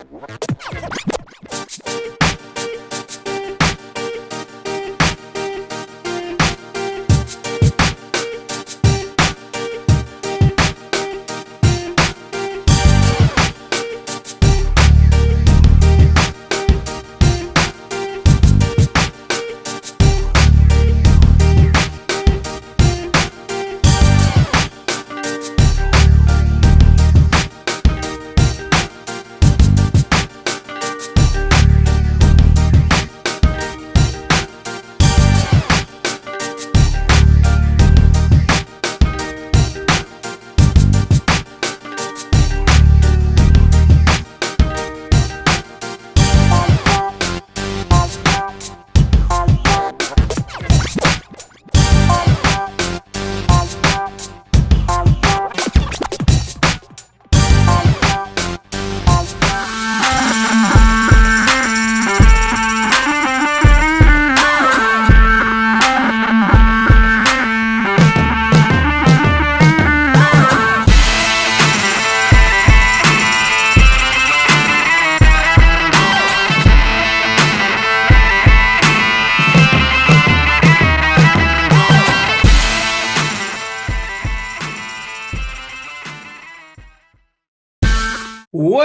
What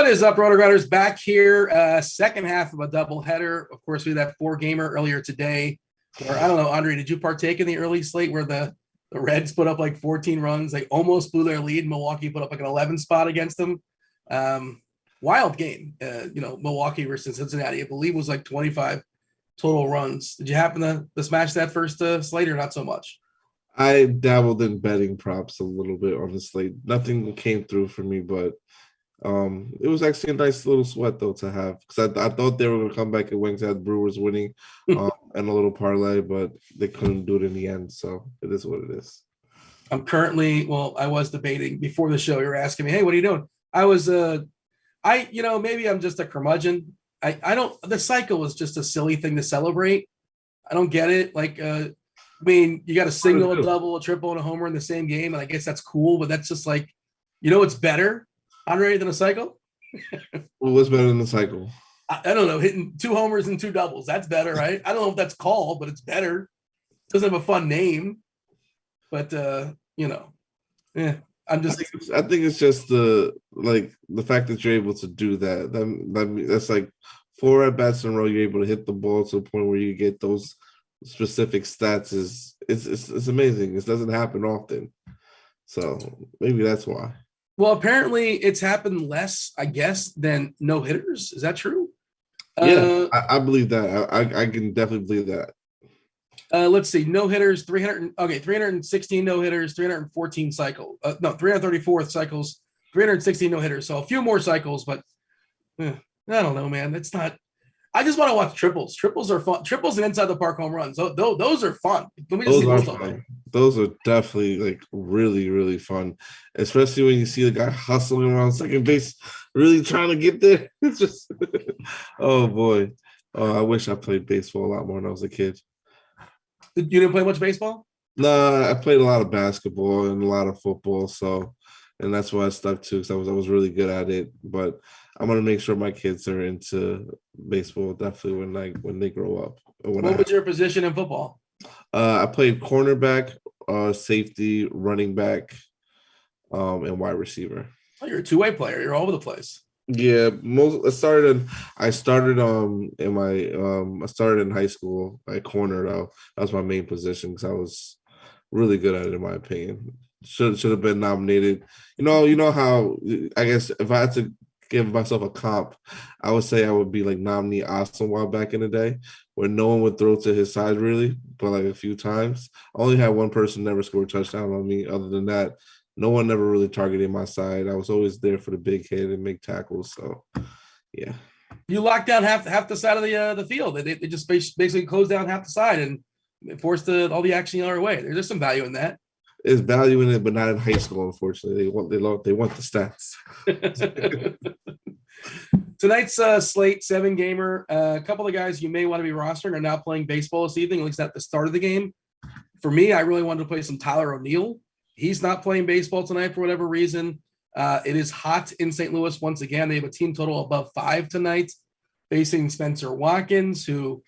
is up, Rotogrinders? Back here, second half of a doubleheader. Of course, we had that four-gamer earlier today. Where, I don't know, Andre, did you partake in the early slate where the Reds put up like 14 runs? They almost blew their lead. Milwaukee put up like an 11 spot against them. Wild game. Milwaukee versus Cincinnati, I believe, was like 25 total runs. Did you happen to smash that first slate or not so much? I dabbled in betting props a little bit on the slate. Nothing came through for me, but it was actually a nice little sweat though to have, because I thought they were going to come back and Wentz had Brewers winning and a little parlay, but they couldn't do it in the end. So it is what it is. I'm currently, I was debating before the show. You were asking me, hey, what are you doing? I was, maybe I'm just a curmudgeon. The cycle is just a silly thing to celebrate. I don't get it. You got a single, a double, a triple, and a homer in the same game. And I guess that's cool, but that's just like, it's better, Andre, than a cycle. Well, what's better than the cycle? I don't know. Hitting 2 homers and 2 doubles. That's better, right? I don't know if that's called, but it's better. Doesn't have a fun name, but I'm just. I think it's just the fact that you're able to do that. That's like 4 at bats in a row. You're able to hit the ball to a point where you get those specific stats. It's amazing. It doesn't happen often, so maybe that's why. Well, apparently it's happened less, I guess, than no hitters. Is that true? Yeah, I believe that. I can definitely believe that. Let's see. No hitters, 316 no hitters, 314 cycles. 334 cycles, 316 no hitters. So a few more cycles, but I don't know, man. It's not. I just want to watch triples. Triples are fun. Triples and inside the park home runs. Those are fun. Let me just see those fun. Those are definitely really, really fun, especially when you see the guy hustling around second base, really trying to get there. It's just, oh boy. I wish I played baseball a lot more when I was a kid. You didn't play much baseball? No, I played a lot of basketball and a lot of football. And that's why I stuck to, because I was really good at it. But I'm gonna make sure my kids are into baseball definitely when they grow up. What was your position in football? I played cornerback, safety, running back, and wide receiver. Oh, you're a two-way player. You're all over the place. Yeah, I started in high school at corner though. That was my main position because I was really good at it in my opinion. Should have been nominated. You know how I guess if I had to give myself a comp, I would say I would be like nominee Oswald back in the day, where no one would throw to his side really, but like a few times. I only had one person never score a touchdown on me. Other than that, no one never really targeted my side. I was always there for the big hit and make tackles. So, yeah. You locked down half the side of the field. They just basically closed down half the side and forced all the action the other way. There's some value in that. There's value in it, but not in high school. Unfortunately, they want the stats. Tonight's slate 7-gamer. A couple of guys you may want to be rostering are now playing baseball this evening, at least at the start of the game. For me, I really wanted to play some Tyler O'Neill. He's not playing baseball tonight for whatever reason. It is hot in St. Louis once again. They have a team total above 5 tonight, facing Spencer Watkins, who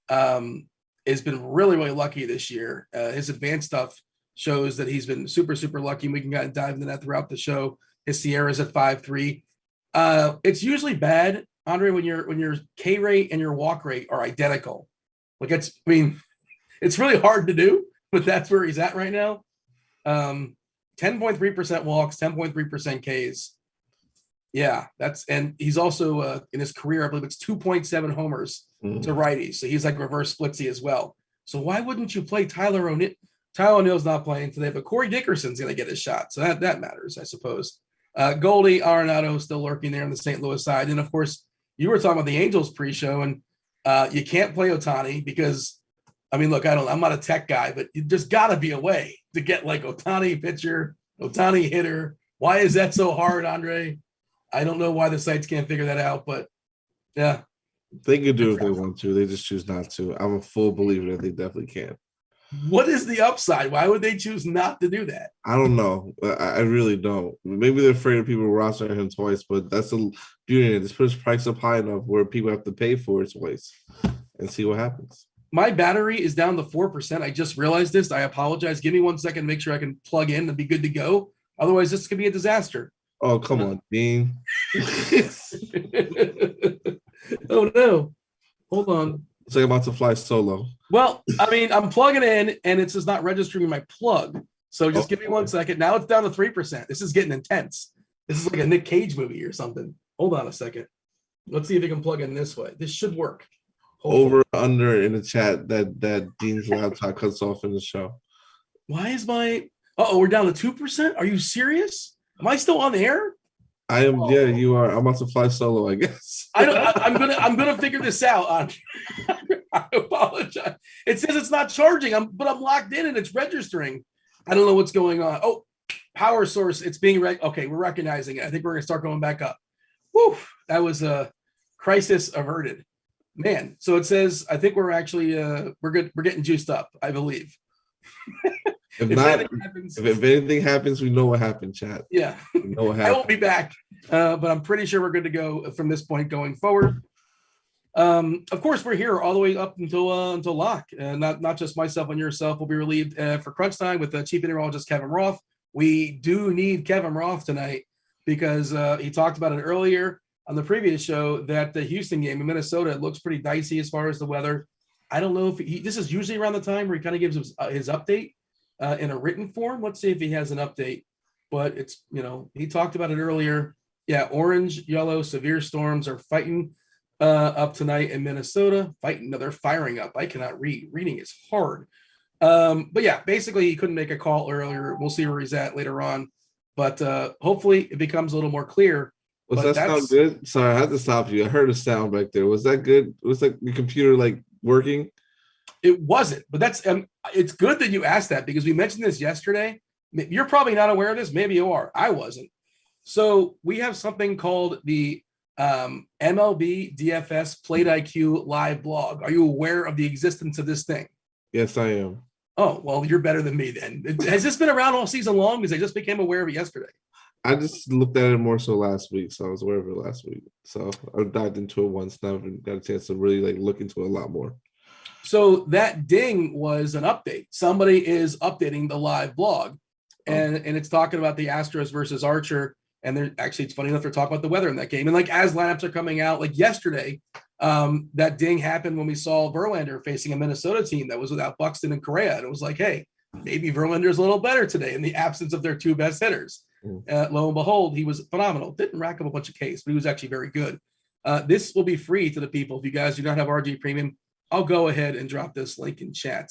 has been really, really lucky this year. His advanced stuff shows that he's been super, super lucky. We can kind of dive into that throughout the show. His Sierra's at 5.3. It's usually bad, Andre, when your K rate and your walk rate are identical. Like it's really hard to do, but that's where he's at right now. 10.3% walks, 10.3% Ks. Yeah, and he's also in his career, I believe it's 2.7 homers to righties. So he's like reverse splitsy as well. So why wouldn't you play Tyler O'Neill? Tyler O'Neill's not playing today, but Corey Dickerson's going to get his shot. So that matters, I suppose. Goldie Arenado still lurking there on the St. Louis side. And of course, you were talking about the Angels pre-show, and you can't play Ohtani because, I mean, look, I'm not a tech guy, but there's got to be a way to get like Ohtani pitcher, Ohtani hitter. Why is that so hard, Andre? I don't know why the sites can't figure that out, but yeah. They could do it if they want to. They just choose not to. I'm a full believer that they definitely can. What is the upside? Why would they choose not to do that? I don't know. I really don't. Maybe they're afraid of people rostering him twice, but that's the beauty of it. Just put his price up high enough where people have to pay for it twice and see what happens. My battery is down to 4%. I just realized this. I apologize. Give me 1 second to make sure I can plug in and be good to go. Otherwise, this could be a disaster. Oh, come on, Dean. Oh, no. Hold on. It's like I'm about to fly solo. Well, I mean, I'm plugging in, and it's just not registering my plug. So just give me 1 second. Now it's down to 3%. This is getting intense. This is like a Nick Cage movie or something. Hold on a second. Let's see if you can plug in this way. This should work. Hopefully. Over, under in the chat that Dean's laptop cuts off in the show. Why is my – we're down to 2%? Are you serious? Am I still on the air? I am. Yeah, you are. I'm about to fly solo, I guess. I'm gonna figure this out. I apologize. It says it's not charging. But I'm locked in and it's registering. I don't know what's going on. Oh, power source. It's being okay. We're recognizing it. I think we're gonna start going back up. Whew, that was a crisis averted, man. So it says I think we're actually we're good. We're getting juiced up, I believe. If anything happens, we know what happened, chat. Yeah. We know what happened. I won't be back, but I'm pretty sure we're good to go from this point going forward. Of course, we're here all the way up until lock. Not just myself and yourself will be relieved for crunch time with Chief Meteorologist Kevin Roth. We do need Kevin Roth tonight because he talked about it earlier on the previous show that the Houston game in Minnesota looks pretty dicey as far as the weather. I don't know if this is usually around the time where he kind of gives his update in a written form. Let's see if he has an update, but it's, he talked about it earlier. Yeah. Orange, yellow, severe storms are fighting up tonight in Minnesota. They're firing up. I cannot read. Reading is hard. But yeah, basically he couldn't make a call earlier. We'll see where he's at later on, but hopefully it becomes a little more clear. Was that sound good? Sorry, I had to stop you. I heard a sound back there. Was that good? Was like the computer working? It wasn't, but that's it's good that you asked that because we mentioned this yesterday. You're probably not aware of this. Maybe you are. I wasn't. So we have something called the MLB DFS Plate IQ live blog. Are you aware of the existence of this thing? Yes, I am. Oh, well, you're better than me then. Has this been around all season long? Because I just became aware of it yesterday. I just looked at it more so last week, so I was aware of it last week. So I dived into it once. Now I've got a chance to really look into it a lot more. So that ding was an update. Somebody is updating the live blog, and it's talking about the Astros versus Archer. And it's funny enough, they're talking about the weather in that game. And as lineups are coming out, like yesterday, that ding happened when we saw Verlander facing a Minnesota team that was without Buxton and Correa. And it was like, hey, maybe Verlander's a little better today in the absence of their two best hitters. Lo and behold, he was phenomenal. Didn't rack up a bunch of Ks, but he was actually very good. This will be free to the people. If you guys do not have RG Premium, I'll go ahead and drop this link in chat.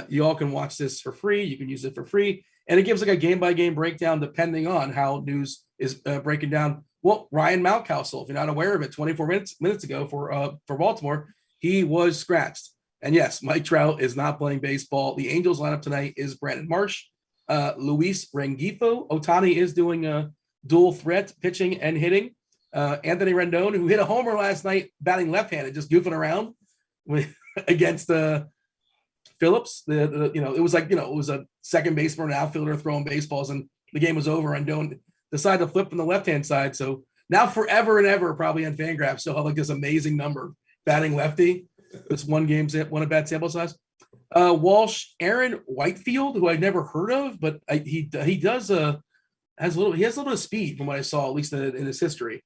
You all can watch this for free. You can use it for free. And it gives a game-by-game breakdown depending on how news is breaking down. Well, Ryan Mountcastle, if you're not aware of it, 24 minutes ago for Baltimore, he was scratched. And yes, Mike Trout is not playing baseball. The Angels lineup tonight is Brandon Marsh, Luis Rengifo. Ohtani is doing a dual threat pitching and hitting. Anthony Rendon, who hit a homer last night, batting left-handed, just goofing around against Phillips. It was a second baseman or an outfielder throwing baseballs, and the game was over. Rendon decide to flip from the left-hand side. So now forever and ever, probably on Fangraphs, still have like this amazing number batting lefty. This one at bat sample size. Walsh, Aaron Whitefield, who I've never heard of, but he has a little bit of speed from what I saw, at least in his history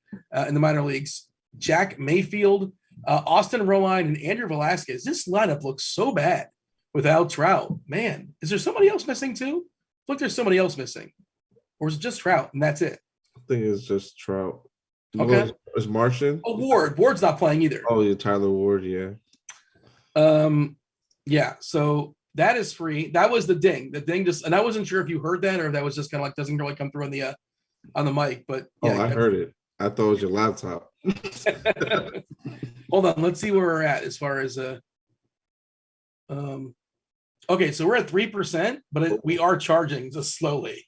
in the minor leagues. Jack Mayfield, Austin Romine, and Andrew Velasquez. This lineup looks so bad without Trout. Man, is there somebody else missing too? Look, there's somebody else missing, or is it just Trout and that's it? I think it's just Trout. Okay, is Martian? Oh, Ward's not playing either. Oh, yeah, Tyler Ward. Yeah. Yeah. So that is free. That was the ding. The ding just, and I wasn't sure if you heard that or if that was just kind of like doesn't really come through on the mic. But yeah, I heard it. I thought it was your laptop. Hold on, let's see where we're at as far as okay, so we're at 3%, but we are charging just slowly.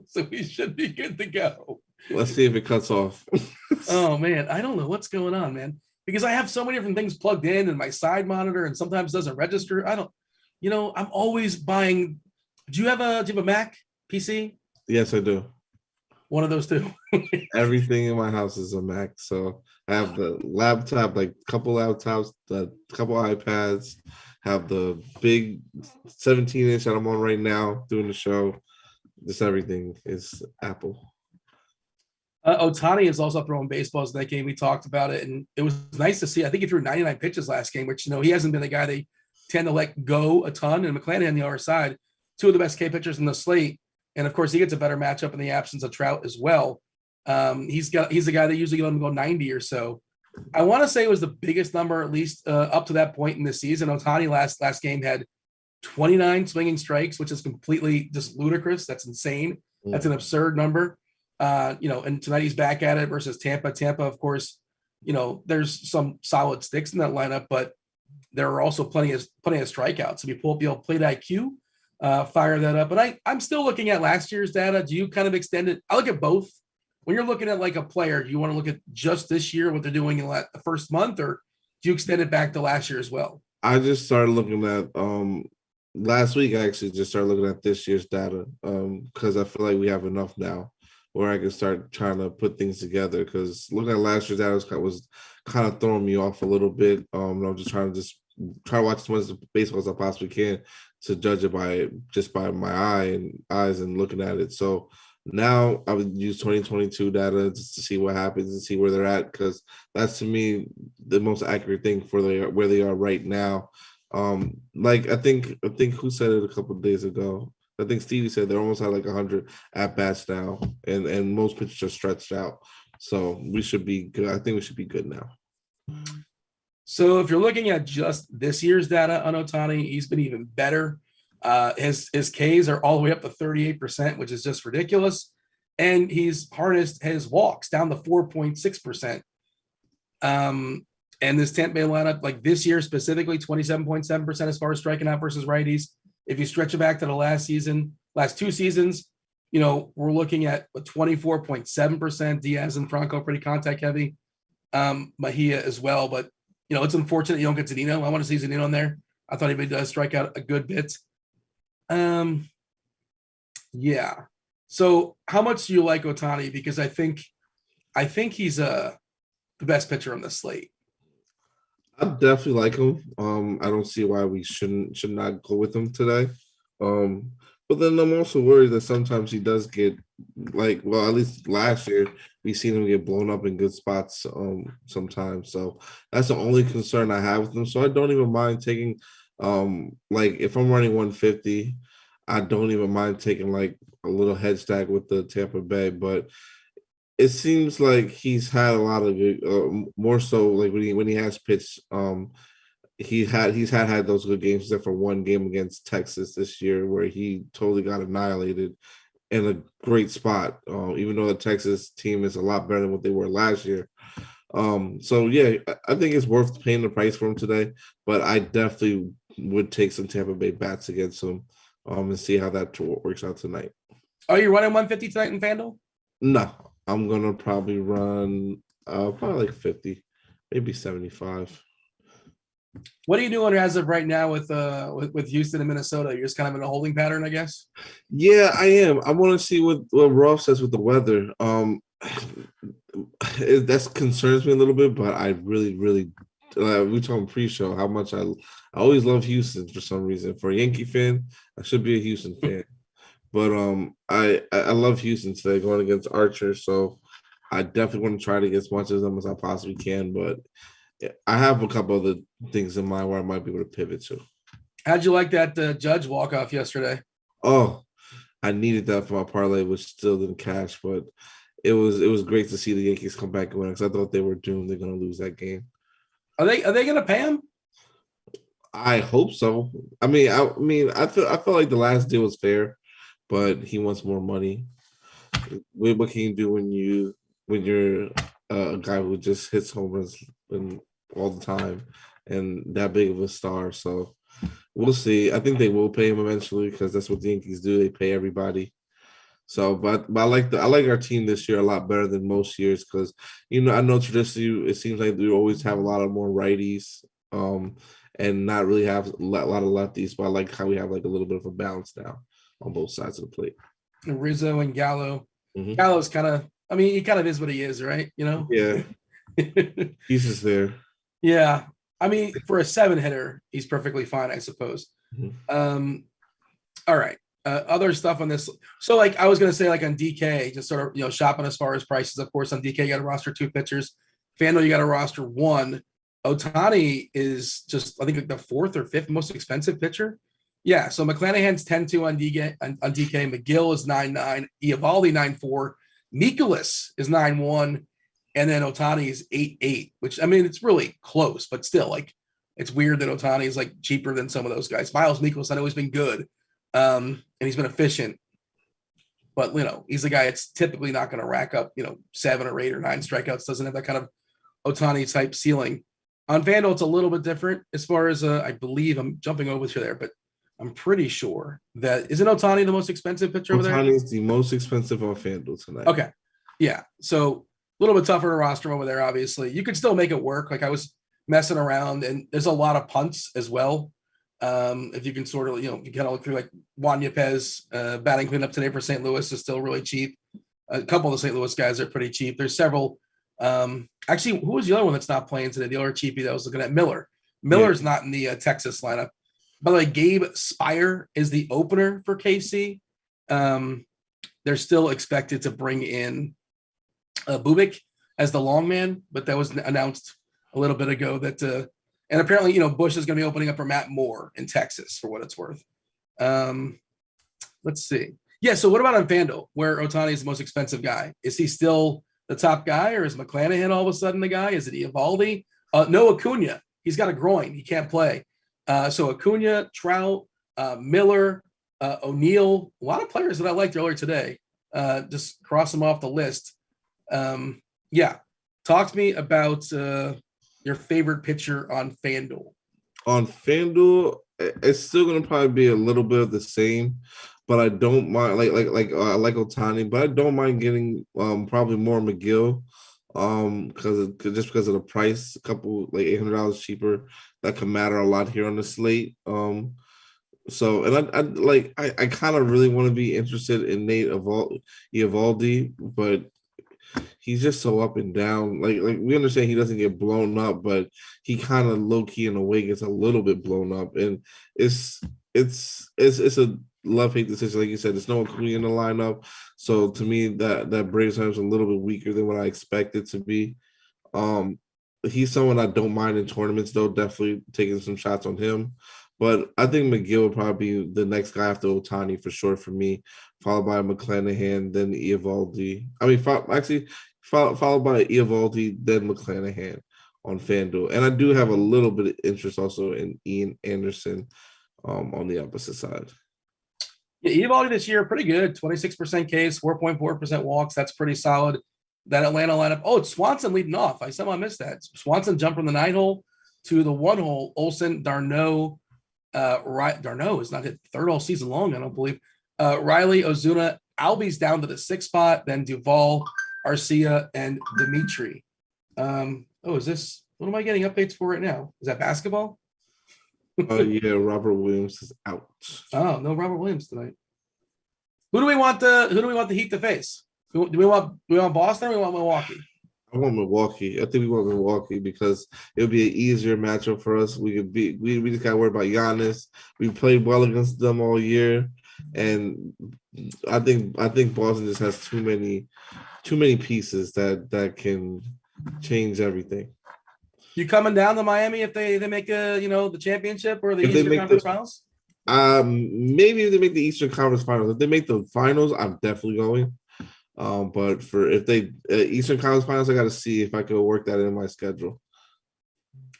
So we should be good to go. Let's see if it cuts off. Oh man, I don't know what's going on, man. Because I have so many different things plugged in and my side monitor and sometimes doesn't register. I'm always buying. Do you have a Mac PC? Yes, I do. One of those two. Everything in my house is a Mac. So I have the laptop, like a couple laptops, a couple iPads, have the big 17-inch that I'm on right now doing the show. Just everything is Apple. Ohtani is also throwing baseballs in that game. We talked about it, and it was nice to see. I think he threw 99 pitches last game, which, he hasn't been the guy they tend to let go a ton. And McClanahan on the other side, two of the best K pitchers in the slate. And, of course, he gets a better matchup in the absence of Trout as well. He's the guy that usually let him go 90 or so. I want to say it was the biggest number, at least up to that point in the season. Ohtani last game had 29 swinging strikes, which is completely just ludicrous. That's insane. That's an absurd number. And tonight he's back at it versus Tampa. Tampa, of course, there's some solid sticks in that lineup, but there are also plenty of strikeouts. So if you pull up the old plate IQ, fire that up. But I'm still looking at last year's data. Do you kind of extend it? I look at both. When you're looking at like a player, do you want to look at just this year, what they're doing in the first month, or do you extend it back to last year as well? I just started looking at last week. I actually just started looking at this year's data because I feel like we have enough now where I can start trying to put things together, because looking at last year's data was kind of throwing me off a little bit. I'm just trying to watch as much baseball as I possibly can to judge it by my eyes and looking at it. So now I would use 2022 data just to see what happens and see where they're at, because that's, to me, the most accurate thing for where they are right now. Like I think who said it a couple of days ago? I think Stevie said they're almost at like 100 at bats now, and most pitchers are stretched out. So we should be good. I think we should be good now. So if you're looking at just this year's data on Ohtani, he's been even better. His Ks are all the way up to 38%, which is just ridiculous. And he's harnessed his walks down to 4.6%. And this Tampa Bay lineup, like this year specifically, 27.7% as far as striking out versus righties. If you stretch it back to the last two seasons, we're looking at a 24.7%. Diaz and Franco pretty contact heavy. Mejia as well, but it's unfortunate you don't get Zunino. I want to see Zunino in there. I thought he does strike out a good bit. Yeah. So how much do you like Ohtani? Because I think he's the best pitcher on the slate. I definitely like him. I don't see why we should not go with him today. But then I'm also worried that sometimes he does get at least last year we've seen him get blown up in good spots sometimes. So that's the only concern I have with him. So I don't even mind taking if I'm running 150, I don't even mind taking like a little head stack with the Tampa Bay, but it seems like he's had a lot of good, more so like when he has pitched, he's had those good games, except for one game against Texas this year where he totally got annihilated in a great spot, even though the Texas team is a lot better than what they were last year. So yeah, I think it's worth paying the price for him today, but I definitely would take some Tampa Bay bats against him and see how that works out tonight. Are you running 150 tonight in Fanduel? No, I'm gonna probably run probably like 50, maybe 75. What are you doing as of right now with Houston and Minnesota? You're just kind of in a holding pattern, I guess. Yeah, I am. I want to see what Roth says with the weather. That concerns me a little bit, but I really, really, we talking pre-show how much I always love Houston for some reason. For a Yankee fan, I should be a Houston fan, but I love Houston today going against Archer, so I definitely want to try to get as much of them as I possibly can. But I have a couple other things in mind where I might be able to pivot to. How'd you like that Judge walk-off yesterday? Oh, I needed that for my parlay, which still didn't cash, but it was great to see the Yankees come back and win because I thought they were doomed. They're going to lose that game. Are they going to pay him? I hope so. I feel like the last deal was fair, but he wants more money. What can you do when you're a guy who just hits home runs all the time and that big of a star? So we'll see. I think they will pay him eventually because that's what the Yankees do. They pay everybody. So, but I like our team this year a lot better than most years because I know traditionally it seems like we always have a lot of more righties, and not really have a lot of lefties. But I like how we have like a little bit of a balance now on both sides of the plate. Rizzo and Gallo. Mm-hmm. Gallo's kind of, he kind of is what he is, right? Yeah, he's just there. Yeah, for a 7-hitter, he's perfectly fine, I suppose. Mm-hmm. All right. Other stuff on this. So, I was going to say, on DK, just sort of, shopping as far as prices. Of course, on DK, you got to roster 2 pitchers. Fanduel, you got to roster 1. Ohtani is just, I think, the 4th or 5th most expensive pitcher. Yeah, so McClanahan's 10-2 on DK. McGill is 9-9. Eovaldi 9-4. Mikolas is 9-1. And then Ohtani is 8-8, which, it's really close, but still, it's weird that Ohtani is, cheaper than some of those guys. Miles Mikolas, I know he's been good. And he's been efficient, but he's a guy that's typically not going to rack up 7 or 8 or 9 strikeouts. Doesn't have that kind of Ohtani type ceiling. On Fanduel, it's a little bit different as far as I believe I'm jumping over to there, but I'm pretty sure that isn't Ohtani the most expensive pitcher over there. Ohtani is the most expensive on Fanduel tonight. Okay, yeah, so a little bit tougher to roster over there. Obviously, you could still make it work. I was messing around, and there's a lot of punts as well. If you can sort of, you kind of look through Juan Yepez, batting cleanup today for St. Louis is still really cheap. A couple of the St. Louis guys are pretty cheap. There's several. Actually, who was the other one that's not playing today? The other cheapie that I was looking at, Miller. Miller's not in the Texas lineup. By the way, Gabe Spire is the opener for KC. They're still expected to bring in Bubik as the long man, but that was announced a little bit ago that and apparently, Bush is going to be opening up for Matt Moore in Texas for what it's worth. Let's see. Yeah, so what about on Fanduel, where Ohtani is the most expensive guy? Is he still the top guy, or is McClanahan all of a sudden the guy? Is it Eovaldi? No, Acuna. He's got a groin. He can't play. So Acuna, Trout, Miller, O'Neill, a lot of players that I liked earlier today. Just cross them off the list. Yeah. Talk to me about your favorite pitcher on Fanduel. On Fanduel, it's still going to probably be a little bit of the same, but I don't mind I like Ohtani, but I don't mind getting probably more McGill because of the price, a couple $800 cheaper. That can matter a lot here on the slate. So, and I kind of really want to be interested in Nate Eovaldi, but he's just so up and down. We understand he doesn't get blown up, but he kind of low key in a way gets a little bit blown up, and it's a love-hate decision. Like you said, there's no Acuna in the lineup, so to me that Braves lineup is a little bit weaker than what I expected to be. He's someone I don't mind in tournaments, though. Definitely taking some shots on him. But I think McGill will probably be the next guy after Ohtani for sure for me, followed by McClanahan, then Eovaldi. Followed by Eovaldi, then McClanahan on Fanduel. And I do have a little bit of interest also in Ian Anderson on the opposite side. Yeah, Eovaldi this year, pretty good. 26% Ks, 4.4% walks. That's pretty solid. That Atlanta lineup. Oh, it's Swanson leading off. I somehow missed that. Swanson jumped from the 9 hole to the 1 hole. Olsen, d'Arnaud. d'Arnaud is not hit 3rd all season long, I don't believe. Riley, Ozuna, Albies down to the 6th spot, then Duvall, Arcia, and Dimitri. Is this, what am I getting updates for right now? Is that basketball? Oh yeah, Robert Williams is out. Oh, no Robert Williams tonight. Who do we want the Heat to face? Do we want Boston or we want Milwaukee? I want Milwaukee. I think we want Milwaukee because it'll be an easier matchup for us. We just gotta worry about Giannis. We played well against them all year. And I think Boston just has too many pieces that can change everything. You coming down to Miami if they make the championship or the Eastern Conference Finals? Maybe if they make the Eastern Conference Finals. If they make the finals, I'm definitely going. But if they Eastern Conference Finals, I got to see if I can work that in my schedule.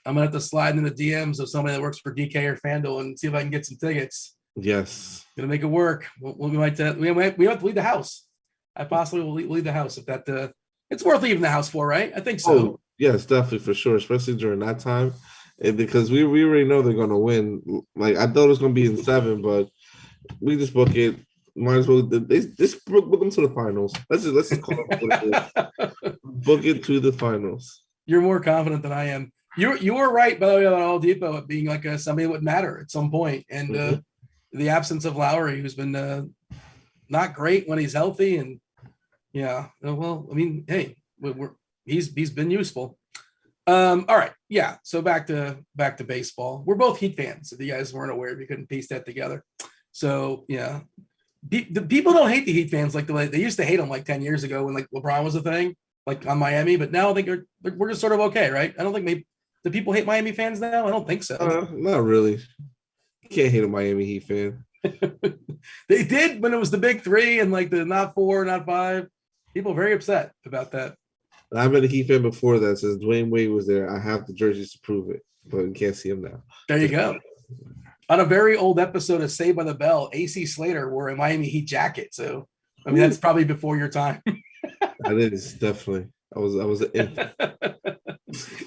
I'm gonna have to slide in the DMs of somebody that works for DK or Fanduel and see if I can get some tickets. Yes, gonna make it work. We might have to leave the house. I possibly will leave the house if that. It's worth leaving the house for, right? I think so. Oh, yes, definitely for sure, especially during that time, and because we already know they're gonna win. Like I thought it was gonna be in 7, but we just book it. Might as well just book them to the finals. Let's just call it book it to the finals. You're more confident than I am. You were right, by the way, about Oladipo being like somebody that would matter at some point, and the absence of Lowry, who's been not great when he's healthy, and yeah, well, I mean, hey, he's been useful. All right, yeah. So back to baseball. We're both Heat fans. If you guys weren't aware, if you couldn't piece that together. So yeah, the people don't hate the Heat fans like they used to hate them like 10 years ago when like LeBron was a thing, like on Miami. But now I think we're just sort of okay, right? I don't think maybe do people hate Miami fans now. I don't think so. Not really. You can't hate a Miami Heat fan. They did when it was the big 3 and like the not 4, not 5. People very upset about that. I've been a Heat fan before that. Since Dwayne Wade was there, I have the jerseys to prove it, but you can't see him now. There you go. On a very old episode of Saved by the Bell, AC Slater wore a Miami Heat jacket. So, I mean, that's probably before your time. That is definitely. I was an infant.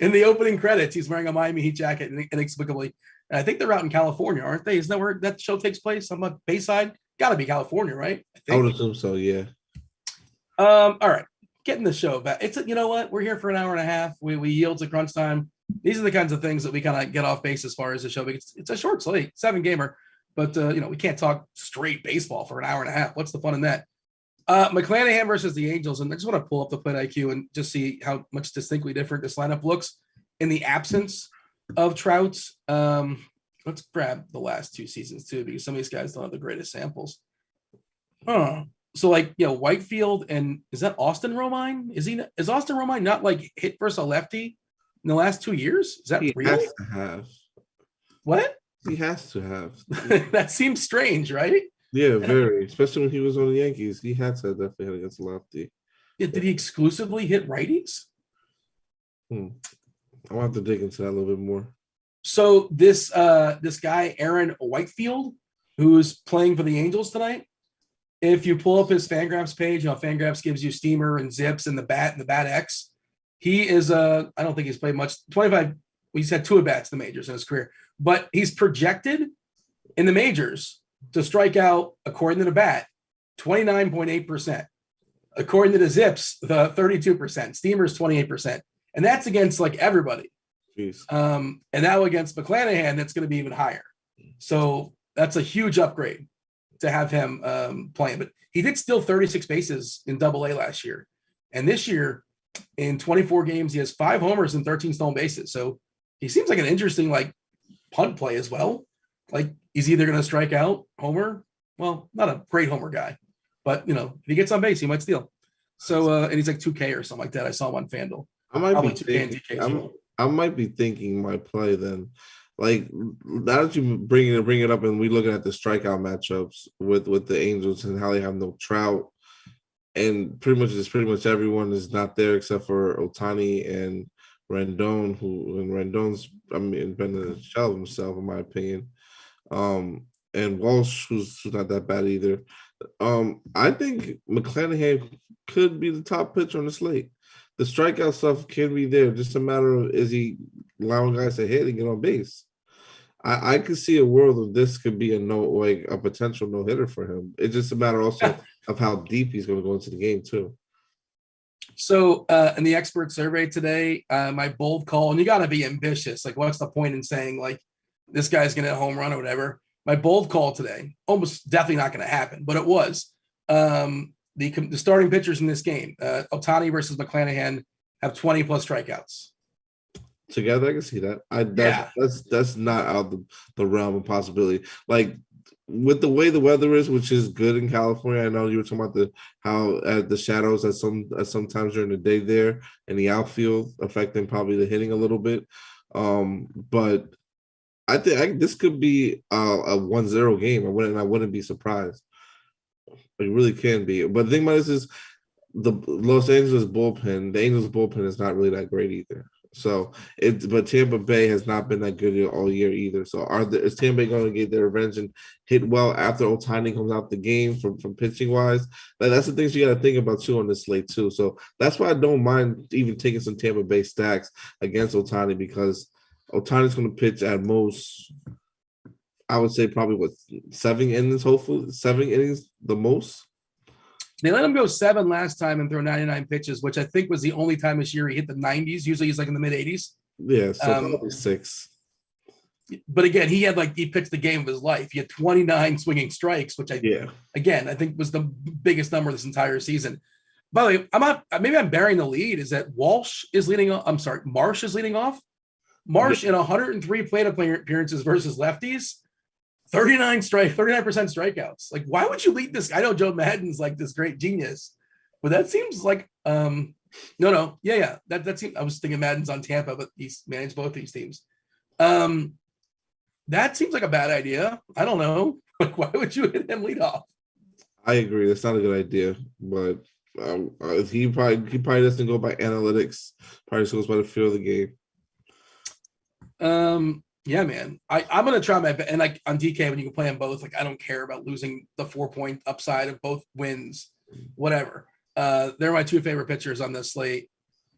In the opening credits, he's wearing a Miami Heat jacket inexplicably. And I think they're out in California, aren't they? Isn't that where that show takes place? On the Bayside? Got to be California, right? I would assume so, yeah. All right. Getting the show back. You know what? We're here for an hour and a half. We yield to crunch time. These are the kinds of things that we kind of get off base as far as the show. Because it's a short slate, 7-gamer. But, we can't talk straight baseball for an hour and a half. What's the fun in that? McClanahan versus the Angels. And I just want to pull up the plate IQ and just see how much distinctly different this lineup looks in the absence of Trout. Let's grab the last 2 seasons, too, because some of these guys don't have the greatest samples. So, Whitefield and is that Austin Romine? Is Austin Romine not like hit versus a lefty in the last 2 years? Is that he real? Has to have. What? He has to have. That seems strange, right? Yeah, very. Especially when he was on the Yankees. He had to definitely hit against lefty. Yeah, did he exclusively hit righties? I'll have to dig into that a little bit more. So this guy, Aaron Whitefield, who's playing for the Angels tonight, if you pull up his Fangraphs page, Fangraphs gives you steamer and zips and the bat X. He is I don't think he's played much. 25. He's had 2 at-bats in the majors in his career, but he's projected in the majors to strike out, according to the bat, 29.8%. According to the zips, the 32%. Steamers 28%, and that's against like everybody. Jeez. And now against McClanahan, that's going to be even higher. So that's a huge upgrade to have him playing. But he did steal 36 bases in Double-A last year. And this year, in 24 games, he has 5 homers and 13 stolen bases. So he seems like an interesting punt play as well. Like he's either going to strike out, homer. Well, not a great homer guy. But, if he gets on base, he might steal. So, and he's like 2K or something like that. I saw him on FanDuel. I might be thinking my play then. Like now that you bring it up and we looking at the strikeout matchups with the Angels and how they have no Trout, and pretty much everyone is not there except for Ohtani and Rendon, Rendon's been a shell of himself in my opinion, and Walsh who's not that bad either. I think McClanahan could be the top pitcher on the slate. The strikeout stuff can be there. Just a matter of is he allowing guys to hit and get on base. I could see a world of this could be a potential no hitter for him. It's just a matter also of how deep he's going to go into the game too. So in the expert survey today, my bold call, and you got to be ambitious. Like, what's the point in saying like this guy's going to home run or whatever. My bold call today, almost definitely not going to happen, but it was. The starting pitchers in this game, Ohtani versus McClanahan, have 20 plus strikeouts. Together, I can see that. That's not out the realm of possibility. Like with the way the weather is, which is good in California. I know you were talking about how the shadows at sometimes during the day there and the outfield affecting probably the hitting a little bit. But I think this could be a 1-0 game. I wouldn't be surprised. It really can be. But the thing about this is the Los Angeles bullpen, the Angels bullpen is not really that great either. So but Tampa Bay has not been that good all year either. So is Tampa Bay going to get their revenge and hit well after Ohtani comes out the game from pitching wise? That's the things you got to think about too on this slate too. So that's why I don't mind even taking some Tampa Bay stacks against Ohtani, because Ohtani's going to pitch at most, I would say probably 7 innings, hopefully 7 innings the most. They let him go 7 last time and throw 99 pitches, which I think was the only time this year he hit the 90s. Usually he's like in the mid 80s. Yeah, so probably 6. But again, he pitched the game of his life. He had 29 swinging strikes, which I think was the biggest number this entire season. By the way, maybe I'm bearing the lead. Is that Marsh is leading off. Marsh in 103 plate appearances versus lefties. 39% strikeouts. Like, why would you lead this? I know Joe Madden's like this great genius, but that seems like That seems. I was thinking Madden's on Tampa, but he's managed both these teams. That seems like a bad idea. I don't know. Like, why would you hit him lead off? I agree. That's not a good idea, but he probably doesn't go by analytics. Probably just goes by the feel of the game. Yeah, man. I'm gonna try my best, and like on DK, when you can play them both, like I don't care about losing the 4-point upside of both wins, whatever. They're my 2 favorite pitchers on this slate.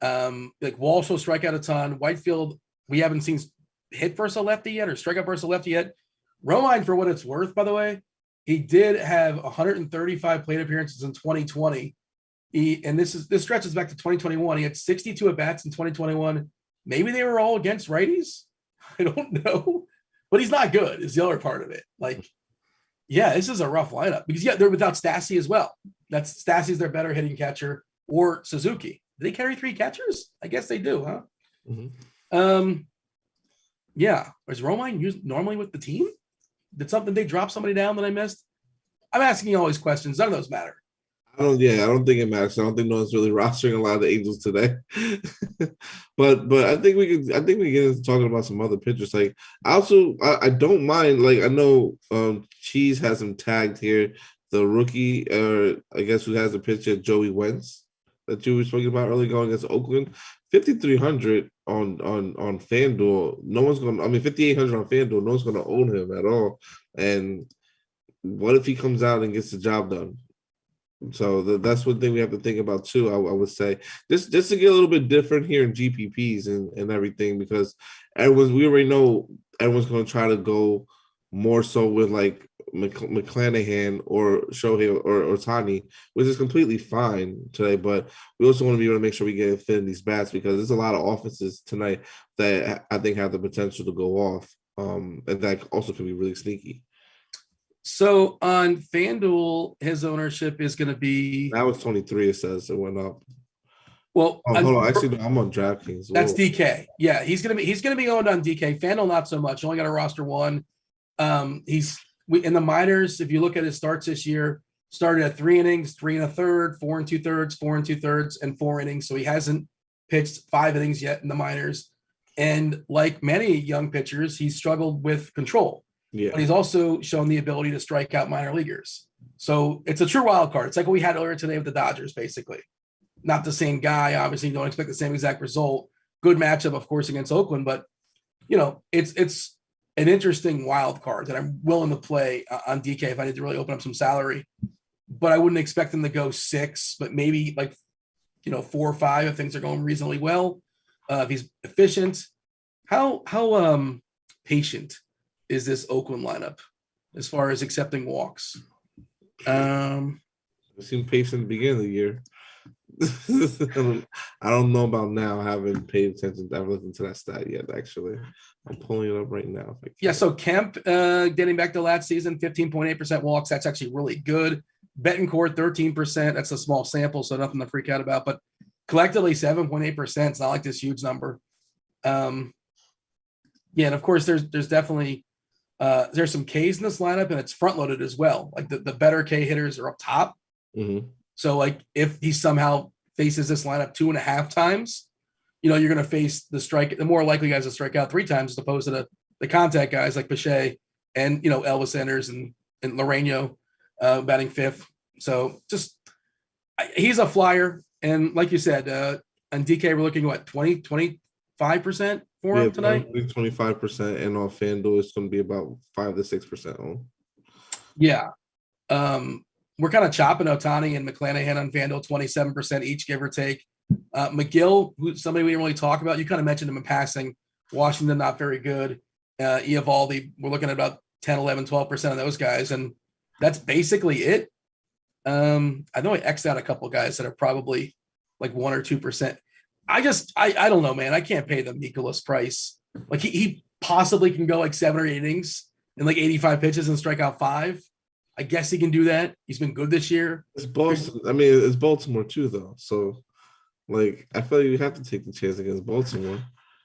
Like Walsh will strike out a ton. Whitefield, we haven't seen hit versus a lefty yet or strike out versus a lefty yet. Romine, for what it's worth, by the way, he did have 135 plate appearances in 2020. This stretches back to 2021. He had 62 at bats in 2021. Maybe they were all against righties. I don't know, but he's not good is the other part of it. Like, yeah, this is a rough lineup because they're without Stassi as well. Stassi's their better hitting catcher, or Suzuki. Do they carry 3 catchers? I guess they do, huh? Mm-hmm. Yeah. Is Romine used normally with the team? Did they drop somebody down that I missed? I'm asking you all these questions. None of those matter. I don't think it matters. I don't think no one's really rostering a lot of the Angels today. but I think we get into talking about some other pitchers. Like I don't mind. Like I know Cheese has him tagged here. The rookie, I guess who has a pitcher, Joey Wentz, that you were speaking about earlier going against Oakland. 5,300 on Fanduel. No one's gonna. I mean, 5,800 on Fanduel. No one's gonna own him at all. And what if he comes out and gets the job done? So that's one thing we have to think about too. I would say just to get a little bit different here in GPPs and everything, because we already know everyone's going to try to go more so with like McClanahan or Shohei or Ohtani, which is completely fine today. But we also want to be able to make sure we get fit in these bats, because there's a lot of offenses tonight that I think have the potential to go off, and that also can be really sneaky. So on FanDuel, his ownership is going to be. Now it's 23. It says it went up. Well, hold on. Actually, no, I'm on DraftKings. Whoa. That's DK. Yeah, he's gonna be owned on DK. FanDuel not so much. Only got a roster 1. He's in the minors. If you look at his starts this year, started at 3 innings, 3 1/3, 4 2/3, 4 2/3, and 4 innings. So he hasn't pitched 5 innings yet in the minors. And like many young pitchers, he's struggled with control. Yeah. But he's also shown the ability to strike out minor leaguers. So it's a true wild card. It's like what we had earlier today with the Dodgers, basically. Not the same guy. Obviously, don't expect the same exact result. Good matchup, of course, against Oakland. But, it's an interesting wild card that I'm willing to play on DK if I need to really open up some salary. But I wouldn't expect him to go 6, but maybe 4 or 5 if things are going reasonably well. If he's efficient. How patient is this Oakland lineup as far as accepting walks? It seemed patient at the beginning of the year. I don't know about now. I haven't paid attention. I haven't listened to that stat yet. Actually, I'm pulling it up right now. Yeah. So Kemp, getting back to last season, 15.8% walks. That's actually really good. Bettencourt, 13%. That's a small sample, so nothing to freak out about. But collectively, 7.8%. It's not like this huge number. Yeah, and of course, there's definitely there's some Ks in this lineup, and it's front loaded as well. Like the better K hitters are up top. Mm-hmm. So like if he somehow faces this lineup 2.5 times, you're going to face the more likely guys to strike out 3 times as opposed to the contact guys like Pache and Elvis Sanders and Loreno batting 5th. So he's a flyer, and like you said, on DK we're looking at 25% for him tonight. 25%, and on FanDuel it's going to be about 5 to 6% on. Yeah. We're kind of chopping Ohtani and McClanahan on FanDuel 27% each, give or take. McGill, who's somebody we didn't really talk about, you kind of mentioned him in passing. Washington, not very good. Eovaldi, we're looking at about 10, 11, 12% of those guys, and that's basically it. I know I X'd out a couple of guys that are probably like 1 or 2%. I don't know, man. I can't pay the Mikolas price. Like he possibly can go like 7 or 8 innings and like 85 pitches and strike out 5. I guess he can do that. He's been good this year. It's Boston. I mean, it's Baltimore too, though. So, like, I feel like you have to take the chance against Baltimore.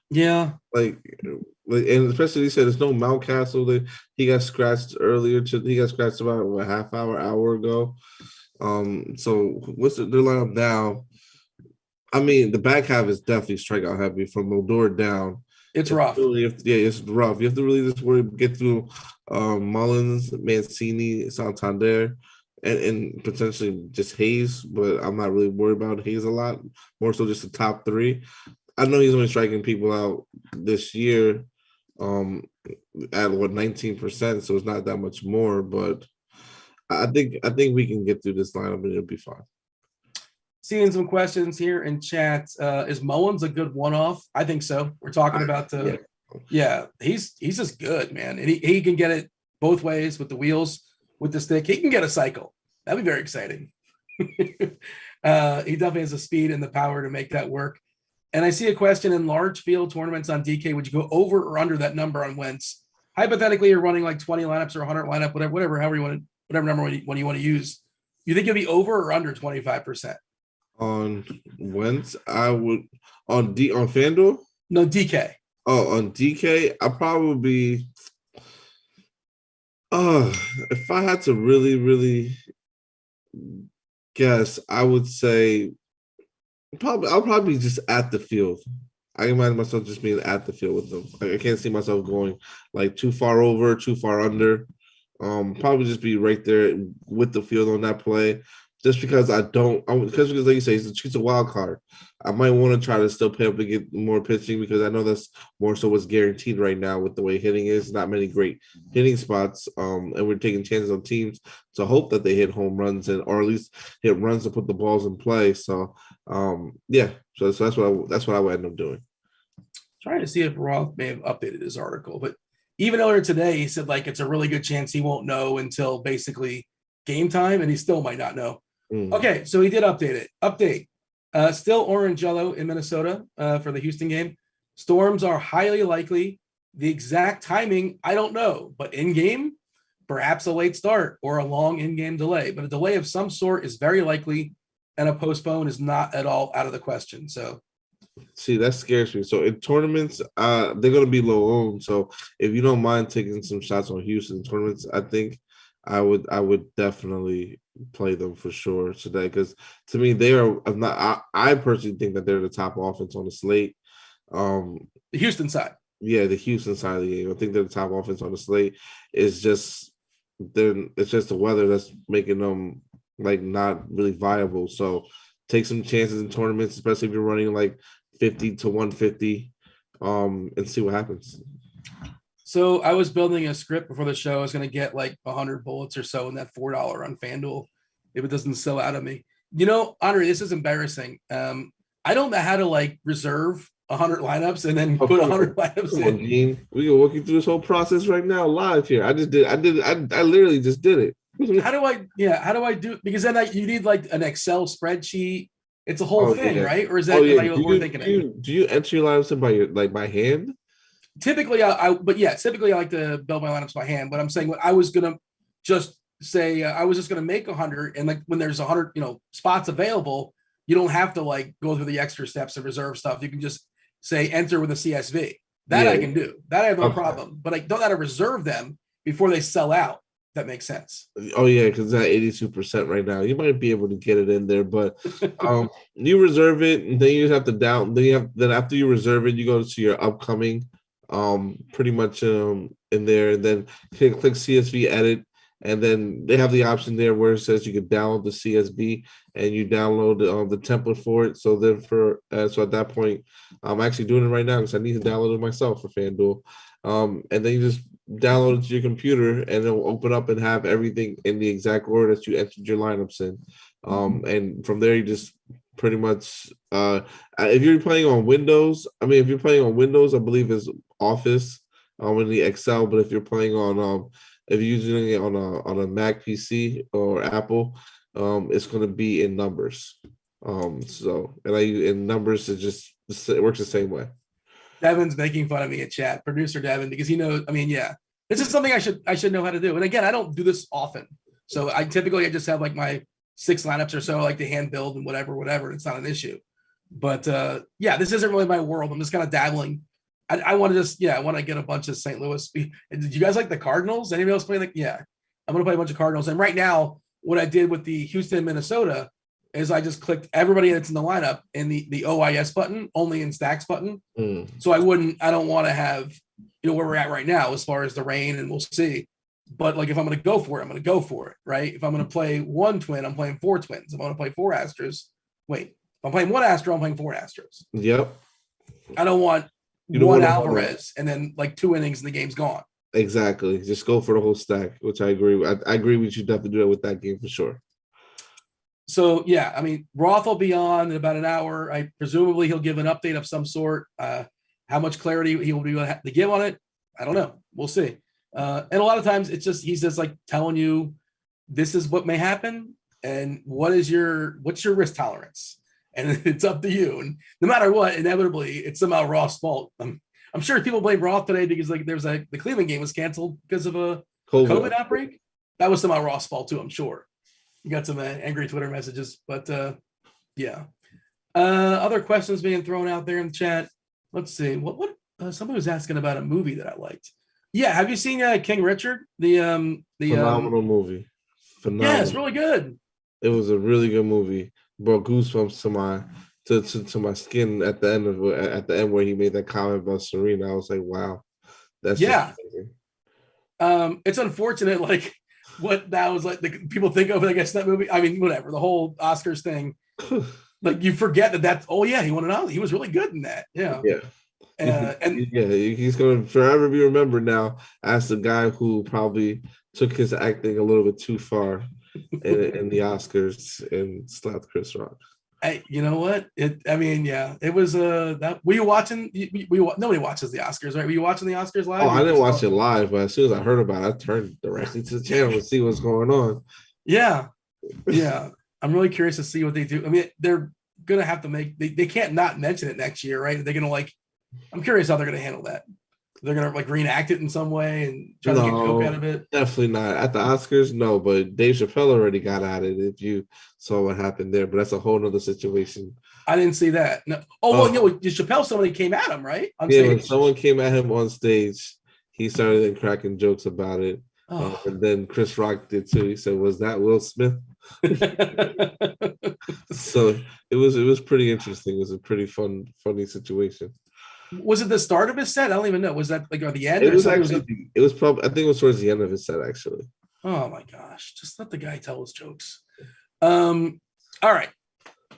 Yeah. Like, and especially you said there's no Mountcastle. That he got scratched earlier. He got scratched about a half hour ago. So what's their lineup now? I mean, the back half is definitely strikeout heavy from Odor down. It's rough. It's rough. You have to really just get through Mullins, Mancini, Santander, and potentially just Hayes. But I'm not really worried about Hayes a lot. More so just the top 3. I know he's only striking people out this year at 19%, so it's not that much more. But I think we can get through this lineup and it'll be fine. Seeing some questions here in chat. Is Mullins a good one-off? I think so. We're talking about he's just good, man. And he can get it both ways with the wheels, with the stick. He can get a cycle. That'd be very exciting. He definitely has the speed and the power to make that work. And I see a question in large field tournaments on DK. Would you go over or under that number on Wentz? Hypothetically, you're running like 20 lineups or 100 lineup, whatever, however you want to, whatever number when you want to use. You think you'll be over or under 25%? On Wentz, I would on FanDuel? No, DK. Oh, on DK, I'll probably if I had to really, really guess, I would say I'll probably be just at the field. I imagine myself just being at the field with them. I can't see myself going like too far over, too far under. Probably just be right there with the field on that play. Just because because like you say, he's a wild card. I might want to try to still pay up to get more pitching because I know that's more so what's guaranteed right now with the way hitting is. Not many great hitting spots, and we're taking chances on teams to hope that they hit home runs or at least hit runs to put the balls in play. So, so that's what I would end up doing. Trying to see if Roth may have updated his article, but even earlier today, he said like it's a really good chance he won't know until basically game time, and he still might not know. Okay, so he did update it. Update. Still orange yellow in Minnesota for the Houston game. Storms are highly likely. The exact timing, I don't know, but in game, perhaps a late start or a long in-game delay. But a delay of some sort is very likely, and a postpone is not at all out of the question. So, see, that scares me. So in tournaments, they're going to be low owned. So if you don't mind taking some shots on Houston tournaments, I think I would definitely play them for sure today because to me they are not. I personally think that they're the top offense on the slate. The Houston side, yeah, the Houston side of the game. I think they're the top offense on the slate. It's just the weather that's making them like not really viable. So take some chances in tournaments, especially if you're running like 50 to 150, and see what happens. So I was building a script before the show. I was going to get like 100 bullets or so in that $4 on FanDuel if it doesn't sell out of me. Andre, this is embarrassing. I don't know how to like reserve 100 lineups and then put 100 lineups in. Gene. We can walk you through this whole process right now live here. I literally just did it. How do I do? Because then you need like an Excel spreadsheet It's a whole thing, yeah. right? Or is that am I overthinking it? Do you enter your lineups in by hand? Typically, typically I like to build my lineups by hand. But I'm saying I was gonna just say I was just gonna make 100, and like when there's 100, spots available, you don't have to like go through the extra steps of reserve stuff. You can just say enter with a CSV. That I can do. That I have no problem. But I don't have to reserve them before they sell out. That makes sense. Oh yeah, because at 82% right now, you might be able to get it in there, but you reserve it, and then you have to then after you reserve it, you go to your upcoming, pretty much in there, and then click CSV edit, and then they have the option there where it says you can download the CSV, and you download the template for it. So then so at that point, I'm actually doing it right now because I need to download it myself for FanDuel, and then you just download it to your computer, and it'll open up and have everything in the exact order that you entered your lineups in. And from there, you just pretty much, if you're playing on Windows, I believe it's Office in the Excel. But if you're playing on, if you're using it on a Mac PC or Apple, it's going to be in Numbers. In Numbers, it works the same way. Devin's making fun of me in chat, producer Devin, because he knows. I mean, this is something I should know how to do. And again, I don't do this often, so I just have like my 6 lineups or so, like to hand build and whatever. It's not an issue. But this isn't really my world. I'm just kind of dabbling. I want to I want to get a bunch of St. Louis. Did you guys like the Cardinals? Anybody else play? I'm going to play a bunch of Cardinals. And right now, what I did with the Houston, Minnesota, is I just clicked everybody that's in the lineup in the OIS button, only in stacks button. So I don't want to have, where we're at right now as far as the rain, and we'll see. But like, if I'm going to go for it, I'm going to go for it, right? If I'm going to play 1 twin, I'm playing 4 twins. If I'm going to play 4 Astros, if I'm playing 1 Astro, I'm playing 4 Astros. Yep. I don't want one Alvarez and then like 2 innings and the game's gone. Exactly. Just go for the whole stack, which I agree with. I agree with you. Definitely do that with that game for sure. So, Roth will be on in about an hour. Presumably he'll give an update of some sort. How much clarity he will be able to give on it, I don't know. We'll see. And a lot of times he's just like telling you this is what may happen and what's your risk tolerance. And it's up to you. And no matter what, inevitably, it's somehow Roth's fault. I'm sure people blame Roth today because the Cleveland game was canceled because of a COVID outbreak. That was somehow Roth's fault too, I'm sure. You got some angry Twitter messages, but other questions being thrown out there in the chat. Let's see. What somebody was asking about a movie that I liked. Yeah, have you seen King Richard? The phenomenal movie. Phenomenal. Yeah, it's really good. It was a really good movie. Brought goosebumps to my skin at the end where he made that comment about Serena. I was like, wow, that's amazing. It's unfortunate, like what that was like. The people think of it, I guess, that movie. I mean, whatever, the whole Oscars thing. Like you forget that. Oh yeah, he won an Oscar. He was really good in that. Yeah. He's going to forever be remembered now as the guy who probably took his acting a little bit too far in the Oscars and slapped Chris Rock. Hey, you know what? It was that. Were you watching? Nobody watches the Oscars, right? Were you watching the Oscars live? Oh, I didn't watch it live, but as soon as I heard about it, I turned directly to the channel to see what's going on. Yeah. I'm really curious to see what they do. I mean, they're gonna have to they can't not mention it next year, right? They're gonna I'm curious how they're gonna handle that. They're gonna reenact it in some way and try to get a joke out of it. Definitely not at the Oscars. No, but Dave Chappelle already got at it. If you saw what happened there, but that's a whole nother situation. I didn't see that. No. Chappelle, somebody came at him, right? On stage. When someone came at him on stage, he started then cracking jokes about it. And then Chris Rock did too. He said, "Was that Will Smith?" So it was pretty interesting. It was a pretty funny situation. Was it the start of his set? I don't even know. Was that like at the end? It was actually. It was probably. I think it was towards the end of his set, actually. Oh my gosh! Just let the guy tell his jokes. All right.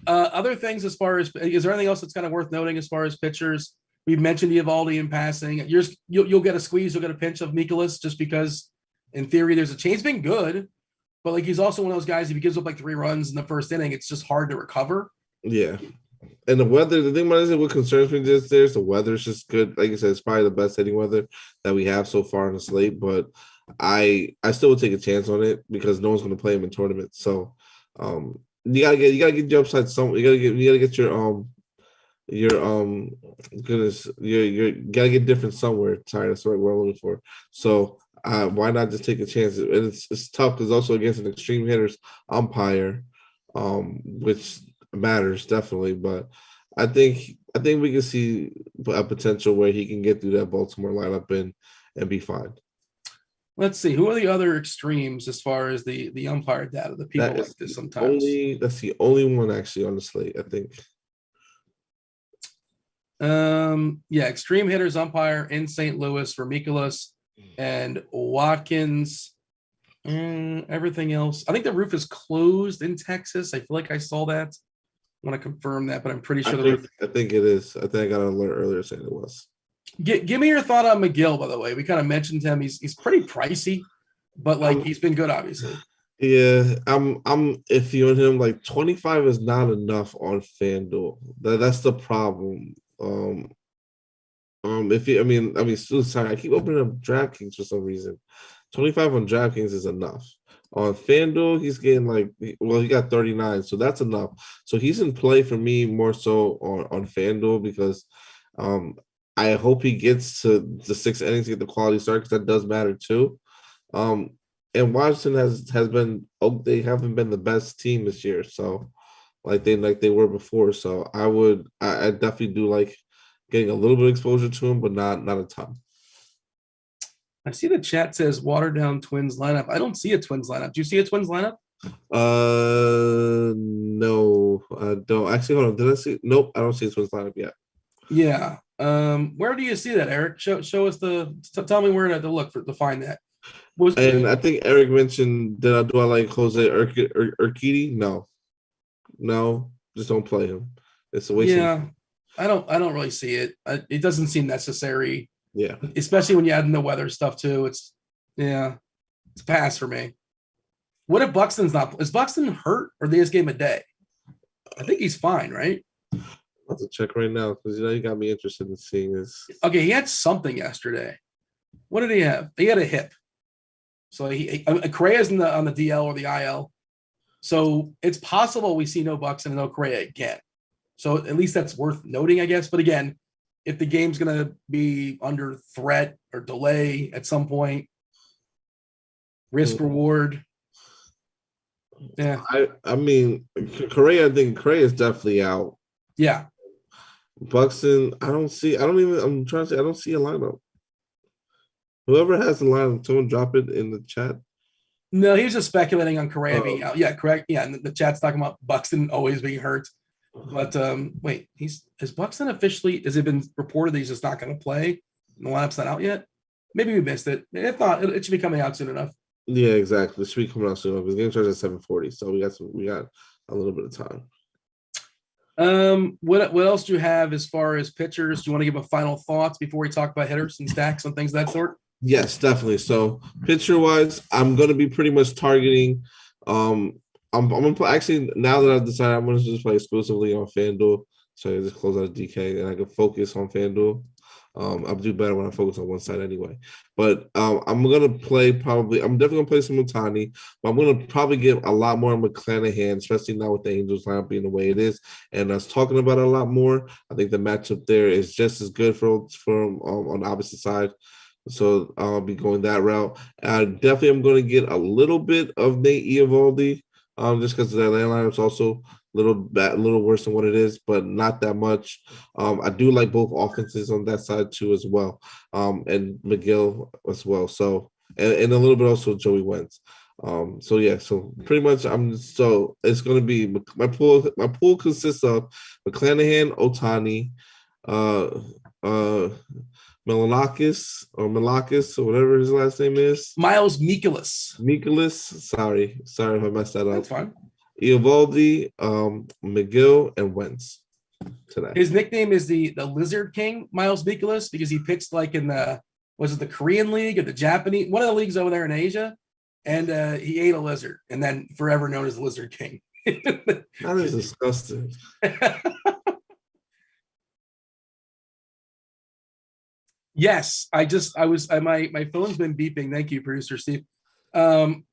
Other things as far as, is there anything else that's kind of worth noting as far as pitchers? We've mentioned Eovaldi in passing. You'll get a squeeze. You'll get a pinch of Mikolas just because, in theory, there's a chance. He's been good, but he's also one of those guys. If he gives up 3 runs in the first inning, it's just hard to recover. Yeah. And the weather, the thing about it, what concerns me is the weather's just good. Like I said, it's probably the best hitting weather that we have so far in the slate. But I still would take a chance on it because no one's going to play him in tournaments. So, you gotta get your upside some. You gotta get your goodness, you gotta get different somewhere. Sorry, that's the right word I'm looking for. So why not just take a chance? And it's tough because also against an extreme hitters umpire, which matters definitely. But I think we can see a potential where he can get through that Baltimore lineup and be fine. Let's see. Who are the other extremes as far as the umpire data? The people like this sometimes. That's the only one actually on the slate, I think. Yeah, extreme hitters umpire in St. Louis for Mikolas and Watkins. Everything else. I think the roof is closed in Texas. I feel like I saw that. I want to confirm that, but I'm pretty sure I think it is. I think I got an alert earlier saying it was. Give me your thought on McGill, by the way. We kind of mentioned him. He's pretty pricey, but like he's been good, obviously. Yeah, I'm iffy on him. Like 25 is not enough on FanDuel. That's the problem. If you, I mean, so sorry, I keep opening up DraftKings for some reason. 25 on DraftKings is enough. On FanDuel, he's getting he got 39, so that's enough. So he's in play for me more so on FanDuel because I hope he gets to the 6 innings to get the quality start because that does matter too. And Washington has been they haven't been the best team this year, so like they were before. So I definitely do like getting a little bit of exposure to him, but not a ton. I see the chat says watered down Twins lineup. I don't see a Twins lineup. Do you see a Twins lineup? No, I don't. Actually, hold on. Did I see? Nope, I don't see a Twins lineup yet. Yeah. Where do you see that, Eric? Show us tell me where to look to find that. I think Eric mentioned do I like Jose Urquidy? No, just don't play him. It's a waste. Yeah, I don't really see it. It doesn't seem necessary. Yeah, especially when you add in the weather stuff too. It's a pass for me. What if Buxton's not? Is Buxton hurt or they just gave him a day? I think he's fine, right? I'll have to check right now because you got me interested in seeing this. Okay, he had something yesterday. What did he have? He had a hip. So Correa's on the DL or the IL. So it's possible we see no Buxton and no Correa again. So at least that's worth noting, I guess. But again, if the game's going to be under threat or delay at some point, risk reward. Yeah. I mean, Correa, I think Correa is definitely out. Yeah. Buxton, I'm trying to say, I don't see a lineup. Whoever has the lineup, someone drop it in the chat. No, he was just speculating on Correa being out. Yeah, correct. Yeah, and the chat's talking about Buxton always being hurt. But wait, is Buxton officially? Has it been reported that he's just not going to play? And the lineup's not out yet. Maybe we missed it. If not, it should be coming out soon enough. Yeah, exactly. It should be coming out soon enough. The game starts at 7:40, so we got a little bit of time. What else do you have as far as pitchers? Do you want to give a final thoughts before we talk about hitters and stacks and things of that sort? Yes, definitely. So pitcher wise, I'm going to be pretty much targeting. I'm going to actually, now that I've decided, I'm going to just play exclusively on FanDuel. So I just close out DK and I can focus on FanDuel. I'll do better when I focus on one side anyway. But I'm going to play I'm definitely going to play some Ohtani, but I'm going to probably get a lot more McClanahan, especially now with the Angels lineup being the way it is. And us talking about it a lot more, I think the matchup there is just as good for on the opposite side. So I'll be going that route. Definitely I'm going to get a little bit of Nate Eovaldi, just because the Atlanta lineup is also a little worse than what it is, but not that much. I do like both offenses on that side too as well, and McGill as well. So and a little bit also Joey Wentz. So yeah, so pretty much it's going to be my pool. My pool consists of McClanahan, Ohtani, Milanakis or whatever his last name is. Miles Mikolas. Sorry if I messed that up. That's fine. Eovaldi, McGill, and Wentz today. His nickname is the Lizard King, Miles Mikolas, because he pitched like in the Korean League or the Japanese, one of the leagues over there in Asia, and he ate a lizard and then forever known as the Lizard King. That is disgusting. Yes, my phone's been beeping. Thank you, producer Steve.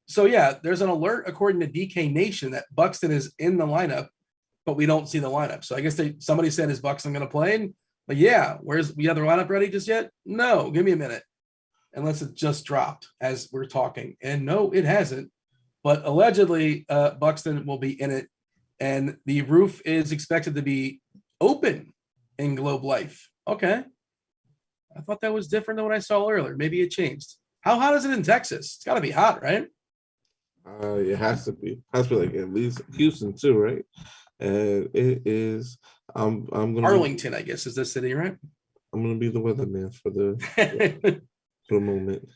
So yeah, there's an alert according to DK Nation that Buxton is in the lineup, but we don't see the lineup. So I guess somebody said, is Buxton going to play? But yeah, we have the lineup ready just yet? No, give me a minute. Unless it just dropped as we're talking. And no, it hasn't. But allegedly, Buxton will be in it. And the roof is expected to be open in Globe Life. Okay. I thought that was different than what I saw earlier. Maybe it changed. How hot is it in Texas? It's got to be hot, right? It has to be. It has to be like at least Houston too, right? And it is. I'm gonna Arlington, I guess, is the city, right? I'm gonna be the weatherman for the moment.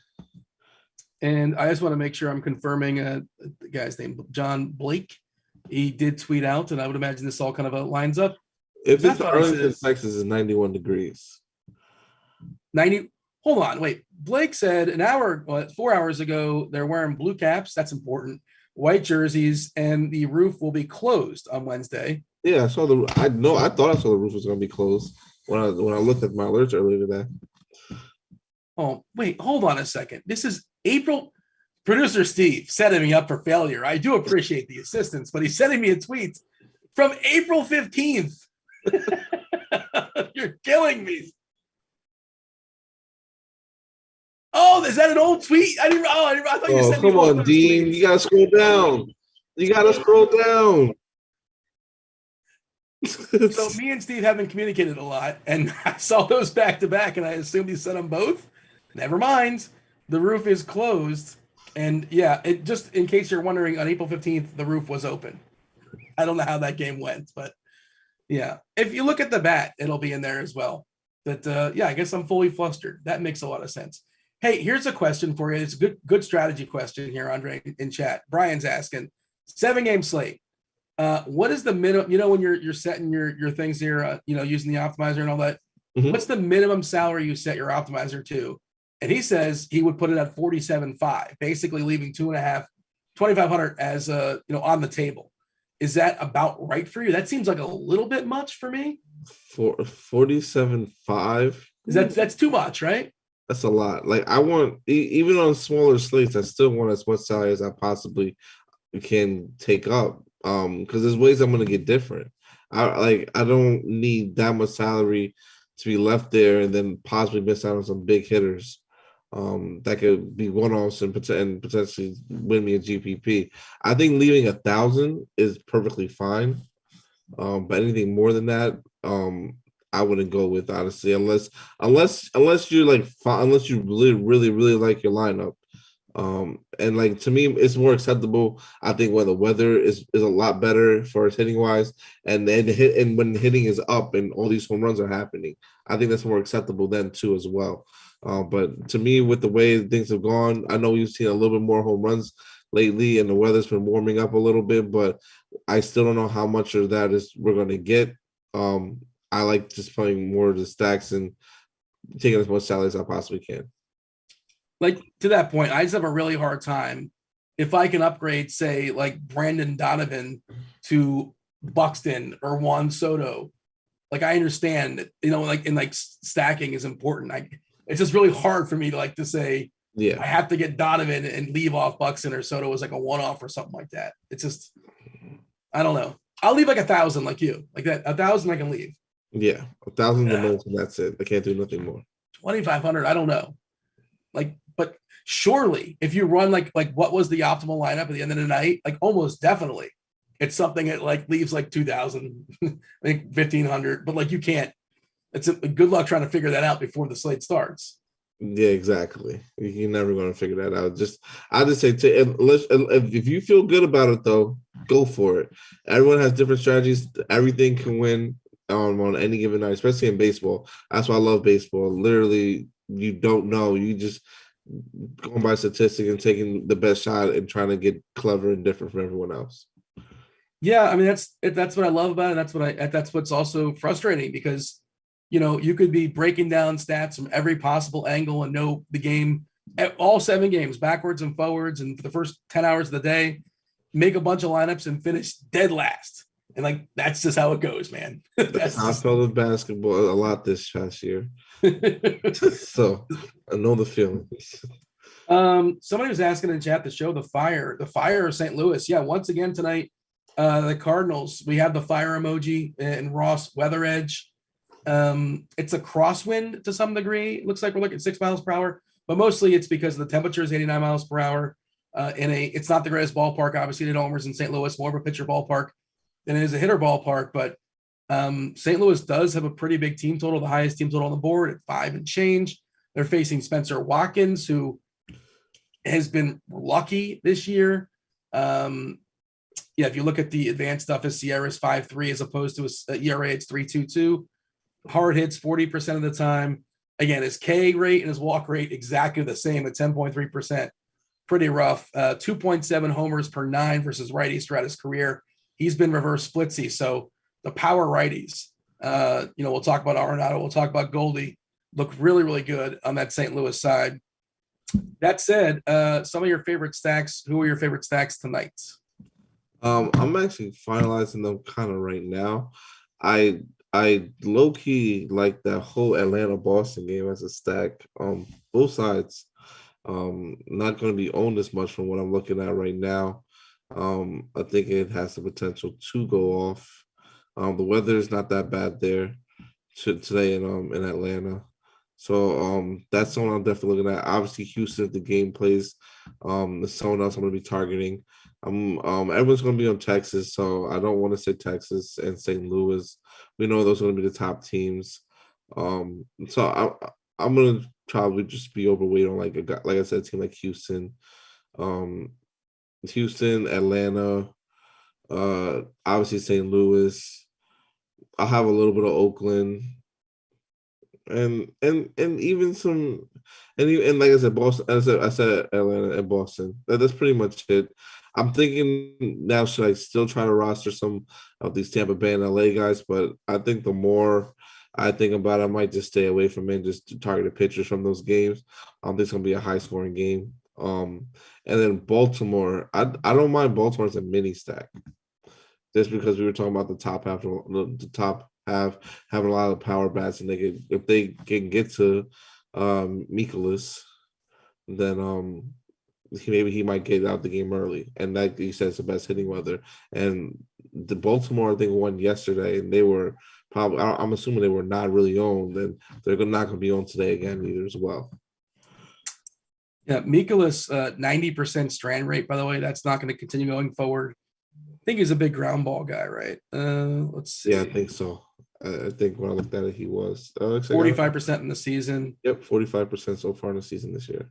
And I just want to make sure I'm confirming the guy's name, John Blake. He did tweet out, and I would imagine this all kind of lines up. If it's Arlington, Texas, is 91 degrees. 90. Hold on, wait. Blake said 4 hours ago, they're wearing blue caps. That's important. White jerseys, and the roof will be closed on Wednesday. Yeah, I thought I saw the roof was going to be closed when I looked at my alerts earlier today. Oh, wait, hold on a second. This is April. Producer Steve setting me up for failure. I do appreciate the assistance, but he's sending me a tweet from April 15th. You're killing me. Oh, is that an old tweet? I thought you sent me. Come on, Dean. Tweets. You gotta scroll down. So me and Steve haven't communicated a lot, and I saw those back to back, and I assumed he sent them both. Never mind. The roof is closed. And yeah, it just in case you're wondering, on April 15th, the roof was open. I don't know how that game went, but yeah. If you look at the bat, it'll be in there as well. But yeah, I guess I'm fully flustered. That makes a lot of sense. Hey, here's a question for you. It's a good strategy question here, Andre, in chat. Brian's asking, 7-game slate. What is the minimum, when you're setting your things here, using the optimizer and all that, what's the minimum salary you set your optimizer to? And he says he would put it at 47.5, basically leaving 2,500 as on the table. Is that about right for you? That seems like a little bit much for me. For 47.5, that's too much, right? That's a lot. Like I want, even on smaller slates, I still want as much salary as I possibly can take up. Because there's ways I'm gonna get different. I don't need that much salary to be left there and then possibly miss out on some big hitters. That could be one-offs and potentially win me a GPP. I think leaving 1,000 is perfectly fine. But anything more than that, I wouldn't go with, honestly, unless you unless you really, really, really like your lineup. And like to me, it's more acceptable. I think when the weather is a lot better for us hitting wise, and when the hitting is up and all these home runs are happening, I think that's more acceptable then too as well. But to me, with the way things have gone, I know we've seen a little bit more home runs lately, and the weather's been warming up a little bit, but I still don't know how much of that we're going to get. I like just playing more of the stacks and taking as much salary as I possibly can. Like to that point, I just have a really hard time if I can upgrade, say, like Brandon Donovan to Buxton or Juan Soto. Like I understand, stacking is important. It's just really hard for me to say, I have to get Donovan and leave off Buxton or Soto as like a one-off or something like that. It's just, I don't know. I'll leave like 1,000 like you. Like that, 1,000 I can leave. Yeah, 1,000 the most, and that's it. I can't do nothing more. 2,500, I don't know. But surely if you run like what was the optimal lineup at the end of the night, like almost definitely it's something that leaves 2,000, I think 1,500, but you can't. It's a good luck trying to figure that out before the slate starts. Yeah, exactly. You're never going to figure that out. I just say if you feel good about it though, go for it. Everyone has different strategies. Everything can win on any given night, especially in baseball. That's why I love baseball. Literally, you don't know. You just going by statistics and taking the best shot and trying to get clever and different from everyone else. Yeah, I mean that's what I love about it. That's what's also frustrating because you could be breaking down stats from every possible angle and know the game, all 7 games, backwards and forwards, and for the first 10 hours of the day, make a bunch of lineups and finish dead last. And that's just how it goes, man. I felt with basketball a lot this past year. So I know the feeling. Somebody was asking in chat to show the fire of St. Louis. Yeah, once again tonight, the Cardinals, we have the fire emoji and Ross Weather Edge. It's a crosswind to some degree. It looks like we're looking at 6 miles per hour, but mostly it's because the temperature is 89 miles per hour. It's not the greatest ballpark. Obviously, the Domers in St. Louis, more of a pitcher ballpark than it is a hitter ballpark. But St. Louis does have a pretty big team total, the highest team total on the board at 5 and change. They're facing Spencer Watkins, who has been lucky this year. If you look at the advanced stuff, his Sierra is 5.3 as opposed to his ERA, it's 3.22. Hard hits 40% of the time. Again, his K rate and his walk rate exactly the same at 10.3%. Pretty rough. 2.7 homers per 9 versus righties throughout his career. He's been reverse splitsy. So the power righties, we'll talk about Arenado, we'll talk about Goldie, look really, really good on that St. Louis side. That said, some of your favorite stacks. Who are your favorite stacks tonight? I'm actually finalizing them kind of right now. I low key like that whole Atlanta Boston game as a stack. Both sides. Not going to be owned as much from what I'm looking at right now. I think it has the potential to go off. The weather is not that bad there today in Atlanta. So that's someone I'm definitely looking at. Obviously, Houston, if the game plays, is someone else I'm going to be targeting. Everyone's going to be on Texas, so I don't want to say Texas and St. Louis. We know those are going to be the top teams. So I'm going to probably just be overweight on like I said, a team like Houston, Atlanta, obviously St. Louis. I'll have a little bit of Oakland. And even some, and like I said, Boston. I said Atlanta and Boston. That's pretty much it. I'm thinking now, should I still try to roster some of these Tampa Bay and LA guys? But I think the more I think about it, I might just stay away from it and just target the pitchers from those games. I think it's gonna be a high scoring game. And then Baltimore, I don't mind Baltimore as a mini stack, just because we were talking about the top half, having a lot of power bats, and if they can get to Mikolas, then maybe he might get out the game early. And like you said, it's the best hitting weather. And the Baltimore, I think, won yesterday, and they were probably, I'm assuming they were not really owned, and they're not going to be owned today again either as well. Yeah, Mikolas, 90% strand rate, by the way. That's not going to continue going forward. I think he's a big ground ball guy, right? Let's see. Yeah, I think so. I think when I looked at it, he was 45% in the season. Yep, 45% so far in the season this year.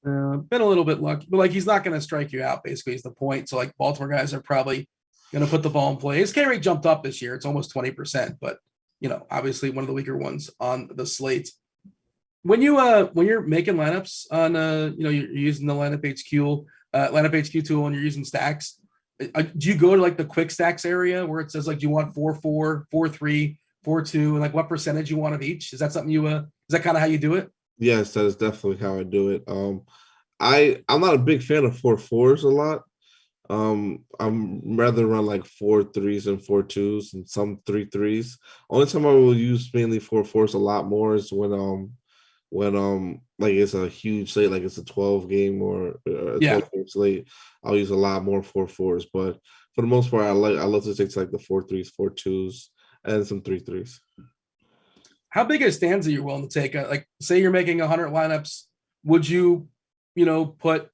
Been a little bit lucky, but like he's not going to strike you out. Basically, is the point. So like Baltimore guys are probably going to put the ball in play. His K rate jumped up this year; it's almost 20%. But obviously one of the weaker ones on the slate. When you're making lineups on you're using the lineup HQ tool, and you're using stacks. Do you go to like the quick stacks area where it says like, do you want 4-4, 4-3, 4-2, and like what percentage you want of each? Is that something is that kind of how you do it? Yes, that is definitely how I do it. I'm not a big fan of 4-4s a lot. I'm rather run like 4-3s and 4-2s and some 3-3s. Only time I will use mainly 4-4s a lot more is when like it's a huge slate, like it's a 12 game or a 12 game slate. I'll use a lot more 4-4s, but for the most part, I love to stick to like the 4-3s, 4-2s, and some 3-3s. How big a stance are you willing to take? Like, say you're making 100 lineups, would you, put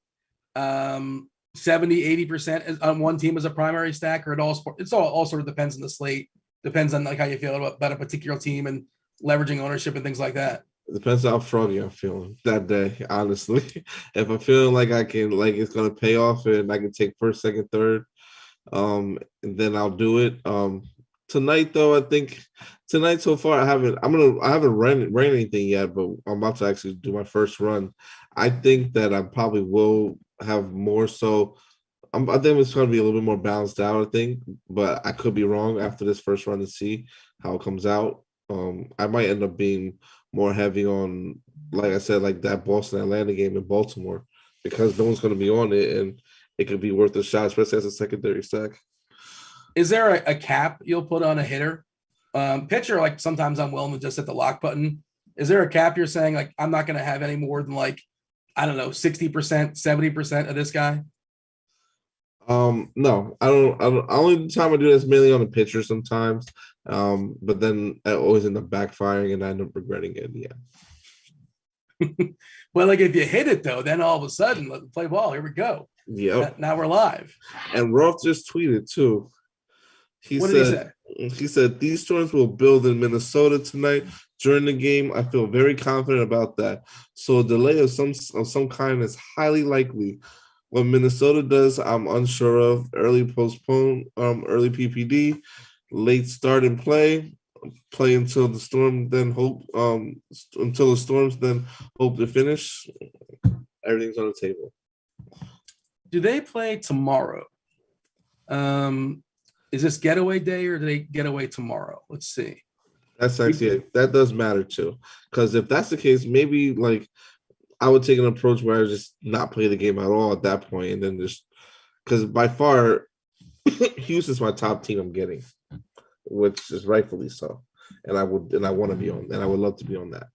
70-80% on one team as a primary stack, or it all sort of depends on the slate, depends on like how you feel about a particular team and leveraging ownership and things like that? It depends how froggy I'm feeling that day, honestly. If I'm feeling like I can, like it's gonna pay off and I can take first, second, third, and then I'll do it. Tonight though, I think tonight so far I haven't ran anything yet, but I'm about to actually do my first run. I think that I probably will have more so. I think it's going to be a little bit more balanced out, I think, but I could be wrong after this first run to see how it comes out. I might end up being more heavy on, like I said, like that Boston Atlanta game in Baltimore, because no one's going to be on it, and it could be worth a shot, especially as a secondary stack. Is there a cap you'll put on a hitter? Pitcher, like sometimes I'm willing to just hit the lock button. Is there a cap you're saying, like, I'm not going to have any more than like, I don't know, 60%, 70% of this guy? No, I don't. Only time I do this mainly on the pitcher sometimes. But then I always end up backfiring and I end up regretting it. Yeah. Well, like if you hit it though, then all of a sudden, let's play ball. Here we go. Yep. Now we're live. And Roth just tweeted too. What did he say? He said these storms will build in Minnesota tonight during the game. I feel very confident about that. So a delay of some kind is highly likely. What Minnesota does, I'm unsure of. Early postpone, early PPD, late start and play until the storm, then hope until the storms then hope to finish. Everything's on the table. Do they play tomorrow? Is this getaway day or do they get away tomorrow? Let's see. That's actually that does matter too, because if that's the case, maybe like I would take an approach where I just not play the game at all at that point, and then just because by far Houston's my top team I'm getting, which is rightfully so, and I want to be on, and I would love to be on that.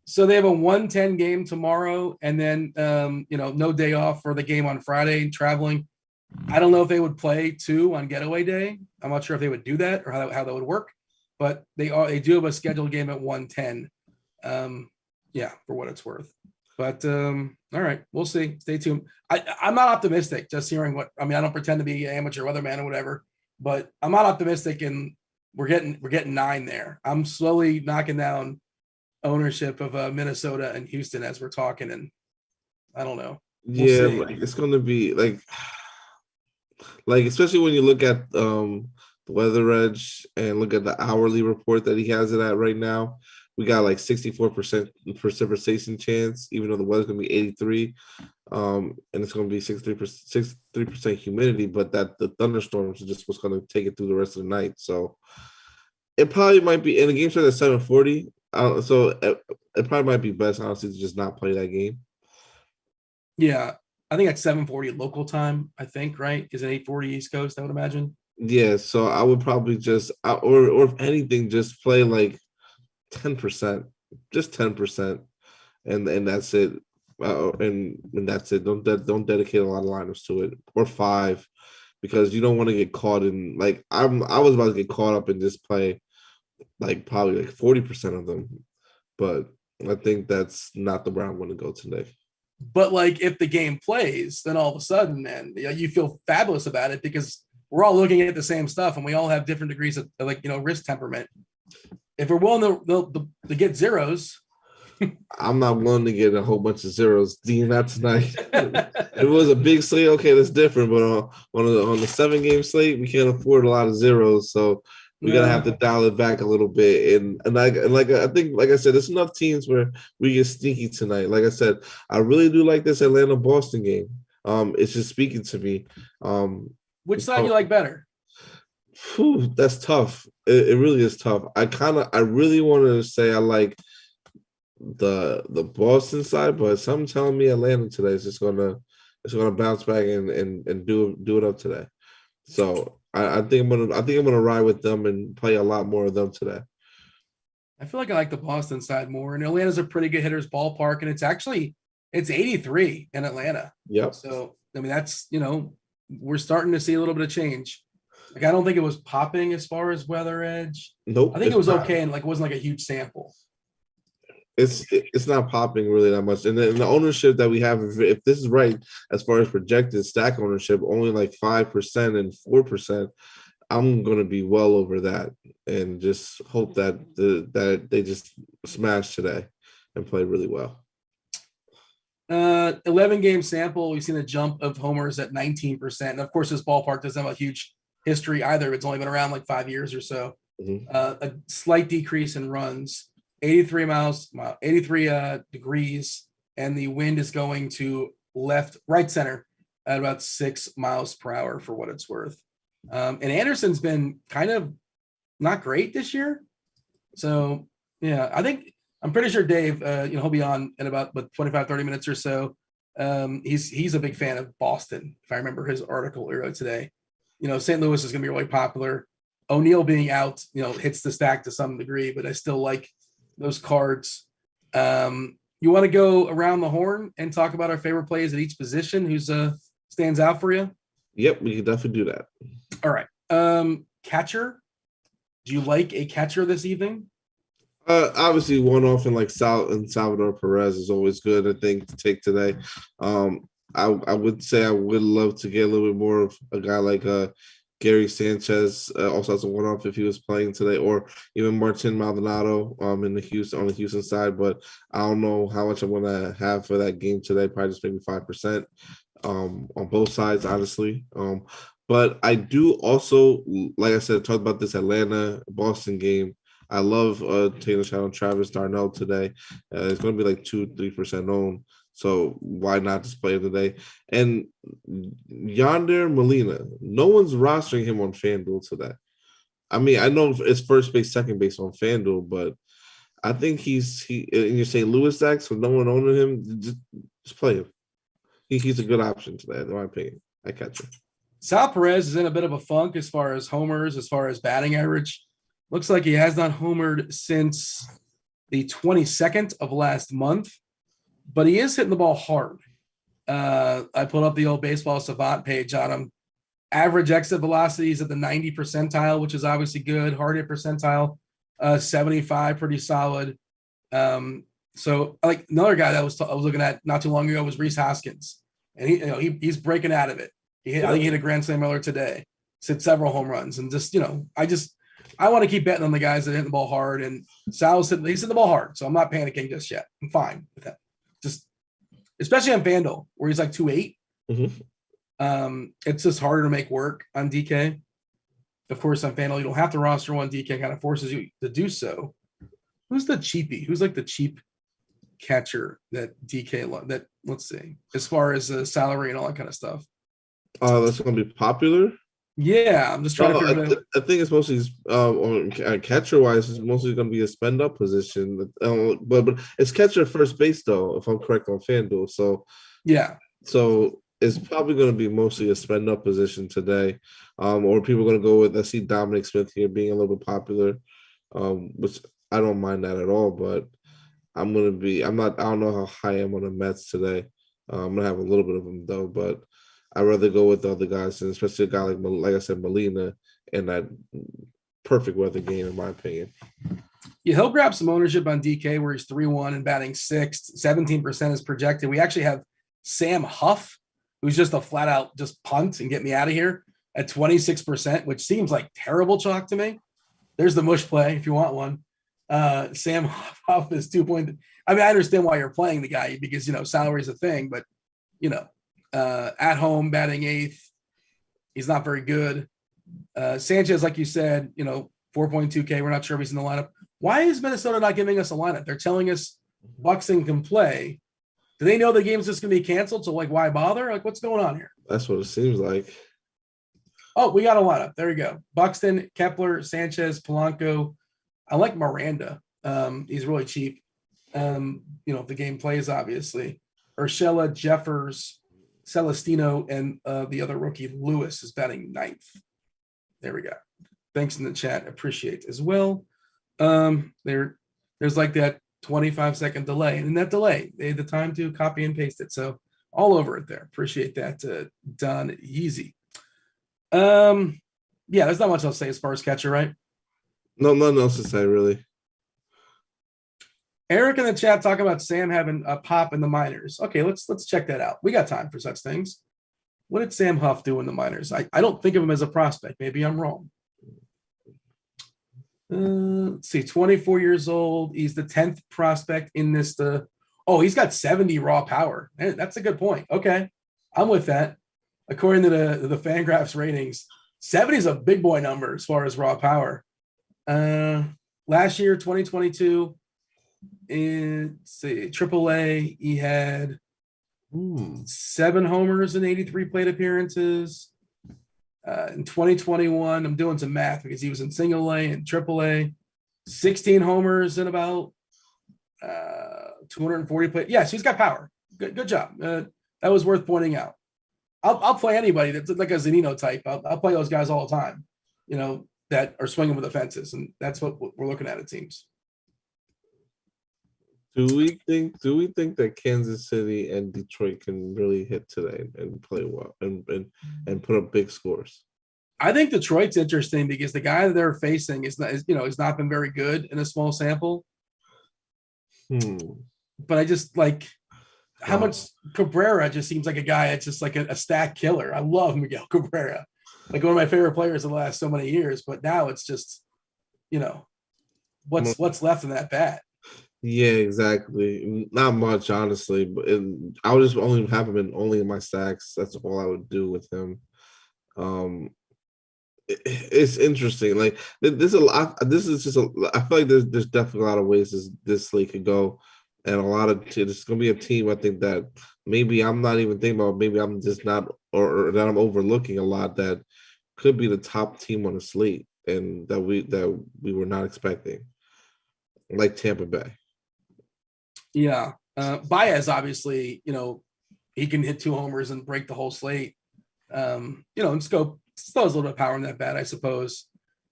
So they have a 1:10 game tomorrow, and then no day off for the game on Friday. Traveling. I don't know if they would play 2 on getaway day. I'm not sure if they would do that or how that would work, but they do have a scheduled game at 1:10. For what it's worth. But all right, we'll see. Stay tuned. I'm not optimistic. Just hearing I don't pretend to be an amateur weatherman or whatever, but I'm not optimistic. And we're getting 9 there. I'm slowly knocking down ownership of Minnesota and Houston as we're talking, and I don't know. We'll see. It's going to be like especially when you look at the Weather Edge and look at the hourly report that he has it at right now. We got like 64% precipitation chance, even though the weather's going to be 83, and it's going to be 63% humidity, but that the thunderstorms are just what's going to take it through the rest of the night. So it probably might be, and the game starts at 7:40, so it probably might be best, honestly, to just not play that game. Yeah, I think at 7:40 local time, I think, right? Is it 8:40 East Coast, I would imagine? Yeah, so I would probably just, or if anything, just play like 10%, just 10%, and that's it. And that's it. Don't dedicate a lot of lineups to it, or 5, because you don't want to get caught in like I was about to get caught up and just play like probably like 40% of them, but I think that's not the way I'm going to go today. But like if the game plays, then all of a sudden, man, you feel fabulous about it because we're all looking at the same stuff and we all have different degrees of risk temperament. If we're willing to get zeros, I'm not willing to get a whole bunch of zeros. Dean, not tonight. If it was a big slate, okay, that's different. But on the 7-game slate, we can't afford a lot of zeros, so we're gonna have to dial it back a little bit. And I think, like I said, there's enough teams where we get sneaky tonight. Like I said, I really do like this Atlanta-Boston game. It's just speaking to me. Which side you like better? That's tough. It really is tough. I really want to say I like the Boston side, but something telling me Atlanta today is just gonna bounce back and do it up today. So I think I'm gonna ride with them and play a lot more of them today. I feel like I like the Boston side more, and Atlanta's a pretty good hitter's ballpark, and it's 83 in Atlanta. Yep. So I mean that's we're starting to see a little bit of change. Like I don't think it was popping as far as Weather Edge. Nope. I think it was okay, and like it wasn't like a huge sample. It's not popping really that much, and then the ownership that we have, if this is right as far as projected stack ownership, only like 5% and 4%. I'm gonna be well over that, and just hope that that they just smash today and play really well. 11-game sample. We've seen a jump of homers at 19%, and of course, this ballpark doesn't have a huge history either. It's only been around like 5 years or so. Mm-hmm. A slight decrease in runs. 83 degrees, and the wind is going to right center at about 6 miles per hour for what it's worth. And Anderson's been kind of not great this year. So yeah, I'm pretty sure Dave, he'll be on in about 25, 30 minutes or so. He's a big fan of Boston. If I remember his article earlier today, St. Louis is going to be really popular. O'Neill being out, hits the stack to some degree, but I still like those cards. You want to go around the horn and talk about our favorite plays at each position? Who's stands out for you? Yep, we can definitely do that. All right. Catcher. Do you like a catcher this evening? Obviously, one off in like Salvador Perez is always good, I think, to take today. I would say I would love to get a little bit more of a guy like Gary Sanchez, also as a one off if he was playing today, or even Martin Maldonado in on the Houston side. But I don't know how much I'm going to have for that game today. Probably just maybe 5% on both sides, honestly. But I do also, like I said, talk about this Atlanta Boston game. I love Taylor Shadow and Travis Darnell today. It's going to be like 2-3% owned. So why not just play him today? And Yonder Molina, no one's rostering him on FanDuel today. I mean, I know it's first base, second base on FanDuel, but I think he's in your St. Louis decks, so no one owning him, just play him. He's a good option today, in my opinion. I catch him. Sal Perez is in a bit of a funk as far as homers, as far as batting average. Looks like he has not homered since the 22nd of last month, but he is hitting the ball hard. I pulled up the old Baseball Savant page on him. Average exit velocity is at the 90 percentile, which is obviously good. Hard hit percentile, 75, pretty solid. So like another guy that I was looking at not too long ago was Rhys Hoskins, and he's breaking out of it. I think he hit a grand slam earlier today. Hit several home runs, and I want to keep betting on the guys that hit the ball hard. And Sal's he's hitting the ball hard, so I'm not panicking just yet. I'm fine with that. Just especially on Fanduel where he's like 2.8. Mm-hmm. It's just harder to make work on DK. Of course, on Fanduel you don't have to roster one. DK kind of forces you to do so. Who's the cheapie? Who's like the cheap catcher that DK that? Let's see. As far as salary and all that kind of stuff. That's going to be popular. Yeah, I'm just trying to figure it out. I think it's mostly catcher wise. It's mostly going to be a spend up position. But it's catcher first base though, if I'm correct on FanDuel. So yeah, so it's probably going to be mostly a spend up position today, or people are going to go with. I see Dominic Smith here being a little bit popular, which I don't mind that at all. But I don't know how high I am on the Mets today. I'm going to have a little bit of them though, but I'd rather go with the other guys, and especially a guy like I said, Molina, in that perfect weather game, in my opinion. Yeah, he'll grab some ownership on DK where he's 3-1 and batting sixth. 17% is projected. We actually have Sam Huff, who's just a flat out just punt and get me out of here at 26%, which seems like terrible chalk to me. There's the mush play if you want one. Sam Huff is 2 point. I mean, I understand why you're playing the guy because, salary is a thing, but, at home batting eighth. He's not very good. Sanchez, like you said, 4.2K. We're not sure if he's in the lineup. Why is Minnesota not giving us a lineup? They're telling us Buxton can play. Do they know the game's just going to be canceled? So why bother? Like, what's going on here? That's what it seems like. Oh, we got a lineup. There we go. Buxton, Kepler, Sanchez, Polanco. I like Miranda. He's really cheap. If the game plays, obviously. Urshela, Jeffers, Celestino, and the other rookie, Lewis, is batting ninth. There we go. Thanks in the chat. Appreciate as well. There's like that 25-second delay. And in that delay, they had the time to copy and paste it. So all over it there. Appreciate that, Don Easy. Yeah, there's not much else to say as far as catcher, right? No, nothing else to say, really. Eric in the chat talking about Sam having a pop in the minors. Okay, let's check that out. We got time for such things. What did Sam Huff do in the minors? I don't think of him as a prospect. Maybe I'm wrong. Let's see, 24 years old. He's the 10th prospect in this. He's got 70 raw power. That's a good point. Okay, I'm with that. According to the Fangraphs ratings, 70 is a big boy number as far as raw power. Last year, 2022, in AAA, he had 7 homers and 83 plate appearances. In 2021, I'm doing some math because he was in single A and AAA, 16 homers and about 240 plate. Yes, he's got power. Good job. That was worth pointing out. I'll play anybody that's like a Zunino type. I'll play those guys all the time, that are swinging with the fences, and that's what we're looking at, it seems. Do we think that Kansas City and Detroit can really hit today and play well and put up big scores? I think Detroit's interesting because the guy that they're facing has not been very good in a small sample. But I just like how much Cabrera just seems like a guy that's just like a stat killer. I love Miguel Cabrera, like one of my favorite players in the last so many years. But now it's just, what's left in that bat. Yeah, exactly. Not much, honestly. But I would just only have him in my stacks. That's all I would do with him. It's interesting. Like there's a lot. This is just I feel like there's definitely a lot of ways this league could go, and a lot of it's going to be a team. I think that maybe I'm not even thinking about. Maybe I'm just not, or that I'm overlooking a lot that could be the top team on the slate, and that we were not expecting, like Tampa Bay. Yeah, Baez obviously, he can hit 2 homers and break the whole slate. And Scope still has a little bit of power in that bat, I suppose.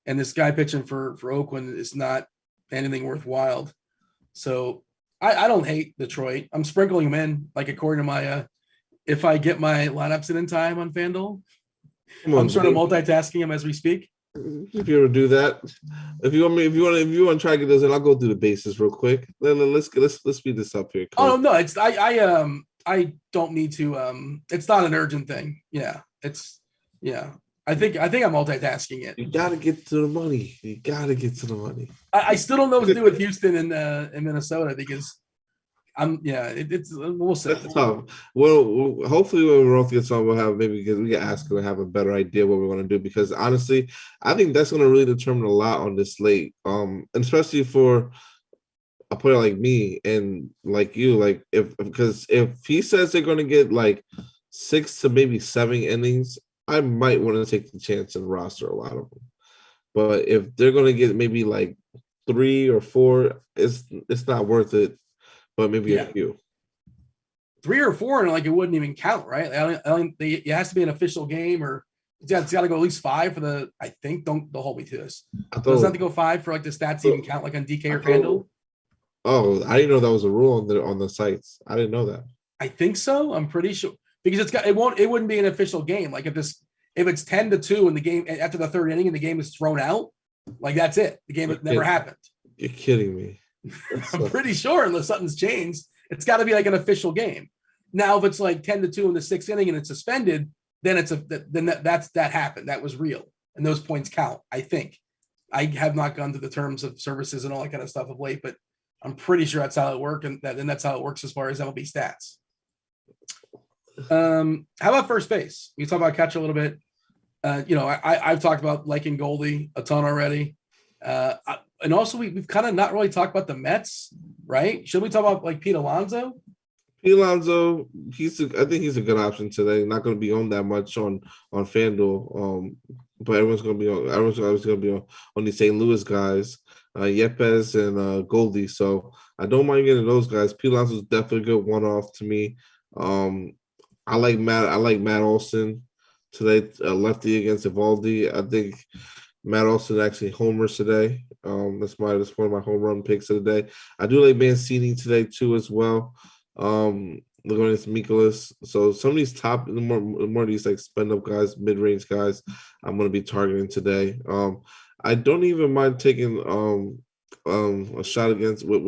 And this guy pitching for Oakland is not anything worthwhile. So I don't hate Detroit. I'm sprinkling them in, like according to my if I get my lineups in time on FanDuel. I'm sort of multitasking them as we speak. If you ever do that, if you want to try to get those in, I'll go through the bases real quick. Let's speed this up here. Oh no, it's I don't need to. It's not an urgent thing. Yeah, I think I'm multitasking it. You gotta get to the money. I still don't know what to do with Houston and Minnesota because we'll see. That's tough. Well, hopefully when Roth gets on, we'll have we can ask and have a better idea what we want to do, because honestly, I think that's going to really determine a lot on this slate. Especially for a player like me and like you, like because if he says they're going to get like 6 to maybe 7 innings, I might want to take the chance and roster a lot of them. But if they're going to get maybe like 3 or 4, it's not worth it. But maybe a few. 3 or 4, and like it wouldn't even count, right? It has to be an official game, or it's got to go at least 5 for the. I think don't hold me to this. Does it have to go 5 for like the stats even count, like on DK or FanDuel? Oh, I didn't know that was a rule on the sites. I didn't know that. I think so. I'm pretty sure because it wouldn't be an official game. Like if it's 10-2 in the game after the 3rd inning and the game is thrown out, like that's it. The game never happened. You're kidding me. I'm pretty sure, unless something's changed, it's got to be like an official game. Now, if it's like 10-2 in the 6th inning and it's suspended, then that happened. That was real, and those points count. I think. I have not gone to the terms of services and all that kind of stuff of late, but I'm pretty sure that's how it works, and that's how it works as far as MLB stats. How about first base? You talk about catcher a little bit. I've talked about liking Goldie a ton already. And also we've kind of not really talked about the Mets, right? Should we talk about like Pete Alonso? Pete Alonso, I think he's a good option today. Not going to be on that much on FanDuel, but everyone's going to be on these St. Louis guys, Yepes and Goldie. So I don't mind getting those guys. Pete Alonso is definitely a good one-off to me. I like Matt Olson today, lefty against Evaldi. I think Matt Olson actually homers today. That's one of my home run picks of the day. I do like Mancini today too as well. Going against Mikolas. So some of these more of these like spend up guys, mid range guys, I'm going to be targeting today. I don't even mind taking a shot against with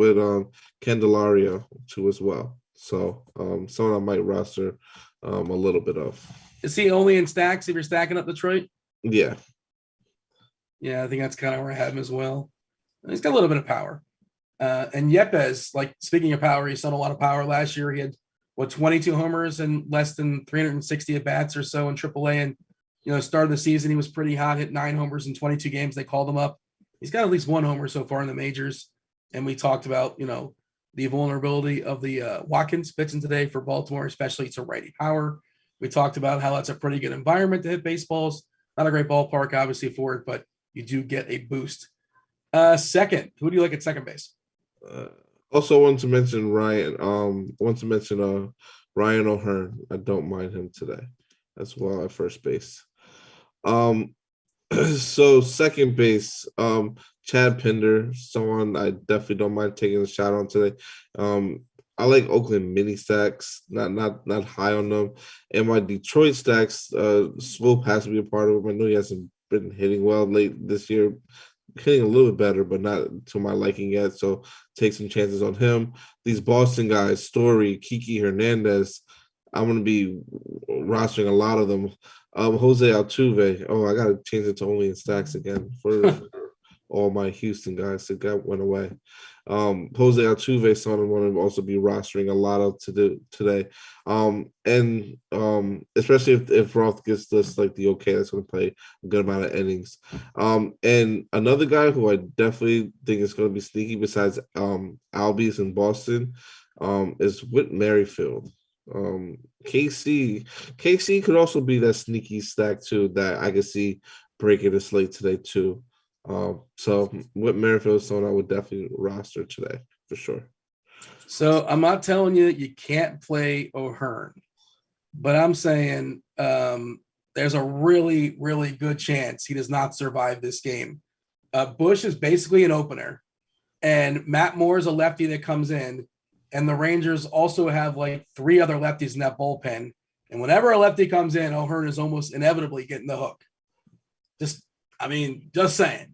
Candelario too as well. So someone I might roster a little bit of. Is he only in stacks if you're stacking up Detroit? Yeah. Yeah, I think that's kind of where I have him as well. He's got a little bit of power. And Yepes, like speaking of power, he's done a lot of power last year. He had 22 homers and less than 360 at bats or so in AAA. And start of the season he was pretty hot, hit 9 homers in 22 games. They called him up. He's got at least 1 homer so far in the majors. And we talked about the vulnerability of the Watkins pitching today for Baltimore, especially to righty power. We talked about how that's a pretty good environment to hit baseballs. Not a great ballpark, obviously, for it, but you do get a boost. Second, who do you like at second base? Also want to mention Ryan. Ryan O'Hearn. I don't mind him today as well at first base. So second base, Chad Pinder, someone I definitely don't mind taking a shot on today. I like Oakland mini stacks, not high on them. And my Detroit stacks, Swope has to be a part of them. I know he hasn't been hitting well late this year, hitting a little bit better, but not to my liking yet. So take some chances on him. These Boston guys, Story, Kiki Hernandez, I'm going to be rostering a lot of them. Jose Altuve. Oh, I got to change it to only in stacks again for all my Houston guys that went away. Jose Altuve, someone I'm going to also be rostering a lot of today. And especially if Roth gets this like the okay, that's going to play a good amount of innings. And another guy who I definitely think is going to be sneaky besides Albies in Boston is Whit Merrifield. KC could also be that sneaky stack too that I could see breaking the slate today too. So Whit Merrifield is someone I would definitely roster today for sure. So I'm not telling you can't play O'Hearn, but I'm saying there's a really, really good chance he does not survive this game. Bush is basically an opener, and Matt Moore is a lefty that comes in, and the Rangers also have like 3 other lefties in that bullpen. And whenever a lefty comes in, O'Hearn is almost inevitably getting the hook. Just saying.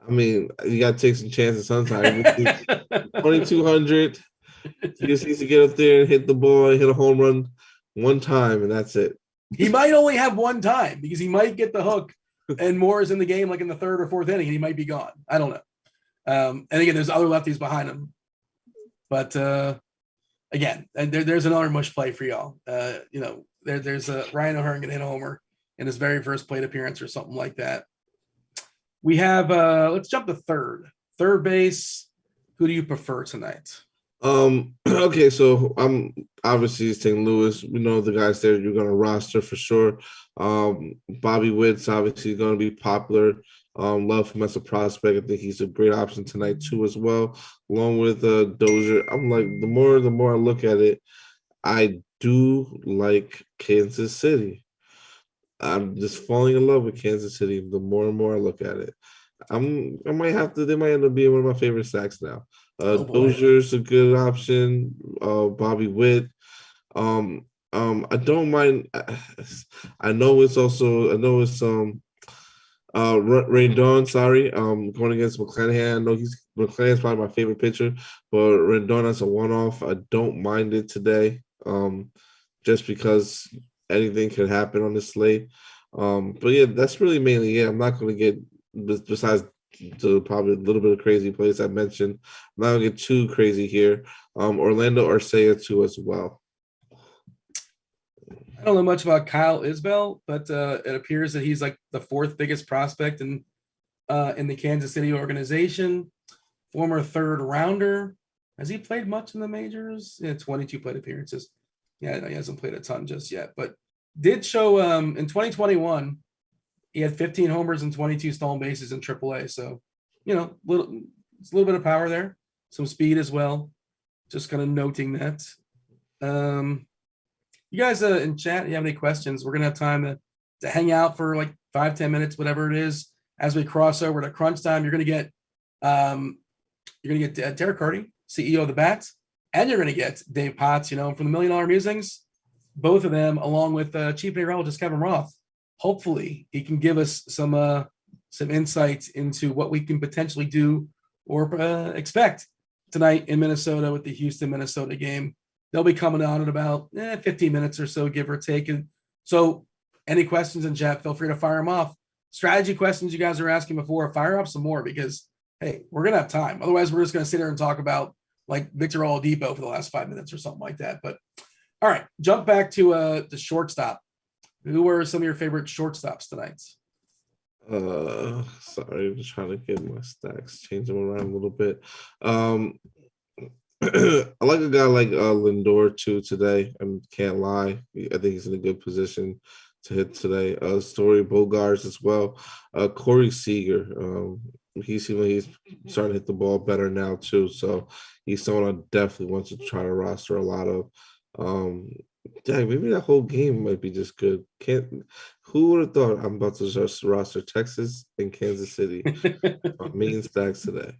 I mean, you got to take some chances sometimes. 2,200. He just needs to get up there and hit the ball and hit a home run one time, and that's it. He might only have one time because he might get the hook and Moore is in the game like in the 3rd or 4th inning and he might be gone. I don't know. And again, there's other lefties behind him. But again, and there's another mush play for y'all. There's a Ryan O'Hearn going to hit a homer in his very first plate appearance or something like that. We have let's jump to third base. Who do you prefer tonight? Okay, so I'm obviously St. Louis. We know the guys there you're gonna roster for sure. Bobby Witt's obviously gonna be popular. Love him as a prospect. I think he's a great option tonight too as well, along with Dozier. I'm like the more I look at it, I do like Kansas City. I'm just falling in love with Kansas City the more and more I look at it. They might end up being one of my favorite stacks now. Dozier's a good option. Bobby Witt. I don't mind. I know it's Rendon, sorry. Going against McClanahan. I know McClanahan's probably my favorite pitcher, but Rendon as a one-off, I don't mind it today. Just because anything could happen on this slate. But yeah, that's really mainly it. I'm not going to get besides the probably a little bit of crazy plays I mentioned. I'm not going to get too crazy here. Orlando Arcea too as well. I don't know much about Kyle Isbell, but it appears that he's like the 4th biggest prospect in the Kansas City organization. Former 3rd rounder. Has he played much in the majors? Yeah, 22 plate appearances. Yeah, he hasn't played a ton just yet, but did show in 2021, he had 15 homers and 22 stolen bases in AAA. So, it's a little bit of power there, some speed as well. Just kind of noting that. You guys in chat, you have any questions? We're gonna have time to hang out for like 5-10 minutes, whatever it is. As we cross over to crunch time, you're gonna get Derek Carty, CEO of the Bats, and you're gonna get Dave Potts, from the $1 Million Musings. Both of them, along with Chief Meteorologist Kevin Roth. Hopefully, he can give us some insights into what we can potentially do or expect tonight in Minnesota with the Houston-Minnesota game. They'll be coming on in about 15 minutes or so, give or take. And so any questions in chat, feel free to fire them off. Strategy questions you guys are asking before, fire up some more because, hey, we're going to have time. Otherwise, we're just going to sit here and talk about like Victor Oladipo for the last 5 minutes or something like that. But all right, jump back to the shortstop. Who were some of your favorite shortstops tonight? Sorry, I'm just trying to get my stacks, change them around a little bit. I like a guy like Lindor too today. I can't lie. I think he's in a good position to hit today. Story Bogarts as well. Corey Seager. He seems like he's starting to hit the ball better now too. So he's someone I definitely want to try to roster a lot of. Dang, maybe that whole game might be just good. Who would have thought I'm about to just roster Texas and Kansas City on main stacks today?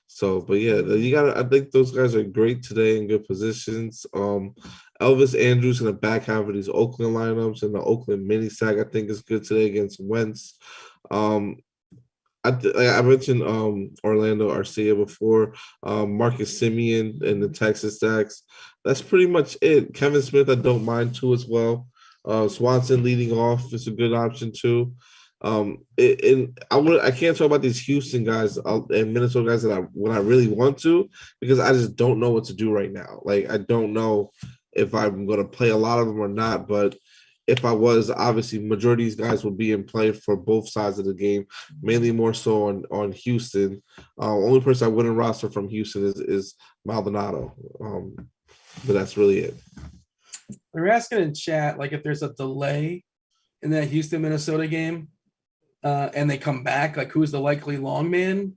So, but yeah, you got. I think those guys are great today in good positions. Elvis Andrews in the back half of these Oakland lineups and the Oakland mini stack, I think is good today against Wentz. Um, I mentioned Orlando Arcia before, Marcus Simeon in the Texas stacks. That's pretty much it. Kevin Smith, I don't mind too as well. Swanson leading off is a good option too. I can't talk about these Houston guys and Minnesota guys when I really want to, because I just don't know what to do right now. Like I don't know if I'm going to play a lot of them or not, but if I was, obviously, majority of these guys will be in play for both sides of the game, mainly more so on Houston. Only person I wouldn't roster from Houston is Maldonado, but that's really it. They're asking in chat, like, if there's a delay in that Houston-Minnesota game and they come back, like, who's the likely long man?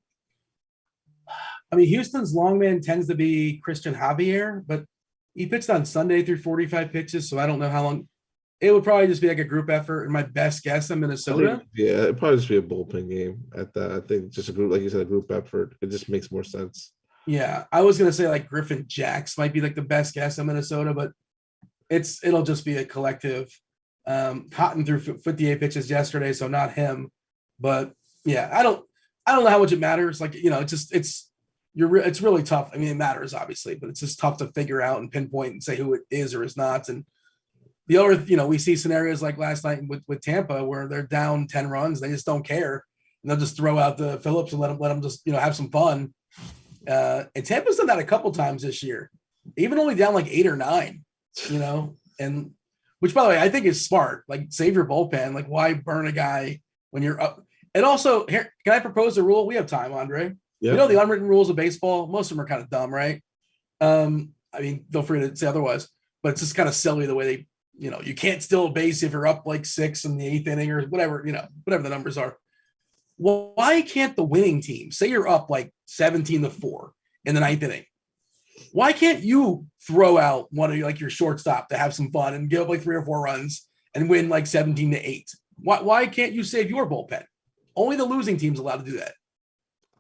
I mean, Houston's long man tends to be Christian Javier, but he pitched on Sunday through 45 pitches, so I don't know how long. It would probably just be like a group effort. And my best guess in Minnesota. It'd probably just be a bullpen game at that. I think just a group, like you said, a group effort. It just makes more sense. Yeah, I was gonna say like Griffin Jacks might be like the best guess in Minnesota, but it'll just be a collective. Cotton threw 58 pitches yesterday, so not him. But yeah, I don't know how much it matters. Like, it's really tough. I mean, it matters obviously, but it's just tough to figure out and pinpoint and say who it is or is not. And the other, we see scenarios like last night with Tampa where they're down 10 runs. They just don't care. And they'll just throw out the Phillips and let them just, have some fun. And Tampa's done that a couple times this year, even only down like 8 or 9, and which, by the way, I think is smart. Like, save your bullpen. Like, why burn a guy when you're up? And also, here, can I propose a rule? We have time, Andre. Yeah. The unwritten rules of baseball, most of them are kind of dumb, right? I mean, feel free to say otherwise, but it's just kind of silly the way they, you can't steal a base if you're up like 6 in the 8th inning or whatever, whatever the numbers are. Well, why can't the winning team, say you're up like 17-4 in the 9th inning? Why can't you throw out one of your shortstop to have some fun and give up like 3 or 4 runs and win like 17-8? Why can't you save your bullpen? Only the losing team's allowed to do that.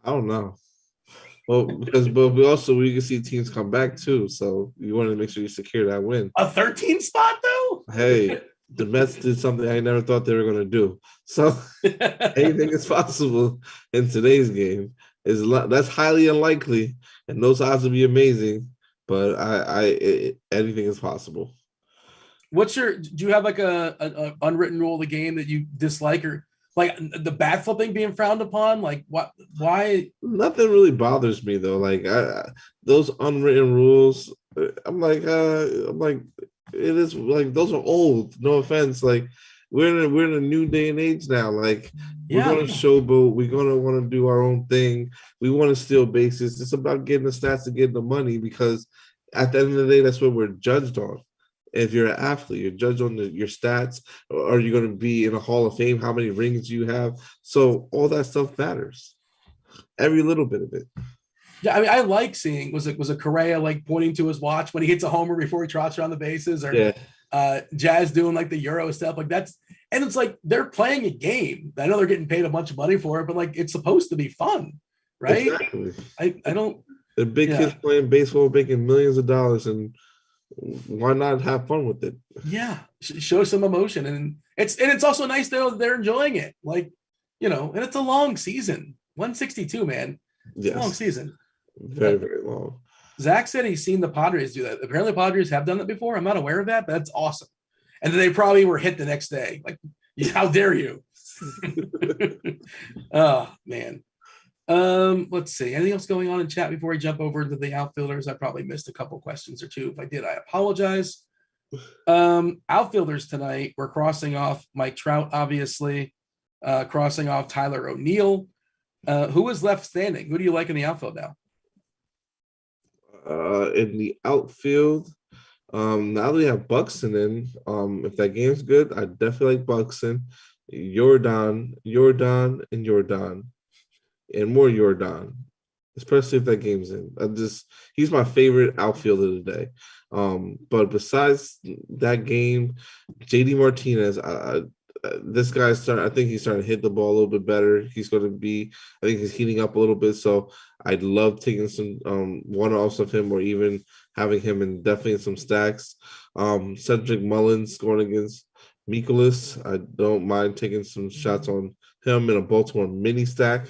I don't know. Well, but we can see teams come back too. So you want to make sure you secure that win. A 13 spot though? Hey, the Mets did something I never thought they were going to do. So anything is possible in today's game. That's highly unlikely, and those odds will be amazing. But anything is possible. Do you have like a unwritten rule of the game that you dislike, or like the bat flipping being frowned upon? Like, why? Nothing really bothers me though. Like those unwritten rules, I'm like, it is like those are old. No offense. Like we're in a new day and age now. Like we're going to showboat. We're going to want to do our own thing. We want to steal bases. It's about getting the stats and getting the money, because at the end of the day, that's what we're judged on. If you're an athlete, you're judged on your stats. Are you going to be in a Hall of Fame? How many rings do you have? So all that stuff matters. Every little bit of it. Yeah, I mean, I like seeing was a Correa like pointing to his watch when he hits a homer before he trots around the bases, or Jazz doing like the Euro stuff. Like that's, and it's like they're playing a game. I know they're getting paid a bunch of money for it, but like it's supposed to be fun, right? Exactly. I don't. The big kids playing baseball, making millions of dollars, and why not have fun with it? Yeah, show some emotion, and it's also nice to know that they're enjoying it. Like, and it's a long season. 162, man. It's a long season. Very, very long. Zach said he's seen the Padres do that. Apparently, Padres have done that before. I'm not aware of that, but that's awesome. And then they probably were hit the next day. Like, how dare you? Oh man. Let's see. Anything else going on in chat before we jump over to the outfielders? I probably missed a couple questions or two. If I did, I apologize. Outfielders tonight, we're crossing off Mike Trout, obviously, crossing off Tyler O'Neill. Who is left standing? Who do you like in the outfield now? In the outfield, now that we have Buxton in, if that game's good, I definitely like Buxton, Jordan, and Jordan. And more Jordan, especially if that game's in. He's my favorite outfielder today. But besides that game, JD Martinez, this guy's I think he's starting to hit the ball a little bit better. He's going to be, I think he's heating up a little bit. So I'd love taking some one-offs of him, or even having him definitely in some stacks. Cedric Mullins going against Mikolas. I don't mind taking some shots on him in a Baltimore mini stack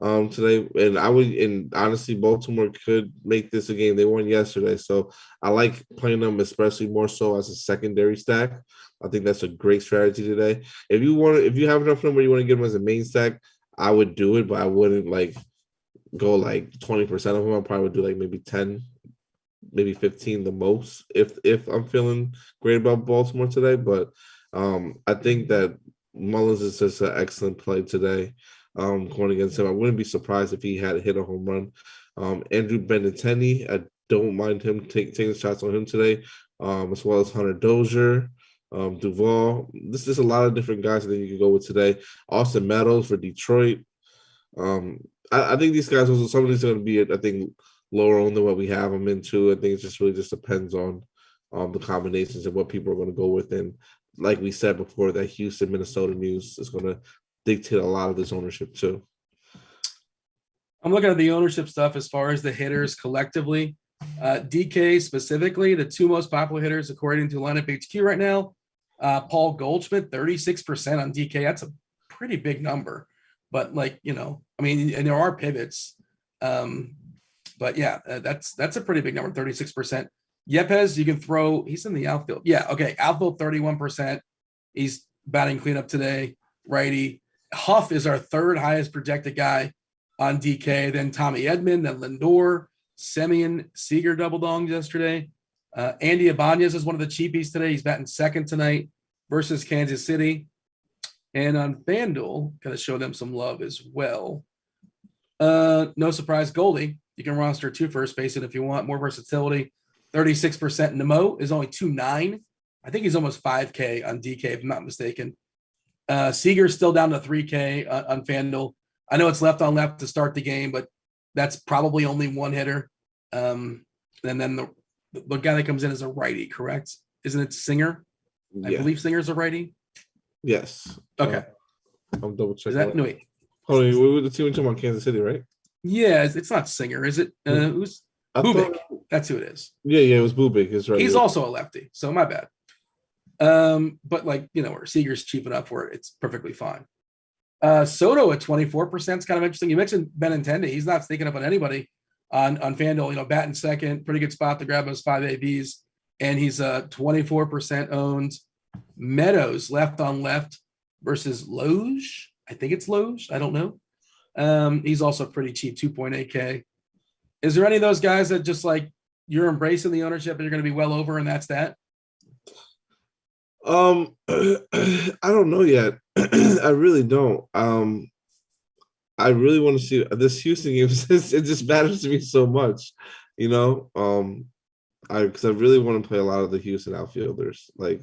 today. And honestly, Baltimore could make this a game. They won yesterday. So I like playing them, especially more so as a secondary stack. I think that's a great strategy today. If you have enough of them where you want to get them as a main stack, I would do it, but I wouldn't go 20% of them. I probably would do maybe 10, maybe 15 the most if I'm feeling great about Baltimore today. But I think that Mullins is just an excellent play today. Going against him, I wouldn't be surprised if he had hit a home run. Andrew Benintendi, I don't mind him taking shots on him today, as well as Hunter Dozier. Duvall. This is a lot of different guys that you can go with today. Austin Meadows for Detroit. I think these guys, some of these are going to be, I think, lower on than what we have them into. I think it just really depends on the combinations and what people are going to go with. And like we said before, that Houston, Minnesota news is going to dictate a lot of this ownership too. I'm looking at the ownership stuff as far as the hitters collectively. DK specifically, the two most popular hitters according to Lineup HQ right now. Paul Goldschmidt, 36% on DK. That's a pretty big number. But and there are pivots. But yeah, that's a pretty big number, 36%. Yepes, you can throw, he's in the outfield. Yeah, okay. Outfield, 31%. He's batting cleanup today. Righty. Huff is our third highest projected guy on DK. Then Tommy Edman, then Lindor, Semyon, Seager double donged yesterday. Andy Ibanez is one of the cheapies today. He's batting second tonight versus Kansas City. And on Fanduel, going to show them some love as well. No surprise, Goldie. You can roster two first basemen if you want more versatility. 36%. Nemo is only 2.9. I think he's almost 5K on DK, if I'm not mistaken. Seager's still down to 3K on Fanduel. I know it's left on left to start the game, but that's probably only one hitter. And then the guy that comes in is a righty, correct? Isn't it Singer? Yeah. I believe Singer's a righty. Yes. Okay. I'm double checking. Is that, no, wait. Hold on, we were the team talking about Kansas City, right? Yeah, it's not Singer, is it? Who's Bubik? That's who it is. Yeah, it was Bubik. Is right. He's also a lefty, so my bad. But where Seager's cheap enough for it, it's perfectly fine. Soto at 24% is kind of interesting. You mentioned Benintendi. He's not sneaking up on anybody on Fanduel. Batting second, pretty good spot to grab those 5 ABs, and he's 24% owned. Meadows left on left versus Loge. I think it's Loge. I don't know. He's also pretty cheap, 2.8K. Is there any of those guys that just you're embracing the ownership and you're going to be well over, and that's that? I don't know yet. I really don't. I really want to see this Houston game. It just matters to me so much, because I really want to play a lot of the Houston outfielders, like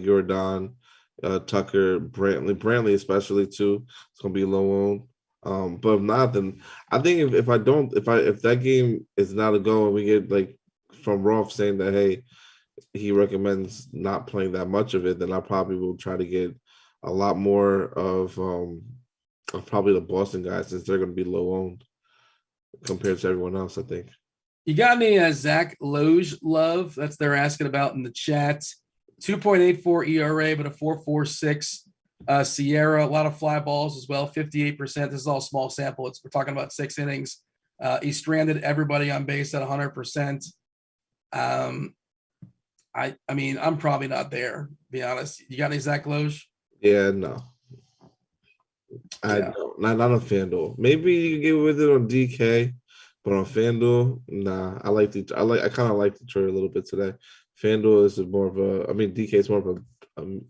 Jordan, Tucker, Brantley especially too. It's gonna be low owned. But if not, then I think if that game is not a go and we get from Roth saying that, hey, he recommends not playing that much of it, then I probably will try to get a lot more of probably the Boston guys, since they're going to be low owned compared to everyone else, I think. You got any Zach Loge love? That's they're asking about in the chat. 2.84 ERA, but a 4.46 Sierra. A lot of fly balls as well, 58%. This is all small sample. We're talking about 6 innings. He stranded everybody on base at 100%. I mean, I'm probably not there, to be honest. You got any Zach Loge? Yeah, no. I don't. Not on FanDuel. Maybe you can get with it on DK, but on FanDuel, nah. I kind of like Detroit a little bit today. FanDuel is more of DK is more of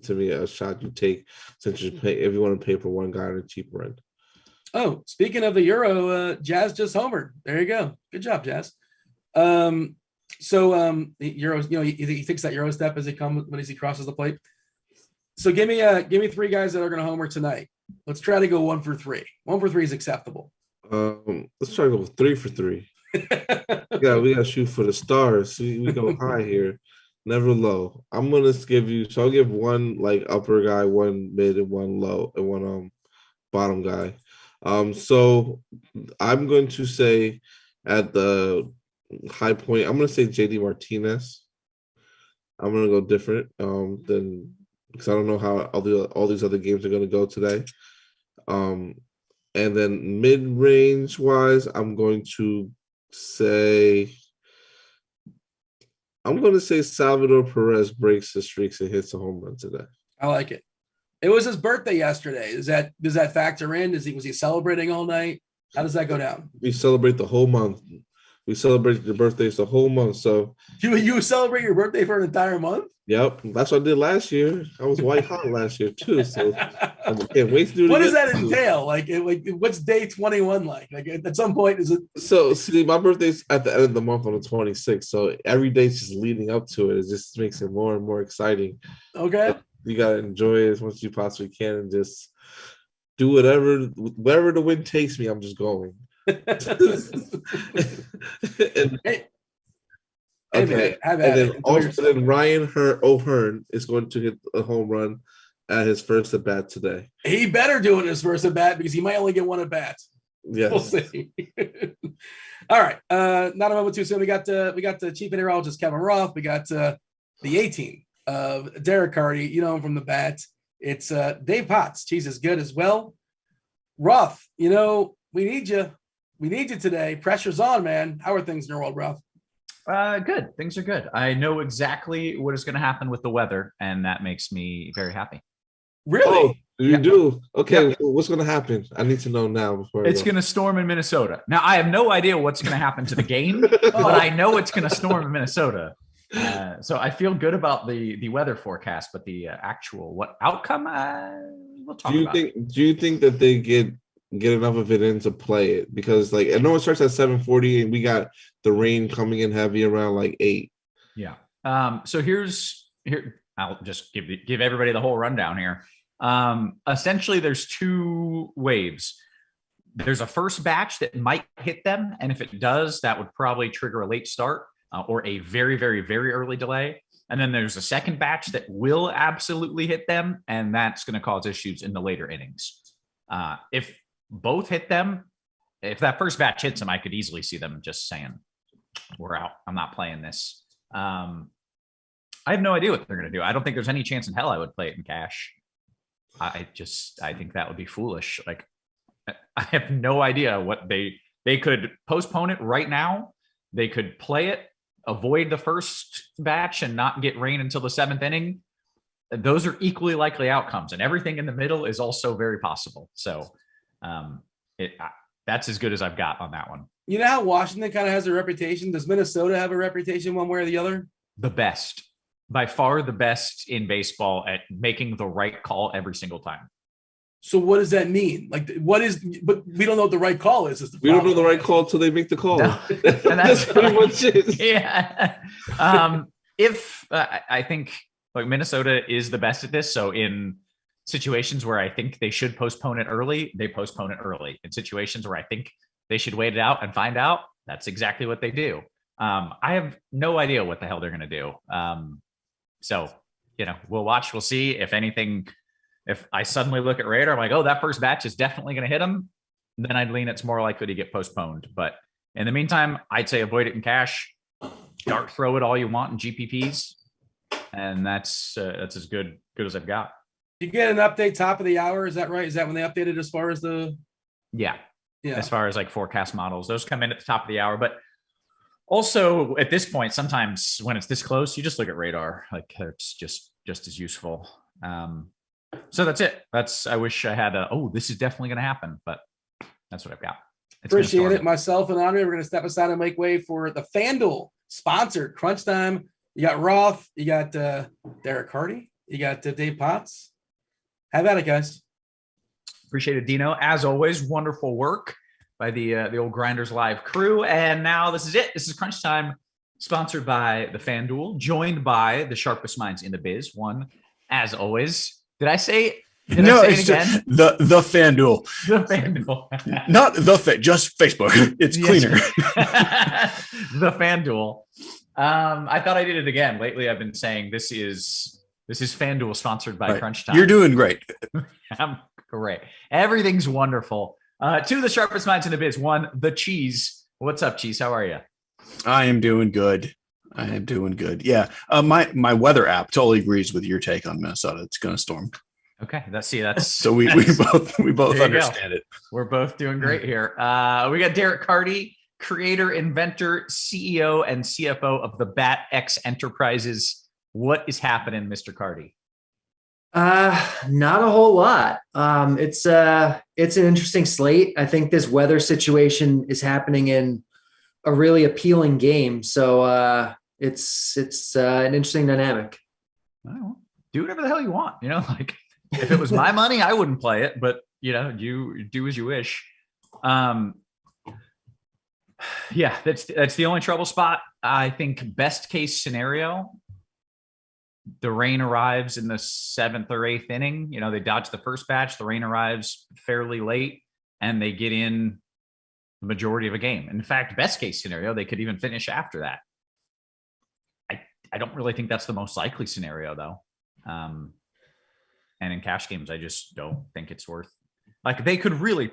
to me, a shot you take since you pay if you want to pay for one guy on a cheaper end. Oh, speaking of the Euro, Jazz just homered. There you go. Good job, Jazz. The Euros, he thinks that Euro step as he crosses the plate. So give me 3 guys that are going to homer tonight. Let's try to go 1 for 3. 1 for 3 is acceptable. Let's try to go 3 for 3. Get we got to shoot for the stars. We go high here, never low. I'm gonna give you. So I'll give one like upper guy, one mid, and one low, and one bottom guy. So I'm going to say at the high point, I'm gonna say JD Martinez. I'm gonna go different than because I don't know how all these other games are gonna go today. And then mid-range wise, I'm going to say Salvador Perez breaks the streaks and hits a home run today. I like it. It was his birthday yesterday. Does that factor in? Was he celebrating all night? How does that go down? We celebrate the whole month. We celebrate your birthdays the whole month. So you celebrate your birthday for an entire month? Yep, that's what I did last year. I was white hot last year too. So I can't wait to do it. What does that entail? Like what's day 21 like? Like at some point is it? So see, my birthday's at the end of the month on the 26th. So every day's just leading up to it. It just makes it more and more exciting. Okay. So you gotta enjoy it as much as you possibly can and just do wherever the wind takes me. I'm just going. Okay, and then Ryan O'Hearn is going to hit a home run at his first at bat today. He better do it in his first at bat because he might only get one at bat. Yes. We'll see. All right, not a moment too soon. We got the chief meteorologist Kevin Roth. We got the A team of Derek Carty. You know him from the bat. It's Dave Potts. Cheeseisgood as well. Roth, we need you. We need you today. Pressure's on, man. How are things in your world, Roth? Good. Things are good. I know exactly what is going to happen with the weather, and that makes me very happy. Really? Oh, you do? Okay. Yeah. What's going to happen? I need to know now before it's going to storm in Minnesota. Now, I have no idea what's going to happen to the game, but I know it's going to storm in Minnesota. So I feel good about the weather forecast, but the actual outcome, we'll talk about. Do you think that they get enough of it in to play it? Because I know it starts at 7:40 and we got the rain coming in heavy around 8. Yeah. So here I'll just give everybody the whole rundown here. Essentially there's two waves. There's a first batch that might hit them, and if it does, that would probably trigger a late start or a very, very, very early delay. And then there's a second batch that will absolutely hit them, and that's going to cause issues in the later innings. If both hit them, if that first batch hits them, I could easily see them just saying, we're out. I'm not playing this. I have no idea what they're going to do. I don't think there's any chance in hell I would play it in cash. I think that would be foolish. I have no idea what they could postpone it right now. They could play it, avoid the first batch and not get rain until the 7th inning. Those are equally likely outcomes, and everything in the middle is also very possible. So that's as good as I've got on that one. You know how Washington kind of has a reputation? Does Minnesota have a reputation one way or the other? The best. By far the best in baseball at making the right call every single time. So what does that mean? But we don't know what the right call is. We don't know the right call until they make the call. No. And that's pretty much it. Yeah. If I think Minnesota is the best at this. So in situations where I think they should postpone it early, they postpone it early. In situations where I think they should wait it out and find out, that's exactly what they do. I have no idea what the hell they're going to do. So, we'll watch. We'll see. If anything, if I suddenly look at radar, I'm like, oh, that first batch is definitely going to hit them, then I'd lean it's more likely to get postponed. But in the meantime, I'd say avoid it in cash. Dart throw it all you want in GPPs. And that's as good as I've got. You get an update top of the hour. Is that right? Is that when they updated as far as the? Yeah. As far as forecast models, those come in at the top of the hour. But also at this point, sometimes when it's this close, you just look at radar. It's just as useful. So that's it. I wish I had this is definitely going to happen, but that's what I've got. Appreciate it. Myself and Andre, we're going to step aside and make way for the Fanduel sponsored Crunch Time. You got Roth, you got Derek Carty, you got Dave Potts. Have at it, guys. Appreciate it, Dino. As always, wonderful work by the old GrindersLive crew. And now this is it. This is Crunch Time, sponsored by the Fanduel, joined by the sharpest minds in the biz. One, as always. Did I say No, it's again? The Fanduel. The Fanduel. Not just Facebook. It's cleaner. The Fanduel. I thought I did it again. Lately, I've been saying this is Fanduel sponsored by Crunch Time. You're doing great. I'm great. Everything's wonderful. Two of the sharpest minds in the biz. One, the Cheese. What's up, Cheese? How are you? I am doing good. Yeah. My weather app totally agrees with your take on Minnesota. It's going to storm. Okay. That's so we both understand it. We're both doing great here. We got Derek Carty, creator, inventor, CEO, and CFO of the BatX Enterprises. What is happening, Mr. Carty? Not a whole lot. It's an interesting slate. I think this weather situation is happening in a really appealing game. So it's an interesting dynamic. Well, do whatever the hell you want. Like if it was my money, I wouldn't play it, but you do as you wish. Yeah, that's the only trouble spot. I think best case scenario, the rain arrives in the 7th or 8th inning. They dodge the first batch. The rain arrives fairly late and they get in the majority of a game. In fact, best case scenario, they could even finish after that. I don't really think that's the most likely scenario though. And in cash games, I just don't think it's worth, like they could really,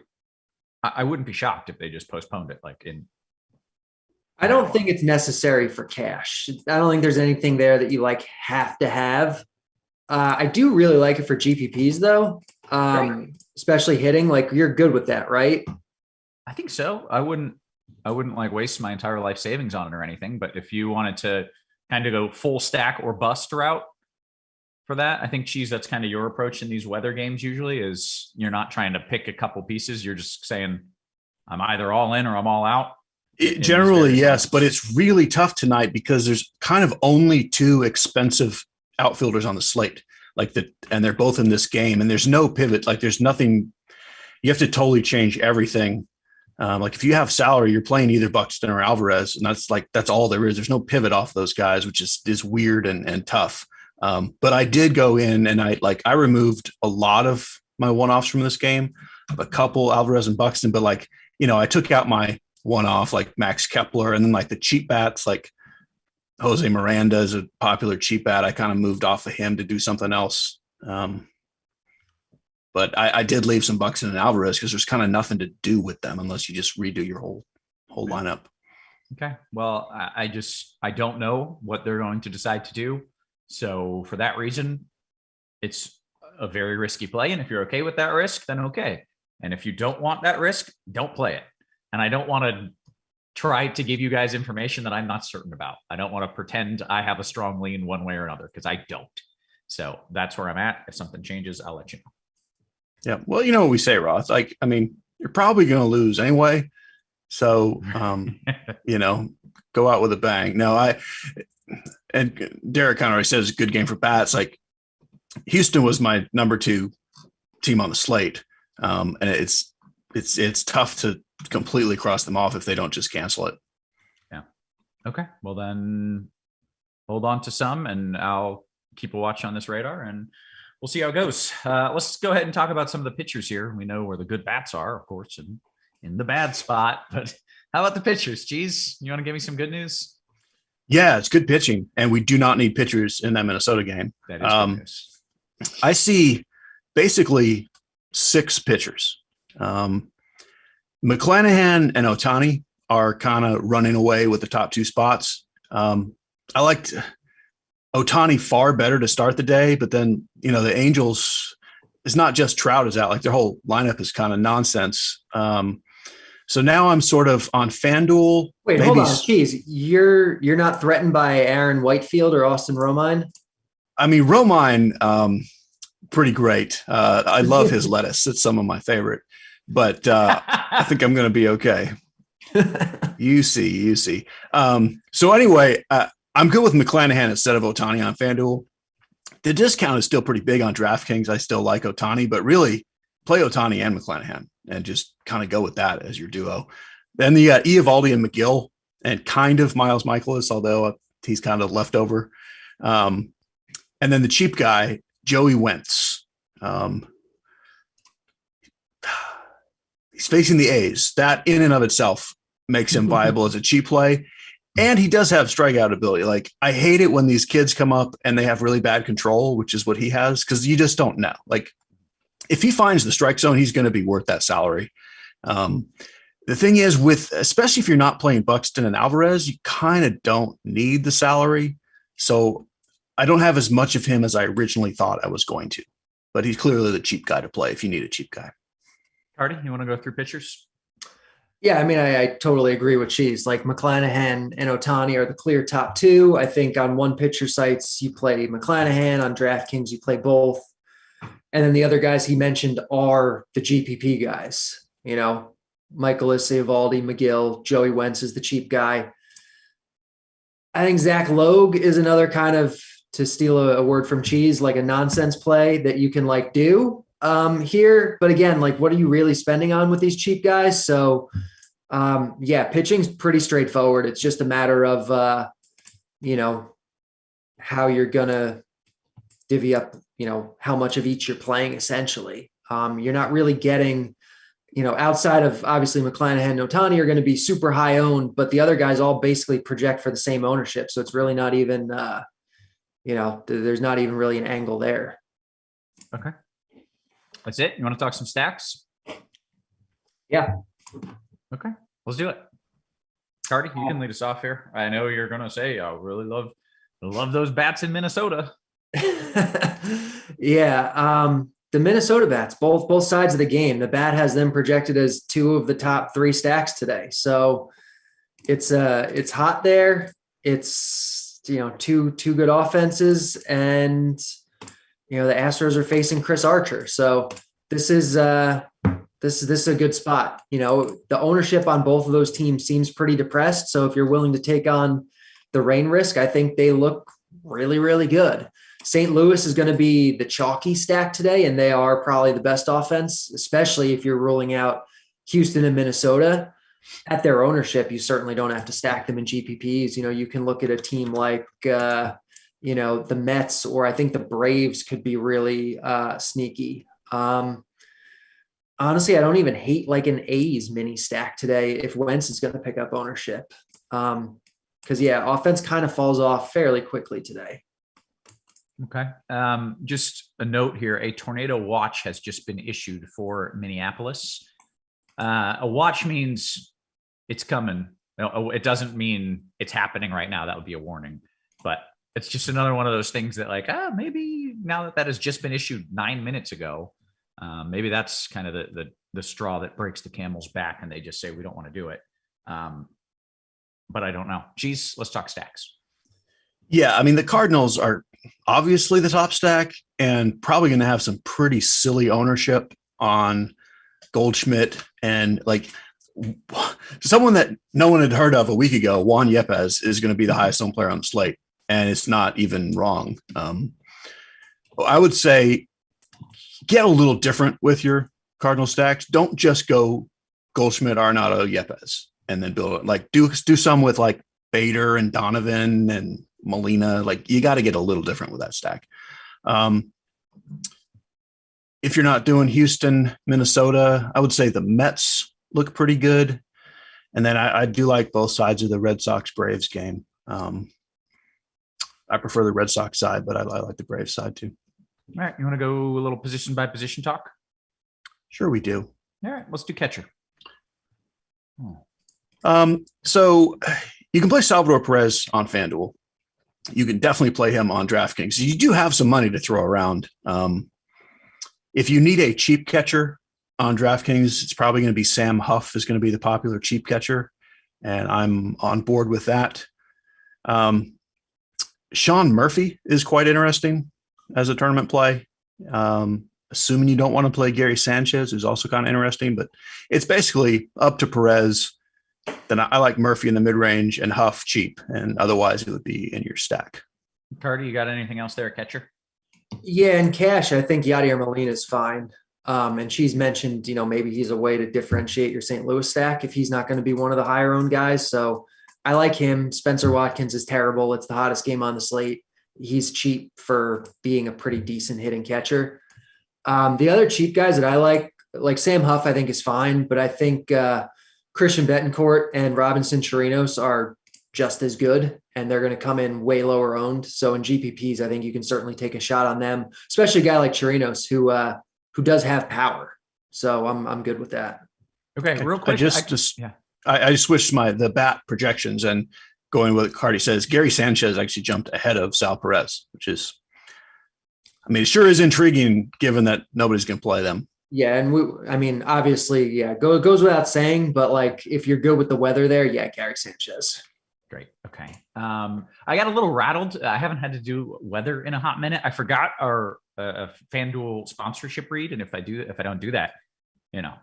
I wouldn't be shocked if they just postponed it. I don't think it's necessary for cash. I don't think there's anything there that you have to have. I do really like it for GPPs though. Especially hitting, you're good with that, right? I think so. I wouldn't waste my entire life savings on it or anything, but if you wanted to kind of go full stack or bust route for that, I think that's kind of your approach in these weather games usually is you're not trying to pick a couple pieces. You're just saying, I'm either all in or I'm all out. Generally, yes, but it's really tough tonight because there's kind of only two expensive outfielders on the slate, and they're both in this game, and there's no pivot. There's nothing. You have to totally change everything. If you have salary, you're playing either Buxton or Alvarez, and that's all there is. There's no pivot off those guys, which is weird and tough. But I did go in and I removed a lot of my one-offs from this game, a couple Alvarez and Buxton, but I took out my one-off like Max Kepler, and then the cheap bats like Jose Miranda is a popular cheap bat. I kind of moved off of him to do something else. But I did leave some Buxton and Alvarez because there's kind of nothing to do with them unless you just redo your whole lineup. Okay. Well, I don't know what they're going to decide to do. So for that reason, it's a very risky play. And if you're okay with that risk, then okay. And if you don't want that risk, don't play it. And I don't want to try to give you guys information that I'm not certain about. I don't want to pretend I have a strong lean one way or another because I don't. So that's where I'm at. If something changes, I'll let you know. Yeah. Well, you know what we say, Roth. You're probably going to lose anyway. So, go out with a bang. No, and Derek kind of already says it's a good game for bats. Houston was my number 2 team on the slate. And it's tough to completely cross them off if they don't just cancel it. Yeah. Okay. Well, then hold on to some and I'll keep a watch on this radar and we'll see how it goes. Let's go ahead and talk about some of the pitchers here. We know where the good bats are, of course, and in the bad spot, but how about the pitchers? Geez, you want to give me some good news? Yeah, it's good pitching, and we do not need pitchers in that Minnesota game. That is good news. I see basically 6 pitchers. McClanahan and Ohtani are kind of running away with the top 2 spots. I liked Ohtani far better to start the day, but then, the Angels, it's not just Trout is out. Their whole lineup is kind of nonsense. So now I'm sort of on FanDuel. Wait, hold on. Geez, you're not threatened by Aaron Whitefield or Austin Romine? Romine, pretty great. I love his lettuce. It's some of my favorite, but I think I'm going to be okay. You see. So anyway, I'm good with McClanahan instead of Ohtani on FanDuel. The discount is still pretty big on DraftKings. I still like Ohtani, but really play Ohtani and McClanahan and just kind of go with that as your duo. Then you got Eovaldi and McGill and kind of Miles Michaelis, although he's kind of leftover. And then the cheap guy, Joey Wentz. He's facing the A's. That in and of itself makes him viable as a cheap play. And he does have strikeout ability. Like, I hate it when these kids come up and they have really bad control, which is what he has, because you just don't know. Like, if he finds the strike zone, he's going to be worth that salary. The thing is, especially if you're not playing Buxton and Alvarez, you kind of don't need the salary. So I don't have as much of him as I originally thought I was going to. But he's clearly the cheap guy to play if you need a cheap guy. Carty, you want to go through pitchers? Yeah, I mean, I totally agree with Cheese. Like, McClanahan and Ohtani are the clear top two. I think on one pitcher sites, you play McClanahan. On DraftKings, you play both. And then the other guys he mentioned are the GPP guys. You know, Michael Eovaldi, McGill, Joey Wentz is the cheap guy. I think Zach Logue is another kind of, to steal a word from Cheese, like a nonsense play that you can like do here. But again, like, what are you really spending on with these cheap guys? So yeah, pitching's pretty straightforward. It's just a matter of, you know, how you're going to divvy up, you know, how much of each you're playing essentially. You're not really getting, you know, outside of obviously McClanahan and Ohtani are going to be super high owned, but the other guys all basically project for the same ownership. So it's really not even, you know, there's not even really an angle there. Okay. That's it. You want to talk some stacks? Yeah. Okay. Let's do it. Carty, you can lead us off here. I know you're going to say, I really love those bats in Minnesota. Yeah. The Minnesota bats, both sides of the game. The bat has them projected as two of the top three stacks today. So it's hot there. It's, you know, two good offenses, and, you know, the Astros are facing Chris Archer. So this is a good spot. You know, the ownership on both of those teams seems pretty depressed. So if you're willing to take on the rain risk, I think they look really, really good. St. Louis is going to be the chalky stack today, and they are probably the best offense, especially if you're ruling out Houston and Minnesota. At their ownership, you certainly don't have to stack them in GPPs. You know, you can look at a team like, you know, the Mets, or I think the Braves could be really sneaky. Honestly, I don't even hate like an A's mini stack today if Wentz is going to pick up ownership. Because, yeah, offense kind of falls off fairly quickly today. Okay. Just a note here. A tornado watch has just been issued for Minneapolis. A watch means it's coming. It doesn't mean it's happening right now. That would be a warning. But it's just another one of those things that, like, maybe now that has just been issued 9 minutes ago, maybe that's kind of the straw that breaks the camel's back, and they just say, we don't want to do it. But I don't know. Geez, let's talk stacks. Yeah, I mean, the Cardinals are obviously the top stack and probably going to have some pretty silly ownership on Goldschmidt, and like someone that no one had heard of a week ago, Juan Yepes, is going to be the highest owned player on the slate, and it's not even wrong. I would say get a little different with your Cardinal stacks. Don't just go Goldschmidt, Arenado, Yepes, and then build it. Like do some with like Bader and Donovan and Molina. Like, you got to get a little different with that stack. If you're not doing Houston, Minnesota, I would say the Mets look pretty good. And then I do like both sides of the Red Sox Braves game. I prefer the Red Sox side, but I like the Braves side too. All right. You want to go a little position by position talk? Sure, we do. All right. Let's do catcher. So you can play Salvador Perez on FanDuel. You can definitely play him on DraftKings. You do have some money to throw around. If you need a cheap catcher on DraftKings, it's probably going to be Sam Huff is going to be the popular cheap catcher, and I'm on board with that. Sean Murphy is quite interesting as a tournament play. Assuming you don't want to play Gary Sanchez, who's also kind of interesting, but it's basically up to Perez. Then I like Murphy in the mid-range and Huff cheap, and otherwise it would be in your stack. Carty, you got anything else there, catcher? Yeah, in cash, I think Yadier Molina is fine. And she's mentioned, you know, maybe he's a way to differentiate your St. Louis stack if he's not going to be one of the higher owned guys. So I like him. Spencer Watkins is terrible. It's the hottest game on the slate. He's cheap for being a pretty decent hitting catcher. The other cheap guys that I like like Sam Huff, I think is fine, but I think Christian Betancourt and Robinson Chirinos are just as good, and they're going to come in way lower owned. So in GPPs, I think you can certainly take a shot on them, especially a guy like Chirinos who does have power. So I'm good with that. Okay, real quick. I just switched the bat projections and going with what Carty says. Gary Sanchez actually jumped ahead of Sal Perez, which is, I mean, it sure is intriguing given that nobody's going to play them. Yeah, and obviously, yeah, it goes without saying, but like if you're good with the weather there, yeah, Gary Sanchez. Great. Okay. I got a little rattled. I haven't had to do weather in a hot minute. I forgot our FanDuel sponsorship read, and if I don't do that,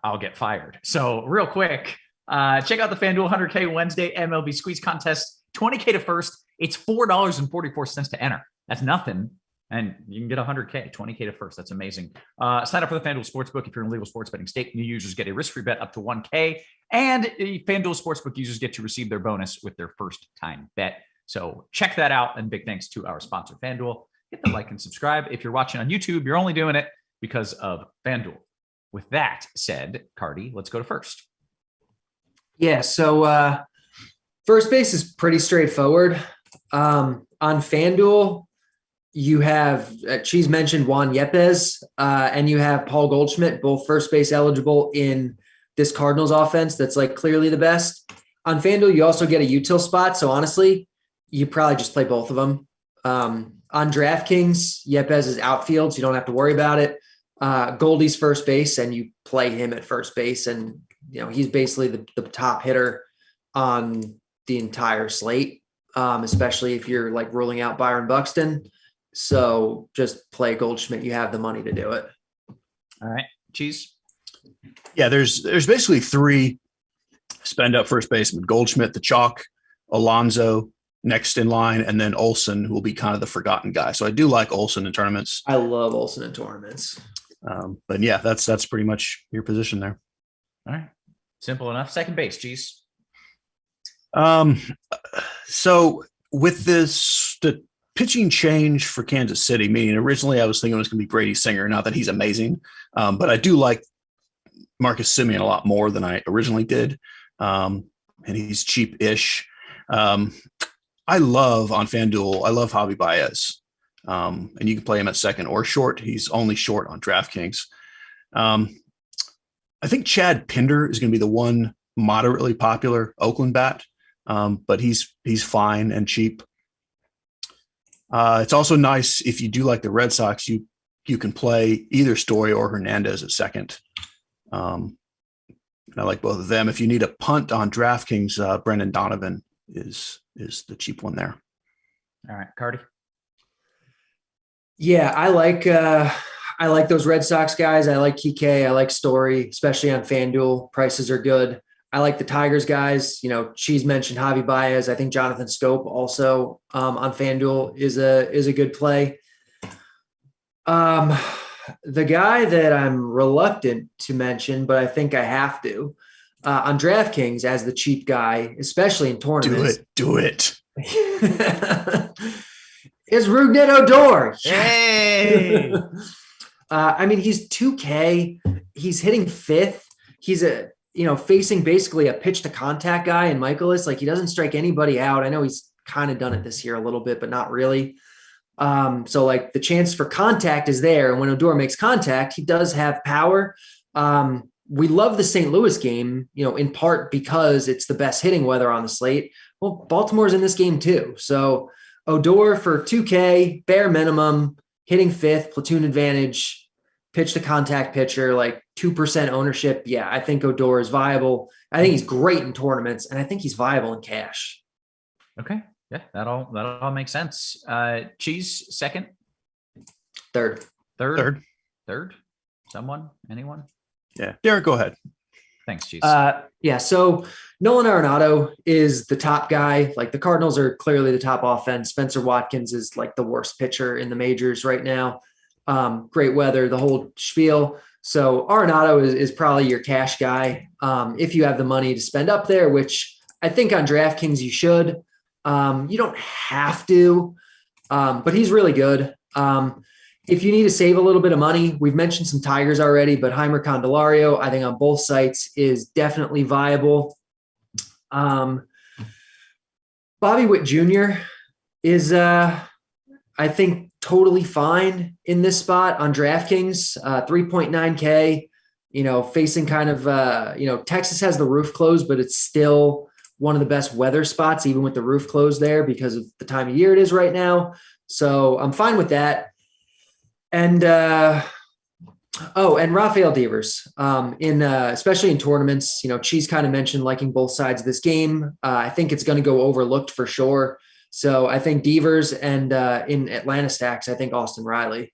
I'll get fired. So real quick, check out the FanDuel 100K Wednesday MLB Squeeze Contest. 20K to first. It's $4.44 to enter. That's nothing. And you can get 100K, 20K to first. That's amazing. Sign up for the FanDuel Sportsbook if you're in a legal sports betting state. New users get a risk-free bet up to 1K. And FanDuel Sportsbook users get to receive their bonus with their first-time bet. So check that out. And big thanks to our sponsor, FanDuel. Hit the like and subscribe. If you're watching on YouTube, you're only doing it because of FanDuel. With that said, Carty, let's go to first. Yeah, so first base is pretty straightforward. On FanDuel, you have Cheese mentioned Juan Yepes, and you have Paul Goldschmidt, both first base eligible in this Cardinals offense. That's like clearly the best. On FanDuel, you also get a util spot. So honestly, you probably just play both of them. On DraftKings, Yepes is outfield, so you don't have to worry about it. Goldie's first base, and you play him at first base, and he's basically the top hitter on the entire slate, especially if you're like ruling out Byron Buxton. So just play Goldschmidt. You have the money to do it. All right. Cheese. Yeah, there's basically three spend up first baseman: Goldschmidt, the chalk, Alonso next in line, and then Olsen, who will be kind of the forgotten guy. So I do like Olsen in tournaments. I love Olsen in tournaments. But yeah, that's pretty much your position there. All right. Simple enough. Second base, Cheese. So with the pitching change for Kansas City, meaning originally I was thinking it was going to be Brady Singer, not that he's amazing. But I do like Marcus Semien a lot more than I originally did. And he's cheap-ish. I love on FanDuel, I love Javi Baez. And you can play him at second or short. He's only short on DraftKings. I think Chad Pinder is going to be the one moderately popular Oakland bat. But he's fine and cheap. It's also nice if you do like the Red Sox, you can play either Story or Hernandez at second. And I like both of them. If you need a punt on DraftKings, Brendan Donovan is the cheap one there. All right, Carty. Yeah, I like those Red Sox guys. I like Kike. I like Story, especially on FanDuel. Prices are good. I like the Tigers guys. Cheese mentioned Javi Baez. I think Jonathan Scope also on FanDuel is a good play. The guy that I'm reluctant to mention, but I think I have to, on DraftKings as the cheap guy, especially in tournaments. Do it. Is Rougned Odor. Hey. He's 2K. He's hitting fifth. He's facing basically a pitch to contact guy in Michaelis. Like he doesn't strike anybody out. I know he's kind of done it this year a little bit, but not really. So like the chance for contact is there. And when Odor makes contact, he does have power. We love the St. Louis game, in part because it's the best hitting weather on the slate. Well, Baltimore's in this game too. So Odor for 2K, bare minimum, hitting fifth, platoon advantage, pitch to contact pitcher, like 2% ownership. Yeah, I think Odor is viable. I think he's great in tournaments, and I think he's viable in cash. Okay. Yeah, that all makes sense. Cheese, second? Third. Someone? Anyone? Yeah. Derek, go ahead. Thanks, Cheese. So Nolan Arenado is the top guy. Like the Cardinals are clearly the top offense. Spencer Watkins is like the worst pitcher in the majors right now. Great weather, the whole spiel. So Arenado is probably your cash guy. If you have the money to spend up there, which I think on DraftKings you should. You don't have to, but he's really good. If you need to save a little bit of money, we've mentioned some Tigers already, but Heimer Candelario, I think on both sites is definitely viable. Bobby Witt Jr. is, I think, totally fine in this spot on DraftKings, 3.9K, facing kind of, Texas has the roof closed, but it's still one of the best weather spots, even with the roof closed there because of the time of year it is right now. So I'm fine with that. And Rafael Devers, especially in tournaments, Cheese kind of mentioned liking both sides of this game. I think it's going to go overlooked for sure. So I think Devers, and in Atlanta stacks, I think Austin Riley.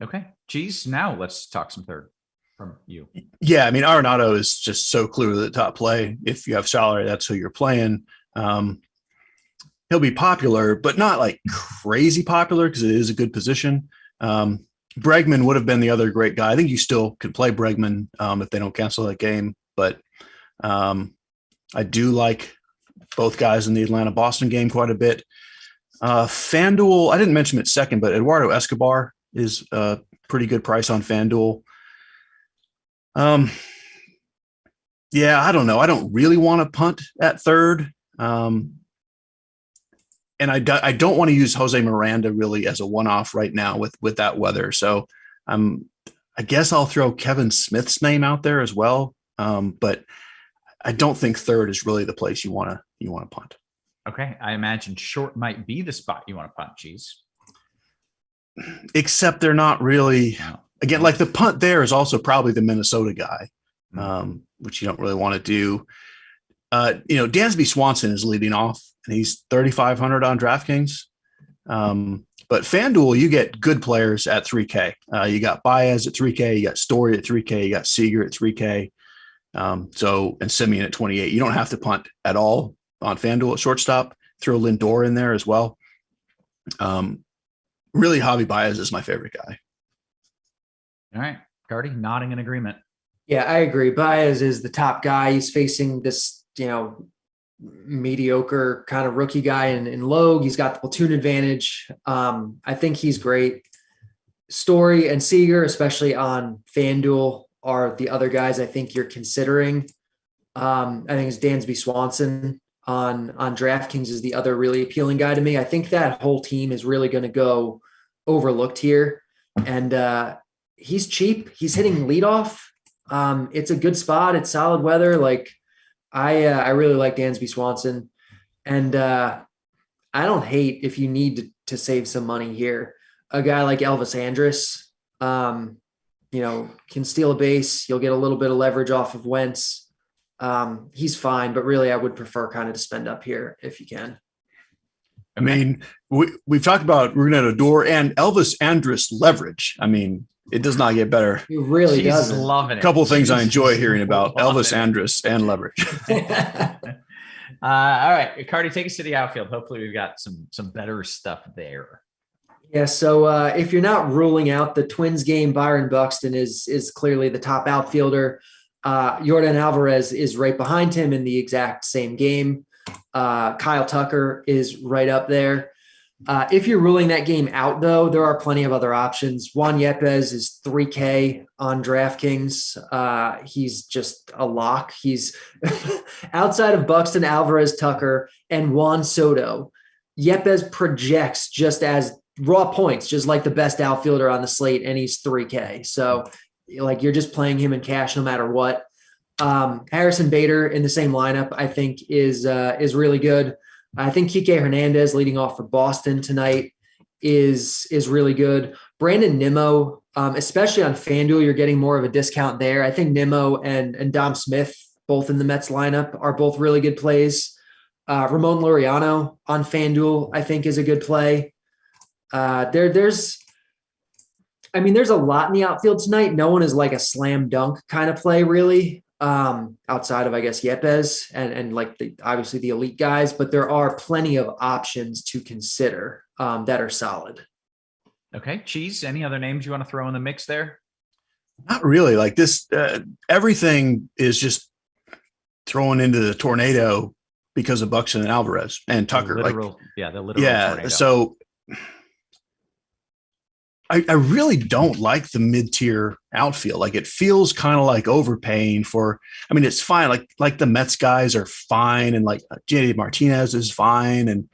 Okay. Cheese. Now let's talk some third from you. Yeah. I mean, Arenado is just so clearly the top play. If you have salary, that's who you're playing. He'll be popular, but not like crazy popular because it is a good position. Bregman would have been the other great guy. I think you still could play Bregman if they don't cancel that game, but I do like both guys in the Atlanta-Boston game quite a bit. FanDuel, I didn't mention it second, but Eduardo Escobar is a pretty good price on FanDuel. Yeah, I don't know. I don't really want to punt at third. And I don't want to use Jose Miranda really as a one-off right now with that weather. So I guess I'll throw Kevin Smith's name out there as well. But I don't think third is really the place you want to punt. Okay. I imagine short might be the spot you want to punt, Cheese. Except they're not really, again, like the punt there is also probably the Minnesota guy, which you don't really want to do. Dansby Swanson is leading off, and he's 3,500 on DraftKings. But FanDuel, you get good players at 3K. You got Baez at 3K, you got Story at 3K, you got Seager at 3K. And Semien at 28. You don't have to punt at all on FanDuel at shortstop. Throw Lindor in there as well. Really, Javi Baez is my favorite guy. All right. Carty, nodding in agreement. Yeah, I agree. Baez is the top guy. He's facing this, mediocre kind of rookie guy in Logue. He's got the platoon advantage. I think he's great. Story and Seager, especially on FanDuel, are the other guys I think you're considering. I think it's Dansby Swanson on DraftKings is the other really appealing guy to me. I think that whole team is really going to go overlooked here. And he's cheap. He's hitting leadoff. It's a good spot. It's solid weather. Like I really like Dansby Swanson. And I don't hate if you need to save some money here. A guy like Elvis Andrus, can steal a base. You'll get a little bit of leverage off of Wentz. He's fine, but really I would prefer kind of to spend up here if you can. I mean, we've talked about Rougned Odor and Elvis Andrus leverage. I mean, it does not get better. It really does. Loving it. A couple of things I enjoy hearing about Elvis Andrus and leverage. All right, Carty, take us to the outfield. Hopefully we've got some better stuff there. Yeah, so if you're not ruling out the Twins game, Byron Buxton is clearly the top outfielder. Yordan Alvarez is right behind him in the exact same game. Kyle Tucker is right up there. If you're ruling that game out, though, there are plenty of other options. Juan Yepez is 3K on DraftKings. He's just a lock. He's outside of Buxton, Alvarez, Tucker, and Juan Soto. Yepez projects just as raw points, just like the best outfielder on the slate, and he's 3K. So, like, you're just playing him in cash no matter what. Harrison Bader in the same lineup, I think, is really good. I think Kike Hernandez leading off for Boston tonight is really good. Brandon Nimmo, especially on FanDuel, you're getting more of a discount there. I think Nimmo and Dom Smith, both in the Mets lineup, are both really good plays. Ramon Laureano on FanDuel, I think, is a good play. There's a lot in the outfield tonight. No one is like a slam dunk kind of play, really. Outside of, I guess, Yepez and like obviously the elite guys, but there are plenty of options to consider that are solid. Okay. Cheese, any other names you want to throw in the mix there? Not really. Like this, everything is just thrown into the tornado because of Buxton and Alvarez and Tucker. The literal tornado. So I really don't like the mid-tier outfield. Like it feels kind of like overpaying for, I mean, it's fine. Like the Mets guys are fine. And like JD Martinez is fine.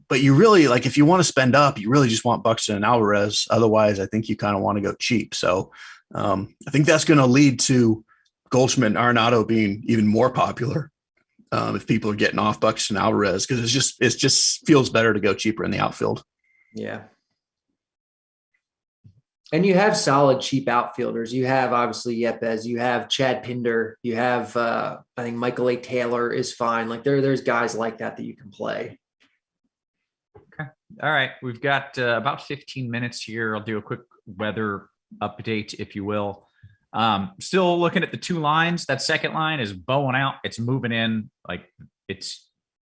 But you really like, if you want to spend up, you really just want Buxton and Alvarez. Otherwise, I think you kind of want to go cheap. So I think that's going to lead to Goldschmidt and Arenado being even more popular if people are getting off Buxton and Alvarez, because it just feels better to go cheaper in the outfield. Yeah. And you have solid, cheap outfielders. You have obviously Yepes. You have Chad Pinder. You have, I think Michael A. Taylor is fine. Like there's guys like that you can play. Okay. All right. We've got about 15 minutes here. I'll do a quick weather update, if you will. Still looking at the two lines. That second line is bowing out. It's moving in. Like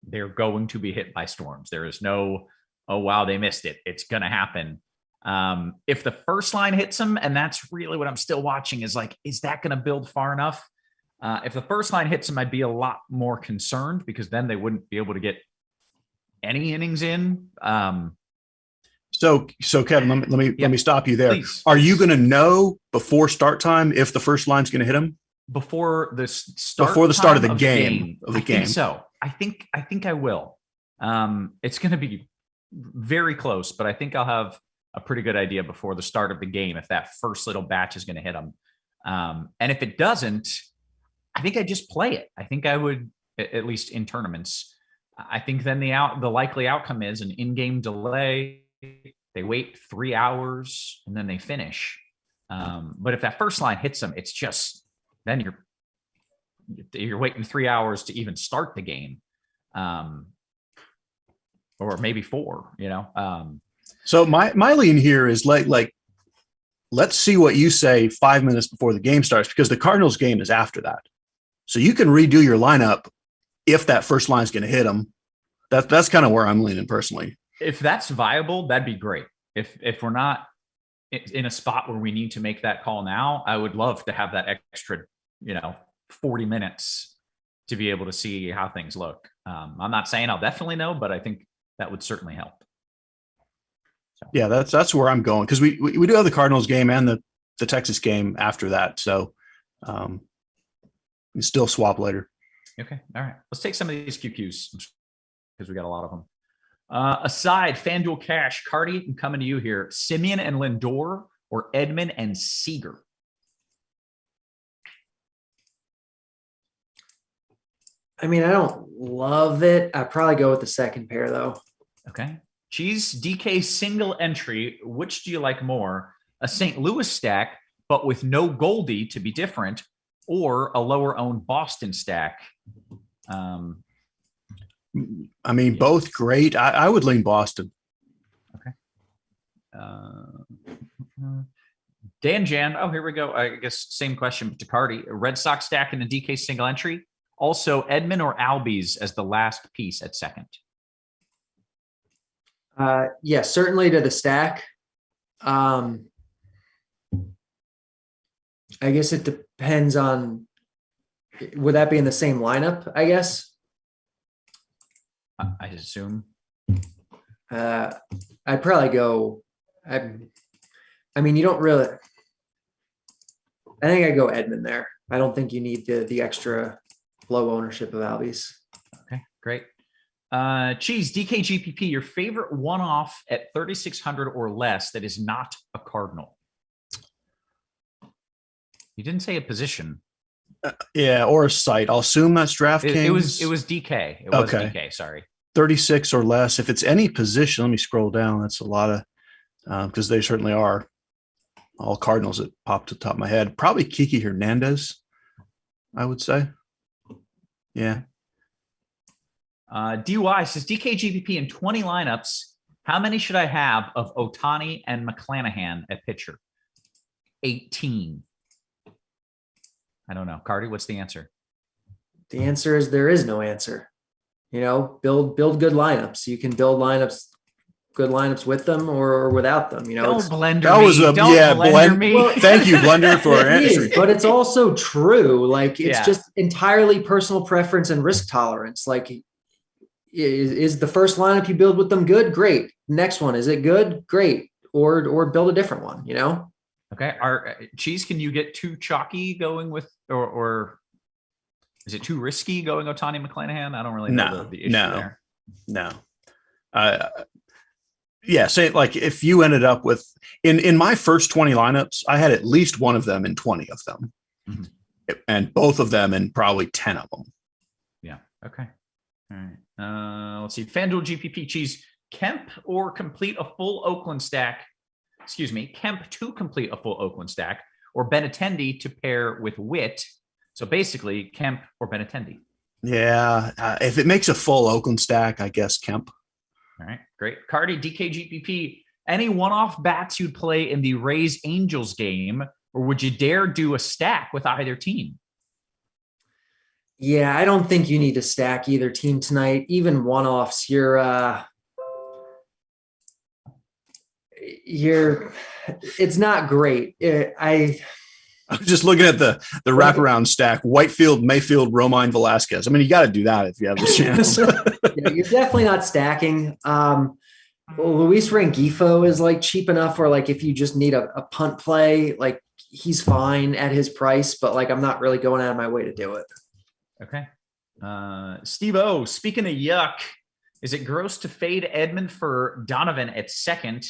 they're going to be hit by storms. There is no, oh, wow, they missed it. It's going to happen. If the first line hits them, and that's really what I'm still watching, is like, is that going to build far enough? If the first line hits them, I'd be a lot more concerned, because then they wouldn't be able to get any innings in. So Kevin, let me stop you there. Please. Are you going to know before start time if the first line's going to hit them? Before the start of the game. I think so. I think I will. It's going to be very close, but I think I'll have a pretty good idea before the start of the game if that first little batch is going to hit them. And if it doesn't, I think I just play it. I think I would, at least in tournaments. I think then the likely outcome is an in-game delay. They wait 3 hours and then they finish. But if that first line hits them, it's just, then you're waiting 3 hours to even start the game. Or maybe 4, you know? So my lean here is like, let's see what you say 5 minutes before the game starts, because the Cardinals game is after that. So you can redo your lineup if that first line is going to hit them. That's kind of where I'm leaning personally. If that's viable, that'd be great. If we're not in a spot where we need to make that call now, I would love to have that extra, 40 minutes to be able to see how things look. I'm not saying I'll definitely know, but I think that would certainly help. So. Yeah, that's where I'm going, because we do have the Cardinals game and the Texas game after that. So we still swap later. Okay. All right. Let's take some of these QQs because we got a lot of them. Aside, FanDuel Cash, Carty, I'm coming to you here. Simeon and Lindor, or Edman and Seager? I mean, I don't love it. I'd probably go with the second pair, though. Okay. Cheese, DK single entry. Which do you like more? A St. Louis stack, but with no Goldie to be different, or a lower owned Boston stack? I mean, both great. I would lean Boston. Okay. Dan Jan. Oh, here we go. I guess same question to Carty. A Red Sox stack and a DK single entry. Also, Edman or Albies as the last piece at second. Yeah, certainly to the stack. I guess it depends on, would that be in the same lineup, I guess? I assume. I'd probably go, I mean, you don't really, I think I'd go Edman there. I don't think you need the extra low ownership of Albies. Okay, great. Cheese, DKGPP, your favorite one-off at 3,600 or less that is not a Cardinal? You didn't say a position. Yeah, or a site. I'll assume that's DraftKings. It was DK. It was okay. DK, sorry. 36 or less. If it's any position, let me scroll down. That's a lot of, because they certainly are all Cardinals that popped to the top of my head. Probably Kiki Hernandez, I would say. Yeah. DY says DKGPP in 20 lineups. How many should I have of Ohtani and McClanahan at pitcher? 18. I don't know. Carty, what's the answer? The answer is there is no answer. Build good lineups. You can build good lineups with them or without them. Don't blender that me. Was a Don't yeah blender me. Well, thank you, Blender, for answering. But it's also true. Like it's just entirely personal preference and risk tolerance. Like is the first lineup you build with them good? Great. Next one, is it good? Great. or build a different one, you know? Okay. Cheese, can you get too chalky going with, or is it too risky going Ohtani McClanahan? I don't really know the issue there. No. Yeah. Say like if you ended up with in my first 20 lineups, I had at least one of them in 20 of them. Mm-hmm. And both of them in probably 10 of them. Yeah. Okay. All right. Let's see. FanDuel GPP Cheese, Kemp or complete a full Oakland stack. Excuse me, Kemp to complete a full Oakland stack, or Benintendi to pair with Witt. So basically, Kemp or Benintendi. Yeah, if it makes a full Oakland stack, I guess Kemp. All right, great. Carty, DKGPP, any one-off bats you'd play in the Rays-Angels game, or would you dare do a stack with either team? Yeah, I don't think you need to stack either team tonight. Even one-offs, it's not great. I was just looking at the wraparound stack: Whitefield, Mayfield, Romine, Velasquez. I mean, you got to do that if you have the chance. Yeah, you're definitely not stacking. Luis Rengifo is like cheap enough where like if you just need a punt play, like he's fine at his price, but like I'm not really going out of my way to do it. Okay. Steve O, speaking of yuck, is it gross to fade Edmund for Donovan at second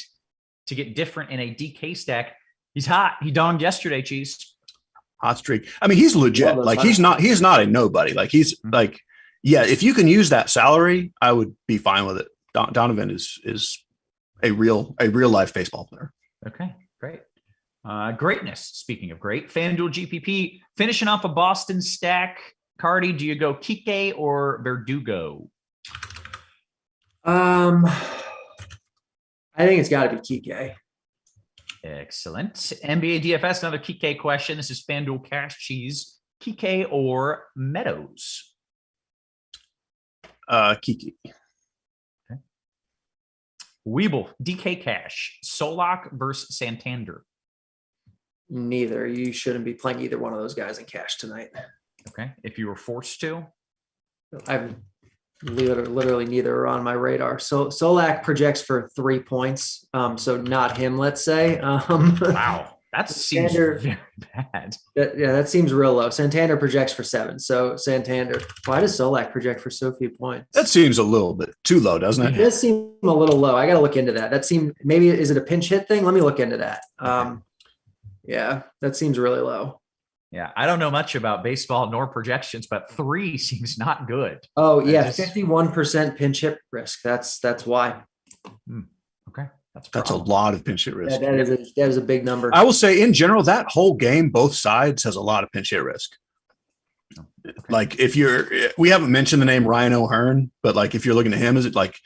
to get different in a DK stack? He's hot. He donged yesterday, Cheese. Hot streak. I mean, he's legit. Like he's not a nobody. Like he's like, yeah, if you can use that salary, I would be fine with it. Donovan is a real life baseball player. Okay, great. Greatness. Speaking of great, FanDuel GPP finishing off a Boston stack. Carty, do you go Kike or Verdugo? I think it's got to be Kike. Excellent. NBA DFS, another Kike question. This is FanDuel Cash Cheese. Kike or Meadows? Kike. Okay. Weeble, DK Cash, Solak versus Santander. Neither. You shouldn't be playing either one of those guys in cash tonight. Okay. If you were forced to? I've literally neither are on my radar. So Solak projects for 3 points. So not him, let's say. Wow. That seems very bad. That seems real low. Santander projects for 7. So Santander. Why does Solak project for so few points? That seems a little bit too low, doesn't it? It does seem a little low. I got to look into that. Maybe is it a pinch hit thing? Let me look into that. Yeah, that seems really low. Yeah, I don't know much about baseball nor projections, but 3 seems not good. Oh yeah, 51% pinch hit risk. That's why. Okay, that's a lot of pinch hit risk. Yeah, that is a big number. I will say, in general, that whole game, both sides has a lot of pinch hit risk. Okay. Like we haven't mentioned the name Ryan O'Hearn, but like if you're looking at him, is it like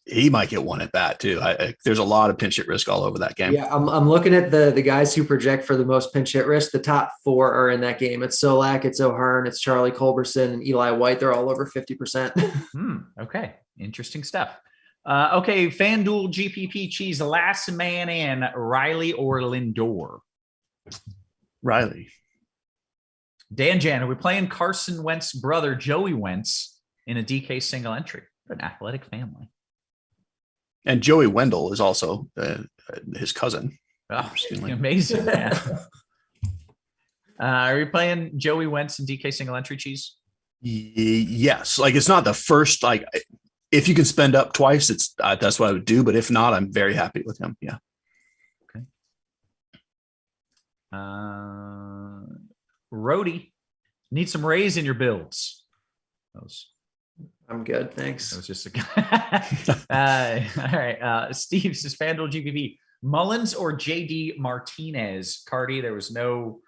he might get one at bat too? There's a lot of pinch hit risk all over that game. Yeah, I'm looking at the guys who project for the most pinch hit risk. The top 4 are in that game. It's Solak, it's O'Hearn, it's Charlie Culberson, and Eli White. They're all over 50%. Okay, interesting stuff. Okay, FanDuel GPP Cheese, last man in, Riley or Lindor? Riley. Dan Jan, are we playing Carson Wentz's brother, Joey Wentz, in a DK single entry? An athletic family. And Joey Wendell is also his cousin. Oh, amazing, man. Are we playing Joey Wentz in DK single entry, Cheese? Yes. Like it's not the first, like if you can spend up twice, it's that's what I would do. But if not, I'm very happy with him. Yeah. Okay. Rhodey, need some Rays in your builds. I'm good, thanks. That was just a all right. Steve says FanDuel GPP, Mullins or JD Martinez? Carty, there was no.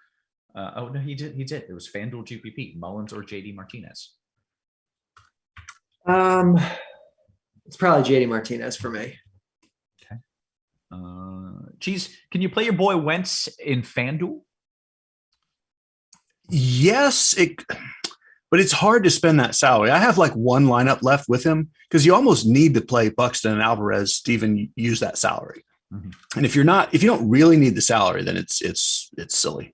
Oh no, he did. It was FanDuel GPP, Mullins or JD Martinez. It's probably JD Martinez for me. Okay. Cheese, can you play your boy Wentz in FanDuel? Yes, but it's hard to spend that salary. I have like one lineup left with him because you almost need to play Buxton and Alvarez to even use that salary. Mm-hmm. And if you don't really need the salary, then it's silly.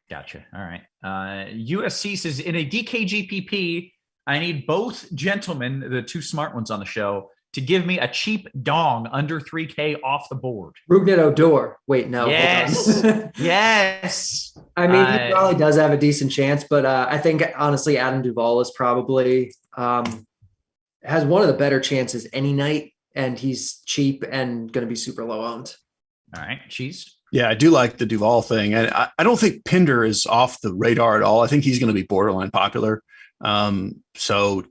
Gotcha. All right. USC says in a DKGPP, I need both gentlemen, the two smart ones on the show, to give me a cheap dong under 3K off the board. Rougned Odor. Wait, no. Yes. Yes. I mean, he probably does have a decent chance, but I think honestly, Adam Duvall is probably has one of the better chances any night, and he's cheap and going to be super low owned. All right, Cheese. Yeah, I do like the Duvall thing, and I don't think Pinder is off the radar at all. I think he's going to be borderline popular. So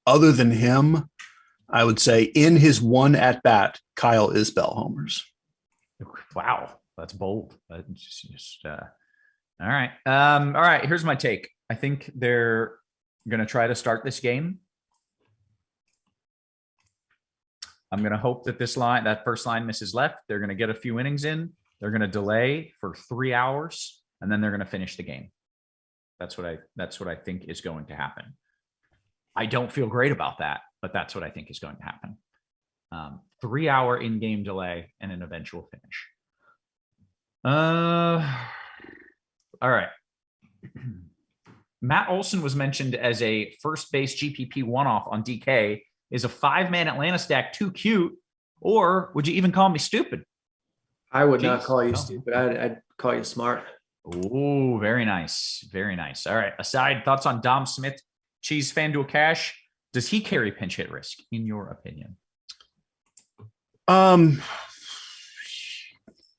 other than him, I would say in his one at bat, Kyle Isbell homers. Wow, that's bold. All right. All right. Here's my take. I think they're going to try to start this game. I'm going to hope that that first line misses left. They're going to get a few innings in. They're going to delay for 3 hours, and then they're going to finish the game. That's what I think is going to happen. I don't feel great about that, but that's what I think is going to happen. 3 hour in-game delay and an eventual finish. All right. Matt Olson was mentioned as a first base GPP one-off on DK. Is a 5-man Atlanta stack too cute, or would you even call me stupid? I would not call you stupid. I'd call you smart. Oh, very nice. Very nice. All right. Aside, thoughts on Dom Smith, Cheese, FanDuel Cash. Does he carry pinch hit risk, in your opinion? The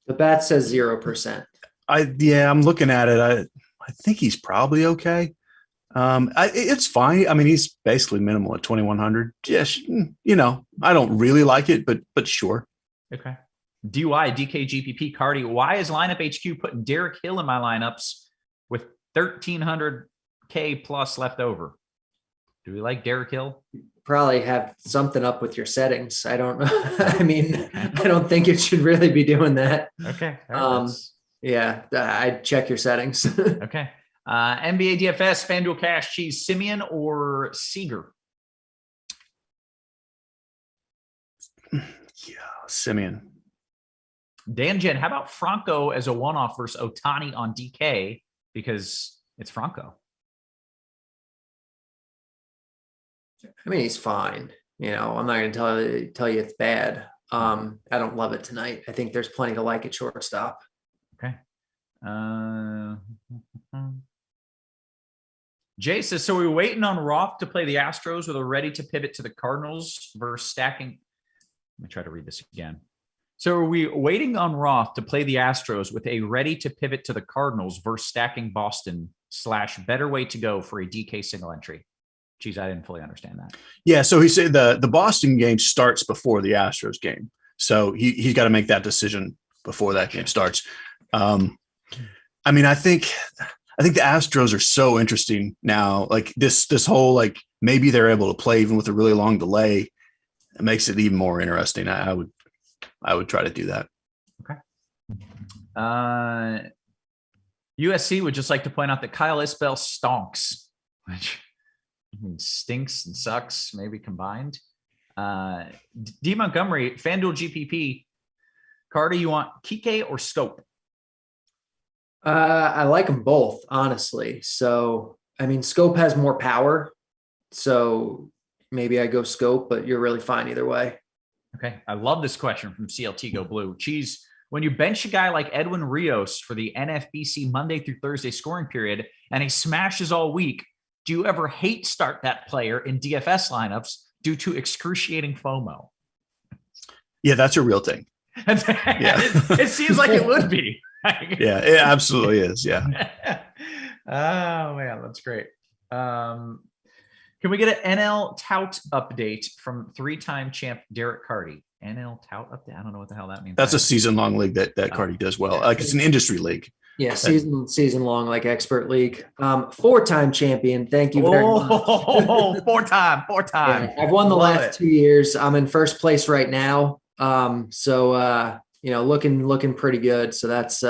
bat says 0%. I'm looking at it. I think he's probably okay. It's fine. I mean, he's basically minimal at 2,100. Yes, I don't really like it, but sure. Okay. DUI, DK, GPP, Carty. Why is Lineup HQ putting Derek Hill in my lineups with 1,300K plus left over? Do we like Derek Hill? Probably have something up with your settings. I don't know. I mean, I don't think it should really be doing that. Okay. Yeah, I'd check your settings. Okay. NBA DFS, FanDuel Cash, Cheese, Simeon or Seager? Yeah, Simeon. Dan Jen, how about Franco as a one-off versus Ohtani on DK? Because it's Franco. I mean, he's fine. I'm not going to tell you it's bad. I don't love it tonight. I think there's plenty to like at shortstop. Okay. Jay says, so we're waiting on Roth to play the Astros with a ready to pivot to the Cardinals versus stacking. Let me try to read this again. So are we waiting on Roth to play the Astros with a ready to pivot to the Cardinals versus stacking Boston / better way to go for a DK single entry? Geez, I didn't fully understand that. Yeah. So he said the Boston game starts before the Astros game. So he's got to make that decision before that game starts. I mean, I think the Astros are so interesting now. Like this whole, like, maybe they're able to play even with a really long delay. It makes it even more interesting. I would try to do that. Okay. USC would just like to point out that Kyle Isbell stonks, which stinks and sucks, maybe combined. D Montgomery, FanDuel GPP. Carty, you want Kike or Scope? I like them both, honestly. So, I mean, Scope has more power. So maybe I go Scope, but you're really fine either way. Okay. I love this question from CLT Go Blue. Cheese, when you bench a guy like Edwin Rios for the NFBC Monday through Thursday scoring period and he smashes all week, do you ever hate start that player in DFS lineups due to excruciating FOMO? Yeah, that's a real thing. Yeah. It seems like it would be. Yeah, it absolutely is. Yeah. Oh man, that's great. Can we get an NL tout update from 3-time champ Derek Carty? NL tout update? I don't know what the hell that means. That's a season-long league that Carty does well. Like it's an industry league. Yeah, season long, like expert league. 4-time champion. Thank you very much. Four-time. Yeah, I've won the last 2 years. I'm in first place right now. Looking pretty good. So that's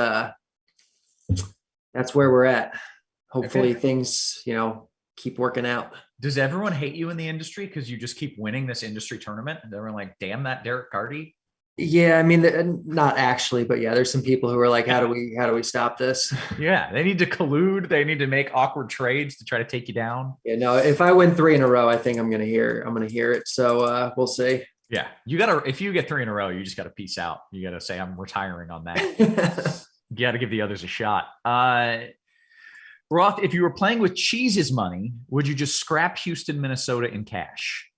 where we're at. Hopefully things, keep working out. Does everyone hate you in the industry because you just keep winning this industry tournament? And everyone like, damn that Derek Carty. Yeah, I mean, not actually, but yeah, there's some people who are like, how do we stop this? Yeah, they need to collude. They need to make awkward trades to try to take you down. Yeah, no, if I win 3 in a row, I think I'm gonna hear it. So we'll see. Yeah, you gotta. If you get 3 in a row, you just gotta peace out. You gotta say I'm retiring on that. You gotta give the others a shot. Roth, if you were playing with Cheese's money, would you just scrap Houston, Minnesota in cash?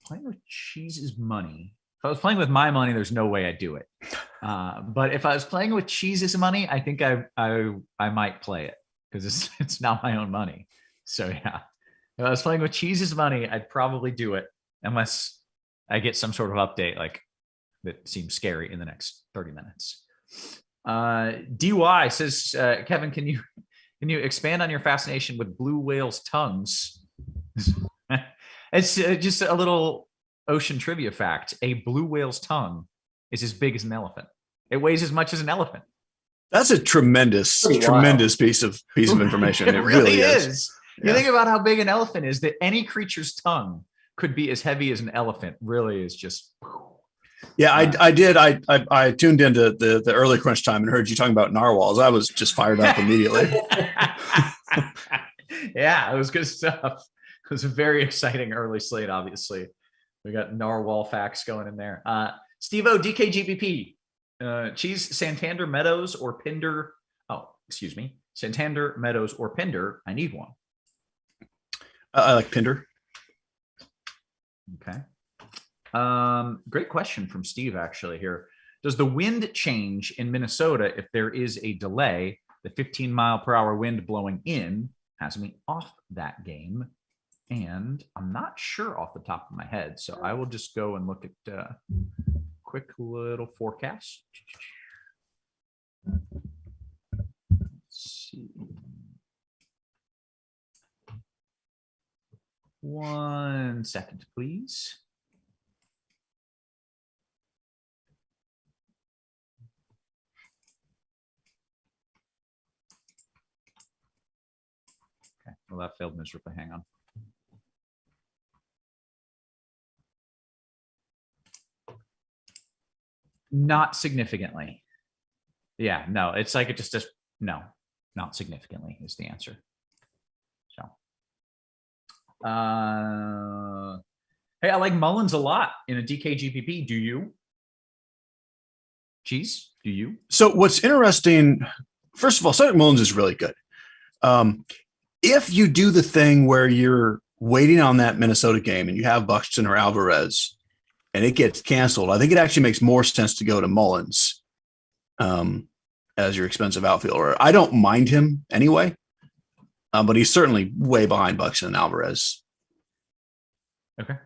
Playing with Cheese's money. If I was playing with my money, there's no way I'd do it. But if I was playing with Cheese's money, I think I might play it because it's not my own money. So yeah, if I was playing with Cheese's money, I'd probably do it unless I get some sort of update like that seems scary in the next 30 minutes. DY says, Kevin, can you expand on your fascination with blue whales' tongues? It's just a little ocean trivia fact. A blue whale's tongue is as big as an elephant. It weighs as much as an elephant. That's a tremendous piece of information. It really is. Yeah. You think about how big an elephant is, that any creature's tongue could be as heavy as an elephant. Really is just. Yeah, I did. I tuned into the early crunch time and heard you talking about narwhals. I was just fired up immediately. Yeah, it was good stuff. It was a very exciting early slate, obviously. We got narwhal facts going in there. Steve-O, DKGPP. Cheese, Santander, Meadows, or Pinder. Oh, excuse me. Santander, Meadows, or Pinder. I need one. I like Pinder. Okay. Great question from Steve, actually, here. Does the wind change in Minnesota if there is a delay? The 15-mile-per-hour wind blowing in has me off that game. And I'm not sure off the top of my head, so I will just go and look at quick little forecast. Let's see. 1 second, please. Okay, well, that failed miserably. Hang on. Not significantly. Yeah, no, it's like it just no, not significantly is the answer. So, hey, I like Mullins a lot in a DKGPP. Do you? Cheese? Do you? So what's interesting, first of all, Cedric Mullins is really good. If you do the thing where you're waiting on that Minnesota game and you have Buxton or Alvarez and it gets canceled, I think it actually makes more sense to go to Mullins as your expensive outfielder. I don't mind him anyway, but he's certainly way behind Buxton and Alvarez. Okay.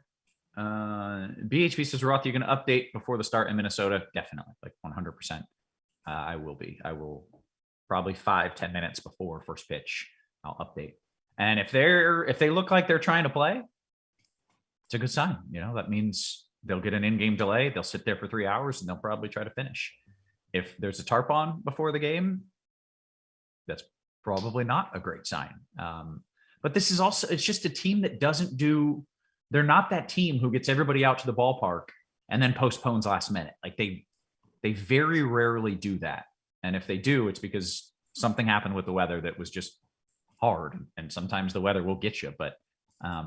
BHB says, Roth, you're going to update before the start in Minnesota? Definitely, like 100%. I will be. I will probably 5-10 minutes before first pitch. I'll update. And if they look like they're trying to play, it's a good sign. You know, that means they'll get an in-game delay. They'll sit there for 3 hours and they'll probably try to finish. If there's a tarp on before the game, that's probably not a great sign. But this is also, it's just a team that doesn't do, they're not that team who gets everybody out to the ballpark and then postpones last minute. Like they very rarely do that. And if they do, it's because something happened with the weather that was just hard. And sometimes the weather will get you, but I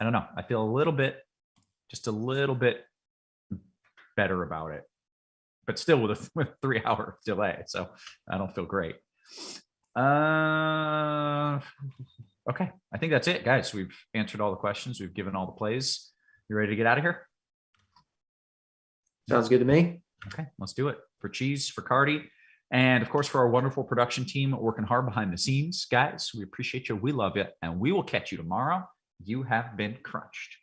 don't know. I feel just a little bit better about it, but still with a 3-hour delay. So I don't feel great. Okay. I think that's it, guys. We've answered all the questions. We've given all the plays. You ready to get out of here? Sounds good to me. Okay, let's do it. For Cheese, for Carty, and of course for our wonderful production team working hard behind the scenes. Guys, we appreciate you. We love you. And we will catch you tomorrow. You have been crunched.